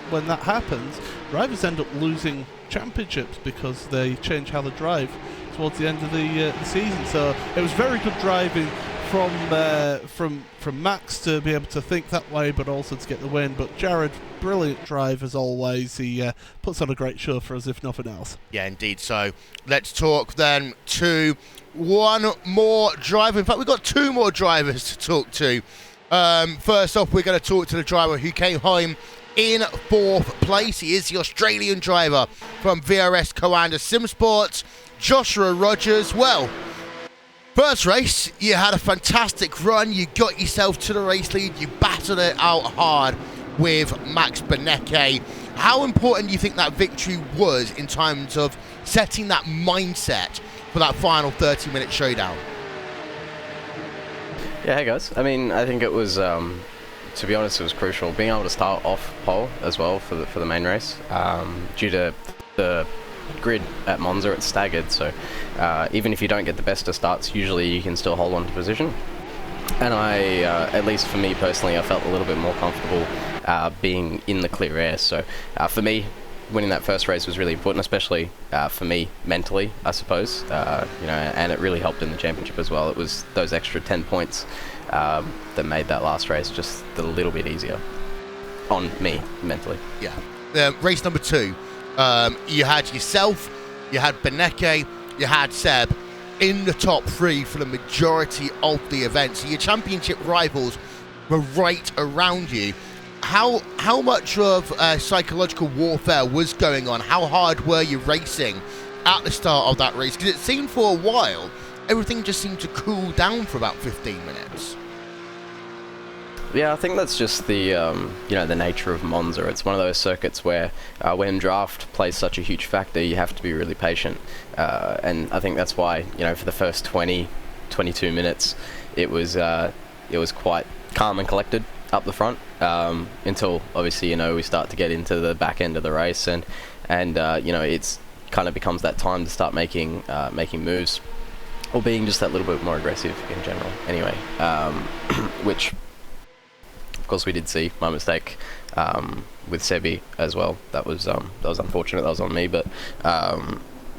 when that happens, drivers end up losing championships because they change how they drive towards the end of the season. So it was very good driving from Max to be able to think that way, but also to get the win. But Jared, brilliant drive as always. He puts on a great show for us, if nothing else. Yeah, indeed. So let's talk then to one more driver. In fact, we've got two more drivers to talk to. First off, we're going to talk to the driver who came home in 4th place. He is the Australian driver from VRS Coanda Sim Sports, Joshua Rogers. Well, first race, you had a fantastic run. You got yourself to the race lead. You battled it out hard with Max Benecke. How important do you think that victory was in terms of setting that mindset for that final 30-minute showdown? Yeah, hey guys. I mean, I think it was, to be honest, it was crucial. Being able to start off pole as well for the main race, due to the grid at Monza, it's staggered, so even if you don't get the best of starts, usually you can still hold on to position. And I, at least for me personally, I felt a little bit more comfortable being in the clear air. So for me, winning that first race was really important, especially for me mentally, I suppose. And it really helped in the championship as well. It was those extra 10 points that made that last race just a little bit easier on me mentally. Yeah. Race number 2, you had yourself, you had Benecke, you had Seb in the top 3 for the majority of the event. So your championship rivals were right around you. How much of psychological warfare was going on? How hard were you racing at the start of that race? Because it seemed for a while everything just seemed to cool down for about 15 minutes. Yeah, I think that's just the the nature of Monza. It's one of those circuits where when draft plays such a huge factor, you have to be really patient. And I think that's why for the first 22 minutes, it was quite calm and collected up the front until obviously we start to get into the back end of the race and it's kind of becomes that time to start making moves or being just that little bit more aggressive in general. Anyway, which of course we did see my mistake with Sebi as well. That was unfortunate. That was on me, but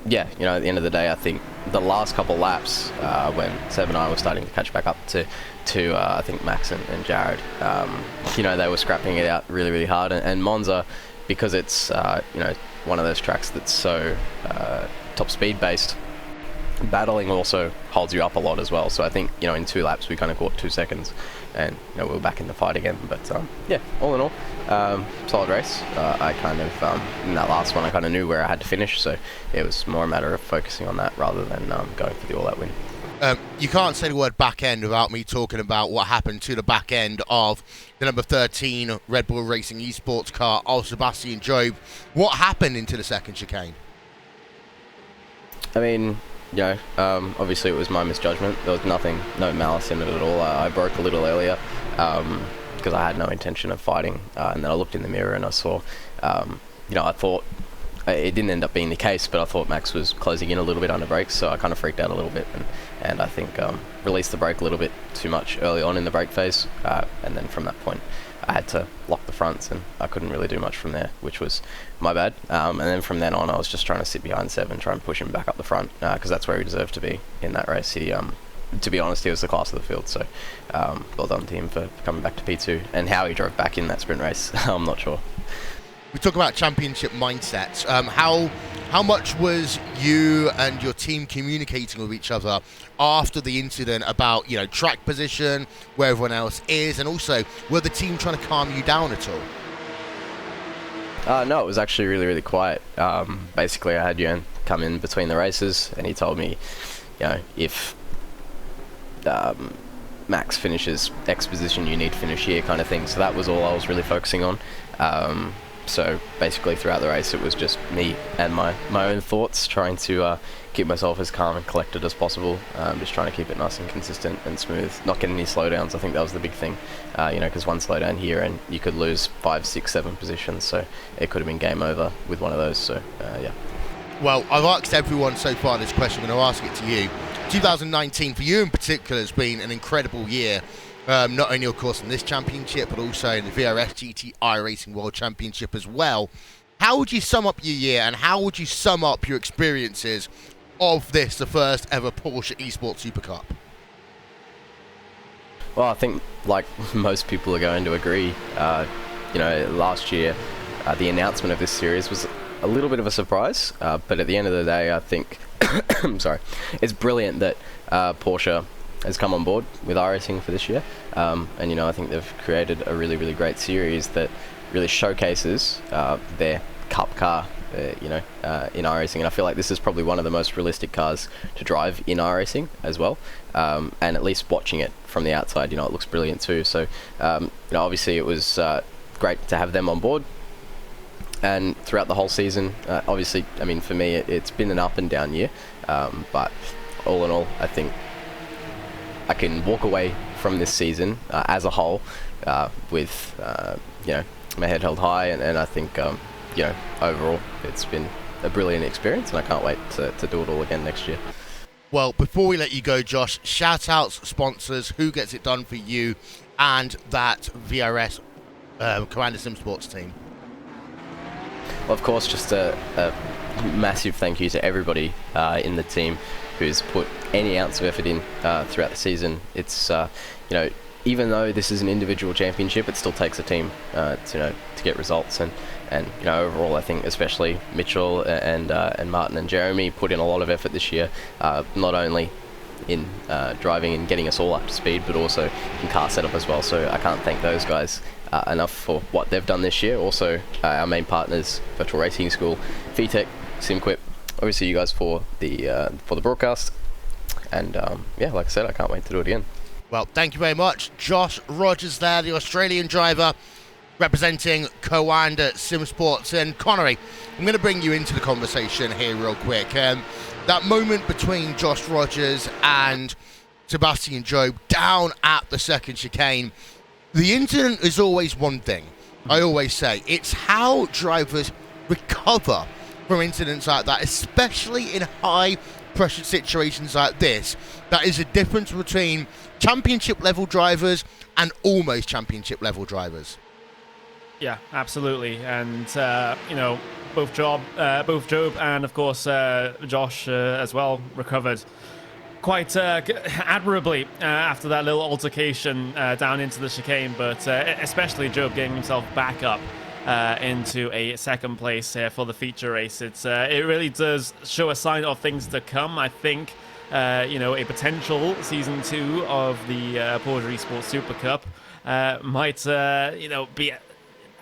yeah, at the end of the day, I think the last couple laps when Seb and I were starting to catch back up to I think Max and Jared, they were scrapping it out really, really hard. And Monza, because it's one of those tracks that's so top speed based, battling also holds you up a lot as well. So I think in 2 laps we kind of caught 2 seconds, and we were back in the fight again. But yeah, all in all, solid race. I kind of in that last one I kind of knew where I had to finish, so it was more a matter of focusing on that rather than going for the all-out win. You can't say the word back end without me talking about what happened to the back end of the number 13 Red Bull Racing Esports car of Sebastian Job. What happened into the second chicane? I mean, obviously it was my misjudgment. There was no malice in it at all. I broke a little earlier because I had no intention of fighting. And then I looked in the mirror and I saw, I thought, it didn't end up being the case, but I thought Max was closing in a little bit under brakes, so I kind of freaked out a little bit and I think released the brake a little bit too much early on in the brake phase. And then from that point, I had to lock the fronts and I couldn't really do much from there, which was my bad. And then from then on, I was just trying to sit behind Seb and try and push him back up the front because that's where he deserved to be in that race. He, to be honest, he was the class of the field, so well done to him for coming back to P2. And how he drove back in that sprint race, I'm not sure. We talk about championship mindsets. How much was you and your team communicating with each other after the incident about track position, where everyone else is, and also were the team trying to calm you down at all? No, it was actually really, really quiet. Basically, I had Jörn come in between the races, and he told me, if Max finishes X position, you need to finish here, kind of thing. So that was all I was really focusing on. So basically throughout the race it was just me and my own thoughts, trying to keep myself as calm and collected as possible, just trying to keep it nice and consistent and smooth, not getting any slowdowns. I think that was the big thing, because one slowdown here and you could lose 5, 6, 7 positions, so it could have been game over with one of those. So yeah. Well, I've asked everyone so far this question, I'm going to ask it to you. 2019 for you in particular has been an incredible year. Not only, of course, in this championship, but also in the VRS GT iRacing World Championship as well. How would you sum up your year, and how would you sum up your experiences of this, the first ever Porsche Esports Supercup? Well, I think, like most people are going to agree, last year, the announcement of this series was a little bit of a surprise, but at the end of the day, I think, I'm sorry, it's brilliant that Porsche has come on board with iRacing for this year, and I think they've created a really, really great series that really showcases their cup car, in iRacing, and I feel like this is probably one of the most realistic cars to drive in iRacing as well, and at least watching it from the outside, it looks brilliant too. So obviously it was great to have them on board, and throughout the whole season, obviously, I mean, for me it's been an up and down year, but all in all, I think I can walk away from this season as a whole with my head held high, and I think overall it's been a brilliant experience, and I can't wait to do it all again next year. Well, before we let you go, Josh, shout outs, sponsors, who gets it done for you and that VRS Commander Sim Sports team. Well, of course, just a massive thank you to everybody in the team who's put any ounce of effort in throughout the season. It's even though this is an individual championship, it still takes a team to get results. And overall, I think especially Mitchell and Martin and Jeremy put in a lot of effort this year, not only in driving and getting us all up to speed, but also in car setup as well. So I can't thank those guys enough for what they've done this year. Also, our main partners, Virtual Racing School, VTech, SimQuip, obviously you guys for the broadcast. And like I said, I can't wait to do it again. Well, thank you very much. Josh Rogers there, the Australian driver representing Co-Wind at SimSports. And Connery, I'm going to bring you into the conversation here real quick. That moment between Josh Rogers and Sebastian Job down at the second chicane, the incident is always one thing. I always say it's how drivers recover from incidents like that, especially in high pressure situations like this. That is a difference between championship level drivers and almost championship level drivers. Yeah, absolutely. And both Job and of course Josh as well recovered quite admirably after that little altercation down into the chicane, but especially Job getting himself back up into a second place for the feature race. It really does show a sign of things to come. I think a potential season 2 of the Porsche Esports Super Cup might be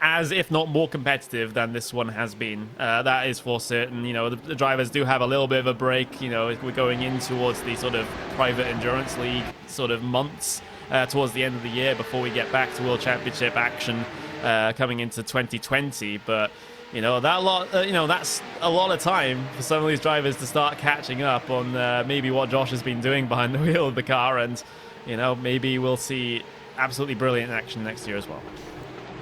as if not more competitive than this one has been. That is for certain. The drivers do have a little bit of a break. We're going in towards the sort of private endurance league sort of months towards the end of the year before we get back to World Championship action coming into 2020. But that's a lot of time for some of these drivers to start catching up on maybe what Josh has been doing behind the wheel of the car, and maybe we'll see absolutely brilliant action next year as well.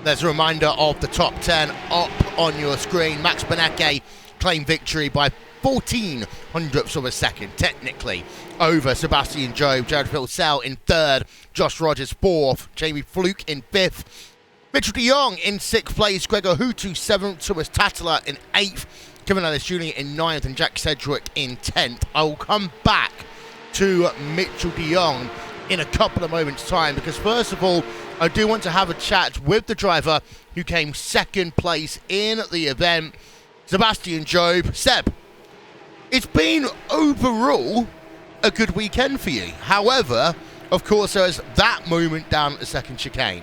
There's a reminder of the top 10 up on your screen. Max Benecke claimed victory by 14 hundredths of a second, technically, over Sebastian Job. Jared Pilsell in third, Josh Rogers fourth, Jamie Fluke in fifth, Mitchell de Jong in sixth place, Gregor Hutu seventh, Thomas Tattler in eighth, Kevin Ellis Jr. in ninth, and Jack Sedgwick in 10th. I will come back to Mitchell de Jong in a couple of moments' time, because first of all, I do want to have a chat with the driver who came second place in the event, Sebastian Job. Seb, it's been overall a good weekend for you. However, of course, there's that moment down at the second chicane.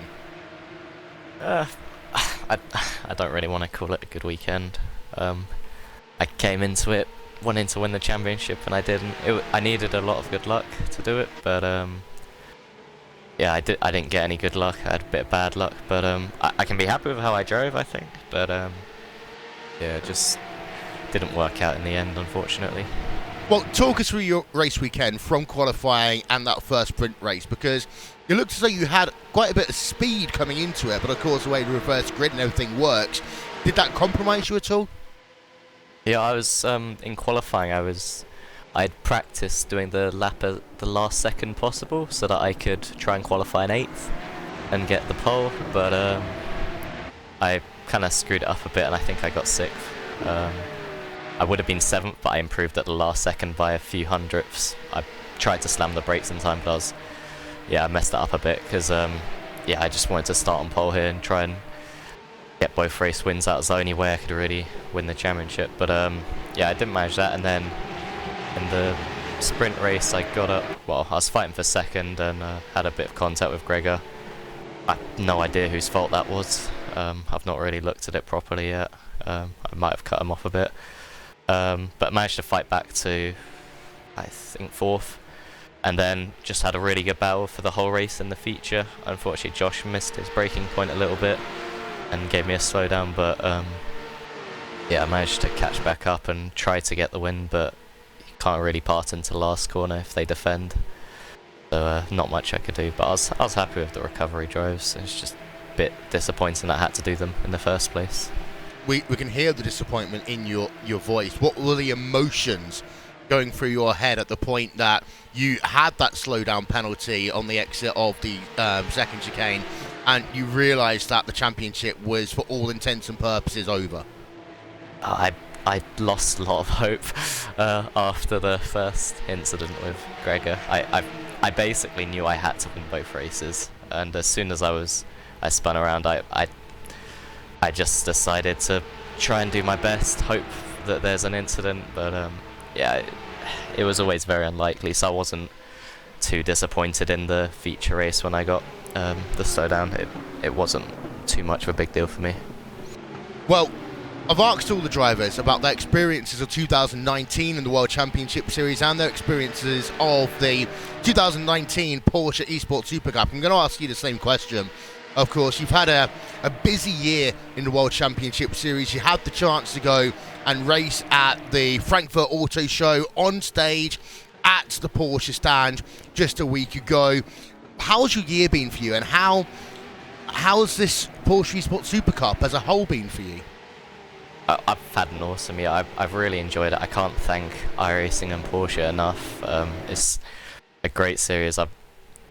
I don't really want to call it a good weekend. I came into it wanting to win the championship, and I didn't. I needed a lot of good luck to do it, but yeah, I didn't get any good luck. I had a bit of bad luck, but I can be happy with how I drove, I think. But yeah, it just didn't work out in the end, unfortunately. Well, talk us through your race weekend from qualifying and that first sprint race, because it looked as though you had quite a bit of speed coming into it, but of course the way the reverse grid and everything works, did that compromise you at all? Yeah, I was in qualifying. I'd practiced doing the lap at the last second possible so that I could try and qualify in 8th and get the pole, but I kind of screwed it up a bit, and I think I got 6th. I would have been 7th, but I improved at the last second by a few hundredths. I tried to slam the brakes in time, but I messed that up a bit because I just wanted to start on pole here and try and get both race wins. That was the only way I could really win the championship, but I didn't manage that. And then in the sprint race, I got up, I was fighting for second and had a bit of contact with Gregor. I have no idea whose fault that was. I've not really looked at it properly yet. I might have cut him off a bit, but managed to fight back to, I think, 4th, and then just had a really good battle for the whole race in the feature. Unfortunately, Josh missed his braking point a little bit and gave me a slowdown, but I managed to catch back up and try to get the win, but you can't really part into the last corner if they defend, so not much I could do. But I was happy with the recovery drives. It's just a bit disappointing that I had to do them in the first place. We can hear the disappointment in your voice. What were the emotions going through your head at the point that you had that slowdown penalty on the exit of the second chicane and you realised that the championship was, for all intents and purposes, over? I lost a lot of hope after the first incident with Gregor. I basically knew I had to win both races. and as soon as I spun around, I just decided to try and do my best, hope that there's an incident, but yeah, it was always very unlikely, so I wasn't too disappointed in the feature race when I got the slowdown. It wasn't too much of a big deal for me. Well, I've asked all the drivers about their experiences of 2019 in the World Championship Series and their experiences of the 2019 Porsche Esports Supercup. I'm going to ask you the same question. Of course, you've had a busy year in the World Championship Series. You had the chance to go and race at the Frankfurt Auto Show on stage at the Porsche stand just a week ago. How's your year been for you, and how's this Porsche Esports Supercup as a whole been for you? I've had an awesome year. I've really enjoyed it. I can't thank iRacing and Porsche enough. It's a great series. I've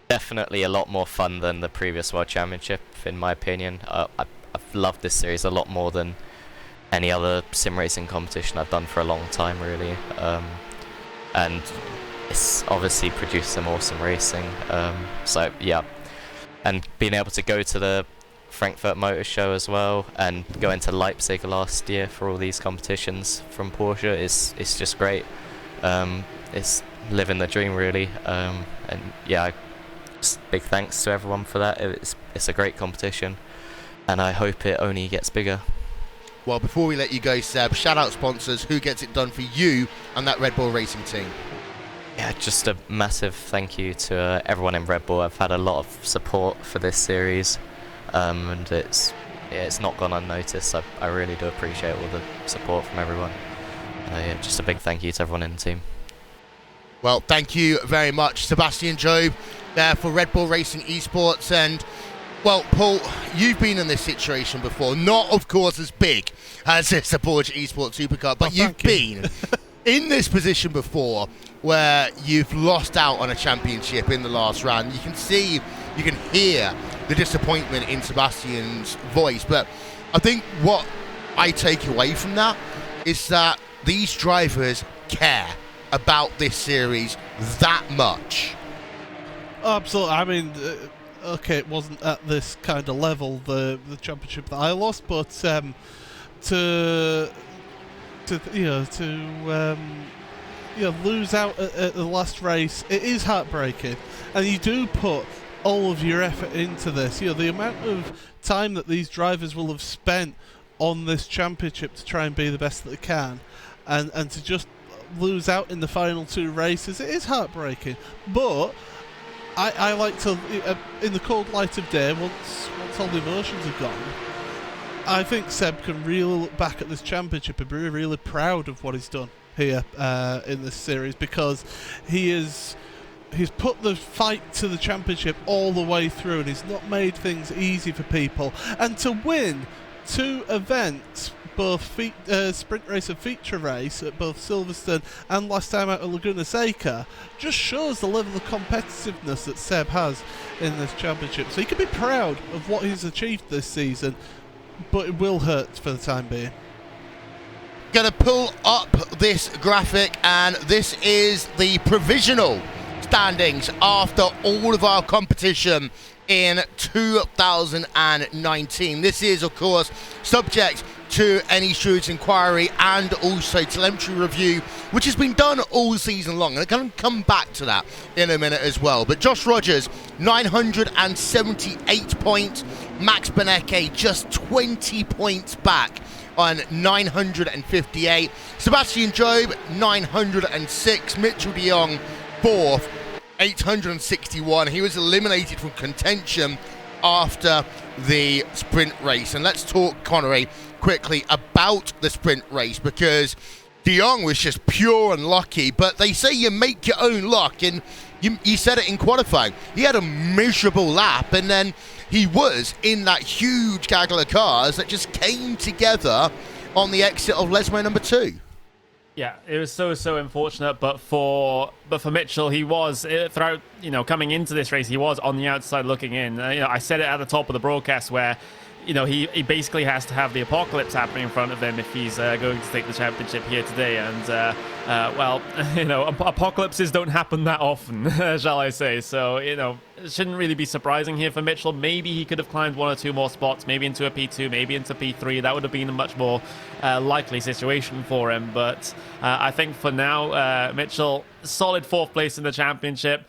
definitely a lot more fun than the previous World Championship, in my opinion. I've loved this series a lot more than any other sim racing competition I've done for a long time, really. And it's obviously produced some awesome racing. So yeah, and being able to go to the Frankfurt Motor Show as well, and go into Leipzig last year for all these competitions from Porsche it's just great. It's living the dream, really. And yeah, just big thanks to everyone for that. It's a great competition, and I hope it only gets bigger. Well, before we let you go, Seb, shout out sponsors. Who gets it done for you and that Red Bull Racing team? Yeah, just a massive thank you to everyone in Red Bull. I've had a lot of support for this series, and it's not gone unnoticed. I really do appreciate all the support from everyone. Yeah, just a big thank you to everyone in the team. Well, thank you very much, Sebastian Job, there for Red Bull Racing Esports. And, well, Paul, you've been in this situation before. Not, of course, as big as the Porsche Esports Supercup, but you've been in this position before where you've lost out on a championship in the last round. You can see, you can hear the disappointment in Sebastian's voice. But I think what I take away from that is that these drivers care about this series that much. Absolutely. I mean, okay, it wasn't at this kind of level, the championship that I lost, but to lose out at the last race, it is heartbreaking, and you do put all of your effort into this. The amount of time that these drivers will have spent on this championship to try and be the best that they can, and to just lose out in the final two races, it is heartbreaking. But I like to, in the cold light of day, once all the emotions are gone, I think Seb can really look back at this championship and be really proud of what he's done here in this series, because he's put the fight to the championship all the way through, and he's not made things easy for people. And to win two events, both sprint race and feature race at both Silverstone and last time out at Laguna Seca, just shows the level of competitiveness that Seb has in this championship. So he can be proud of what he's achieved this season, but it will hurt for the time being. Gonna pull up this graphic, and this is the provisional standings after all of our competition in 2019. This is, of course, subject to any Stewards inquiry and also telemetry review, which has been done all season long, and I'm going to come back to that in a minute as well. But Josh Rogers, 978 points. Max Benecke just 20 points back on 958. Sebastian Job, 906. Mitchell de Jong, 4th, 861. He was eliminated from contention after the sprint race. And let's talk, Connery, quickly about the sprint race, because de Jong was just pure unlucky. But they say you make your own luck, and you said it in qualifying. He had a miserable lap, and then he was in that huge gaggle of cars that just came together on the exit of Lesmo number 2. Yeah, it was so unfortunate, but for Mitchell, he was throughout, coming into this race, he was on the outside looking in. I said it at the top of the broadcast where you know, he basically has to have the apocalypse happening in front of him if he's going to take the championship here today. And, well, you know, apocalypses don't happen that often, shall I say. So, you know, it shouldn't really be surprising here for Mitchell. Maybe he could have climbed 1 or 2 more spots, maybe into a P2, maybe into P3. That would have been a much more likely situation for him. But I think for now, Mitchell, solid 4th place in the championship.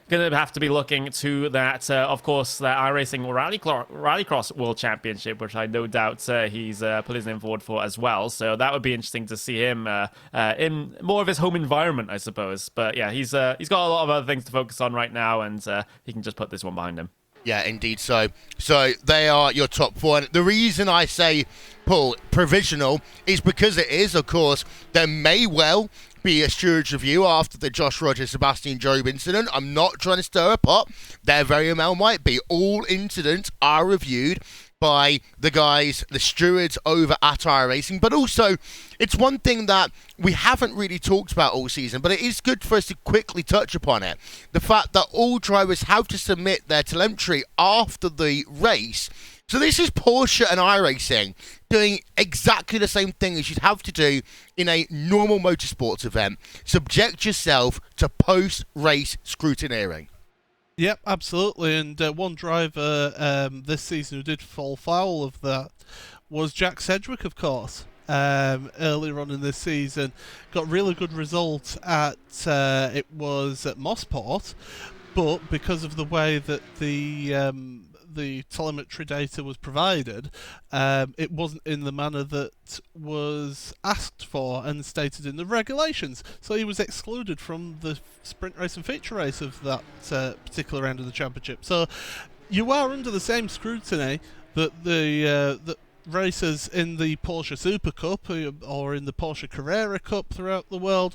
Going to have to be looking to that, of course, that iRacing Rallycross World Championship, which I no doubt he's put his name forward for as well. So that would be interesting to see him in more of his home environment, I suppose. But yeah, he's got a lot of other things to focus on right now, and he can just put this one behind him. Yeah, indeed so. So they are your top 4. And the reason I say, Paul, provisional is because it is, of course, there may well be a stewards review after the Josh Rogers, Sebastian Job incident. I'm not trying to stir a pot. There very well might be. All incidents are reviewed by the guys, the stewards over at iRacing. But also, it's one thing that we haven't really talked about all season, but it is good for us to quickly touch upon it. The fact that all drivers have to submit their telemetry after the race. So this is Porsche and iRacing doing exactly the same thing as you'd have to do in a normal motorsports event. Subject yourself to post-race scrutineering. Yep, absolutely. And one driver this season who did fall foul of that was Jack Sedgwick, of course. Earlier on in this season, got really good results at it was at Mossport, but because of the way that the telemetry data was provided, it wasn't in the manner that was asked for and stated in the regulations. So he was excluded from the sprint race and feature race of that particular round of the championship. So you are under the same scrutiny that the racers in the Porsche Supercup or in the Porsche Carrera Cup throughout the world,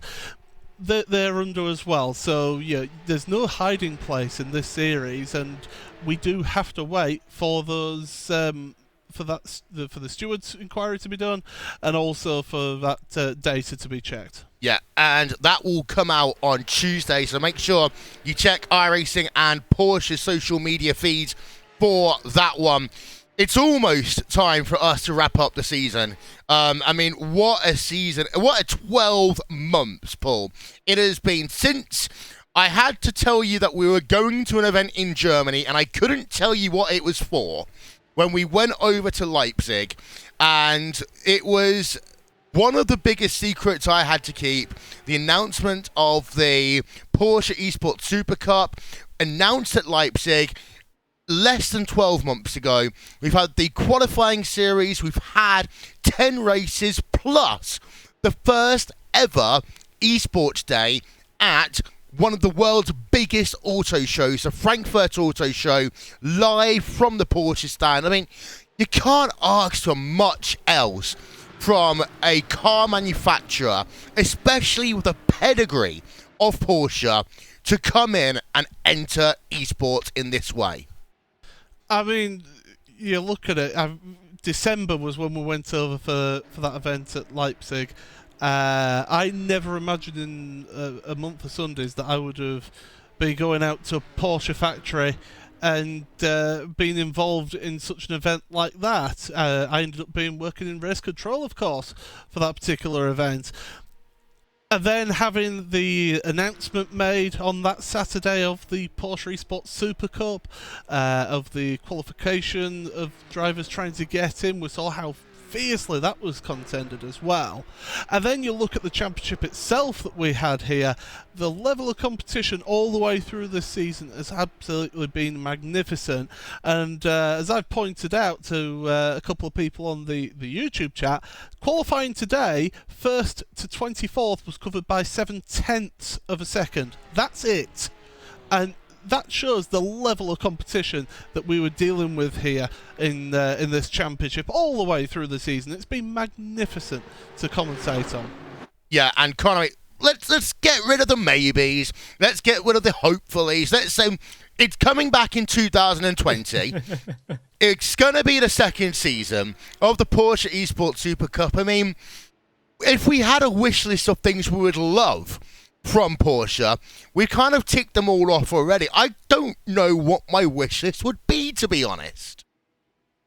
they're under as well. So yeah, there's no hiding place in this series, and we do have to wait for those for the stewards' inquiry to be done, and also for that data to be checked. Yeah, and that will come out on Tuesday, so make sure you check iRacing and Porsche's social media feeds for that one. It's almost time for us to wrap up the season. I mean, what a season. What a 12 months, Paul. It has been since I had to tell you that we were going to an event in Germany, and I couldn't tell you what it was for, when we went over to Leipzig. And it was one of the biggest secrets I had to keep. The announcement of the Porsche Esports Supercup, announced at Leipzig less than 12 months ago. We've had the qualifying series, we've had 10 races, plus the first ever esports day at one of the world's biggest auto shows, the Frankfurt Auto Show, live from the Porsche stand. I mean, you can't ask for much else from a car manufacturer, especially with the pedigree of Porsche, to come in and enter esports in this way. I mean, you look at it, December was when we went over for that event at Leipzig. I never imagined in a month of Sundays that I would have been going out to a Porsche factory and being involved in such an event like that. I ended up working in race control, of course, for that particular event. And then having the announcement made on that Saturday of the Porsche Esports Supercup, of the qualification of drivers trying to get in. We saw how fiercely that was contended as well. And then you look at the championship itself that we had here. The level of competition all the way through this season has absolutely been magnificent. And as I've pointed out to a couple of people on the YouTube chat, qualifying today, 1st to 24th, was covered by 7/10 of a second. That's it. And that shows the level of competition that we were dealing with here in this championship all the way through the season. It's been magnificent to commentate on. Yeah, and Conor, let's get rid of the maybes. Let's get rid of the hopefullys. Let's say it's coming back in 2020. It's going to be the second season of the Porsche Esports Super Cup. I mean, if we had a wish list of things we would love from Porsche, we kind of ticked them all off already. I don't know what my wish list would be, to be honest.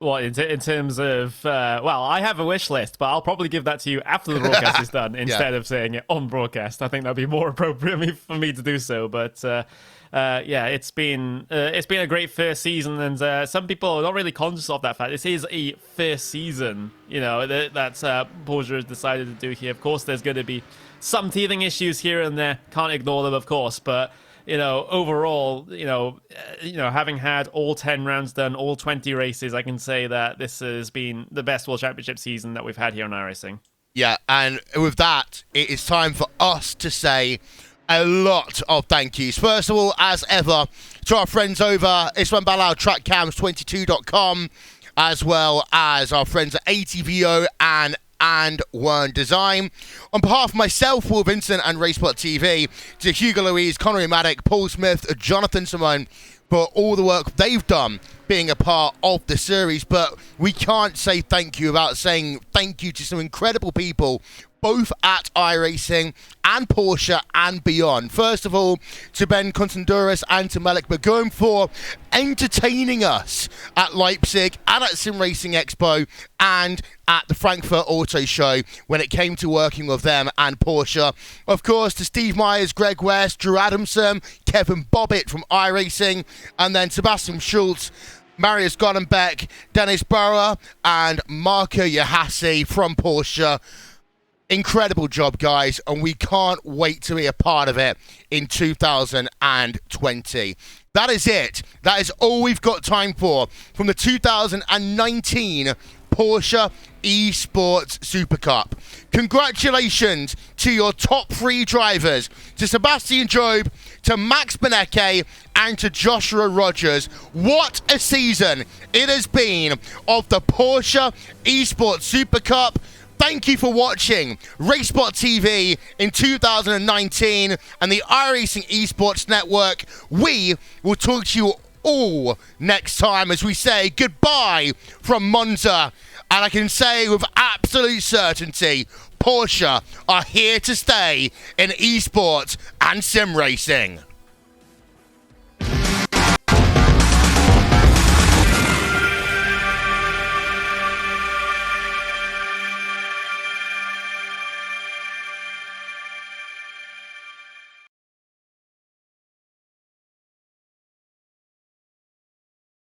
What, in terms of, well, I have a wish list, but I'll probably give that to you after the broadcast is done instead of saying it on broadcast. I think that'd be more appropriate for me to do so. But yeah, it's been a great first season, and some people are not really conscious of that fact. This is a first season, you know, that Porsche has decided to do here. Of course, there's going to be some teething issues here and there. Can't ignore them, of course, but you know, overall, you know, having had all 10 rounds done, all 20 races, I can say that this has been the best World Championship season that we've had here on iRacing. Yeah, and with that, it is time for us to say a lot of thank yous. First of all, as ever, to our friends over TrackCams22.com, as well as our friends at ATVO and Wern Design. On behalf of myself, Will Vincent, and Racebot TV, to Hugo Louise, Connery Maddock, Paul Smith, Jonathan Simone, for all the work they've done being a part of the series. But we can't say thank you without saying thank you to some incredible people, both at iRacing and Porsche and beyond. First of all, to Ben Constanduras and to Malik Bagoum for entertaining us at Leipzig and at Sim Racing Expo and at the Frankfurt Auto Show when it came to working with them and Porsche. Of course, to Steve Myers, Greg West, Drew Adamson, Kevin Bobbitt from iRacing, and then Sebastian Schultz, Marius Gonnenbeck, Dennis Bauer, and Marco Yahassi from Porsche. Incredible job, guys, and we can't wait to be a part of it in 2020. That is it. That is all we've got time for from the 2019 Porsche Esports Supercup. Congratulations to your top 3 drivers, to Sebastian Job, to Max Benecke, and to Joshua Rogers. What a season it has been of the Porsche Esports Supercup. Thank you for watching Racebot TV in 2019 and the iRacing Esports Network. We will talk to you all next time as we say goodbye from Monza. And I can say with absolute certainty, Porsche are here to stay in esports and sim racing.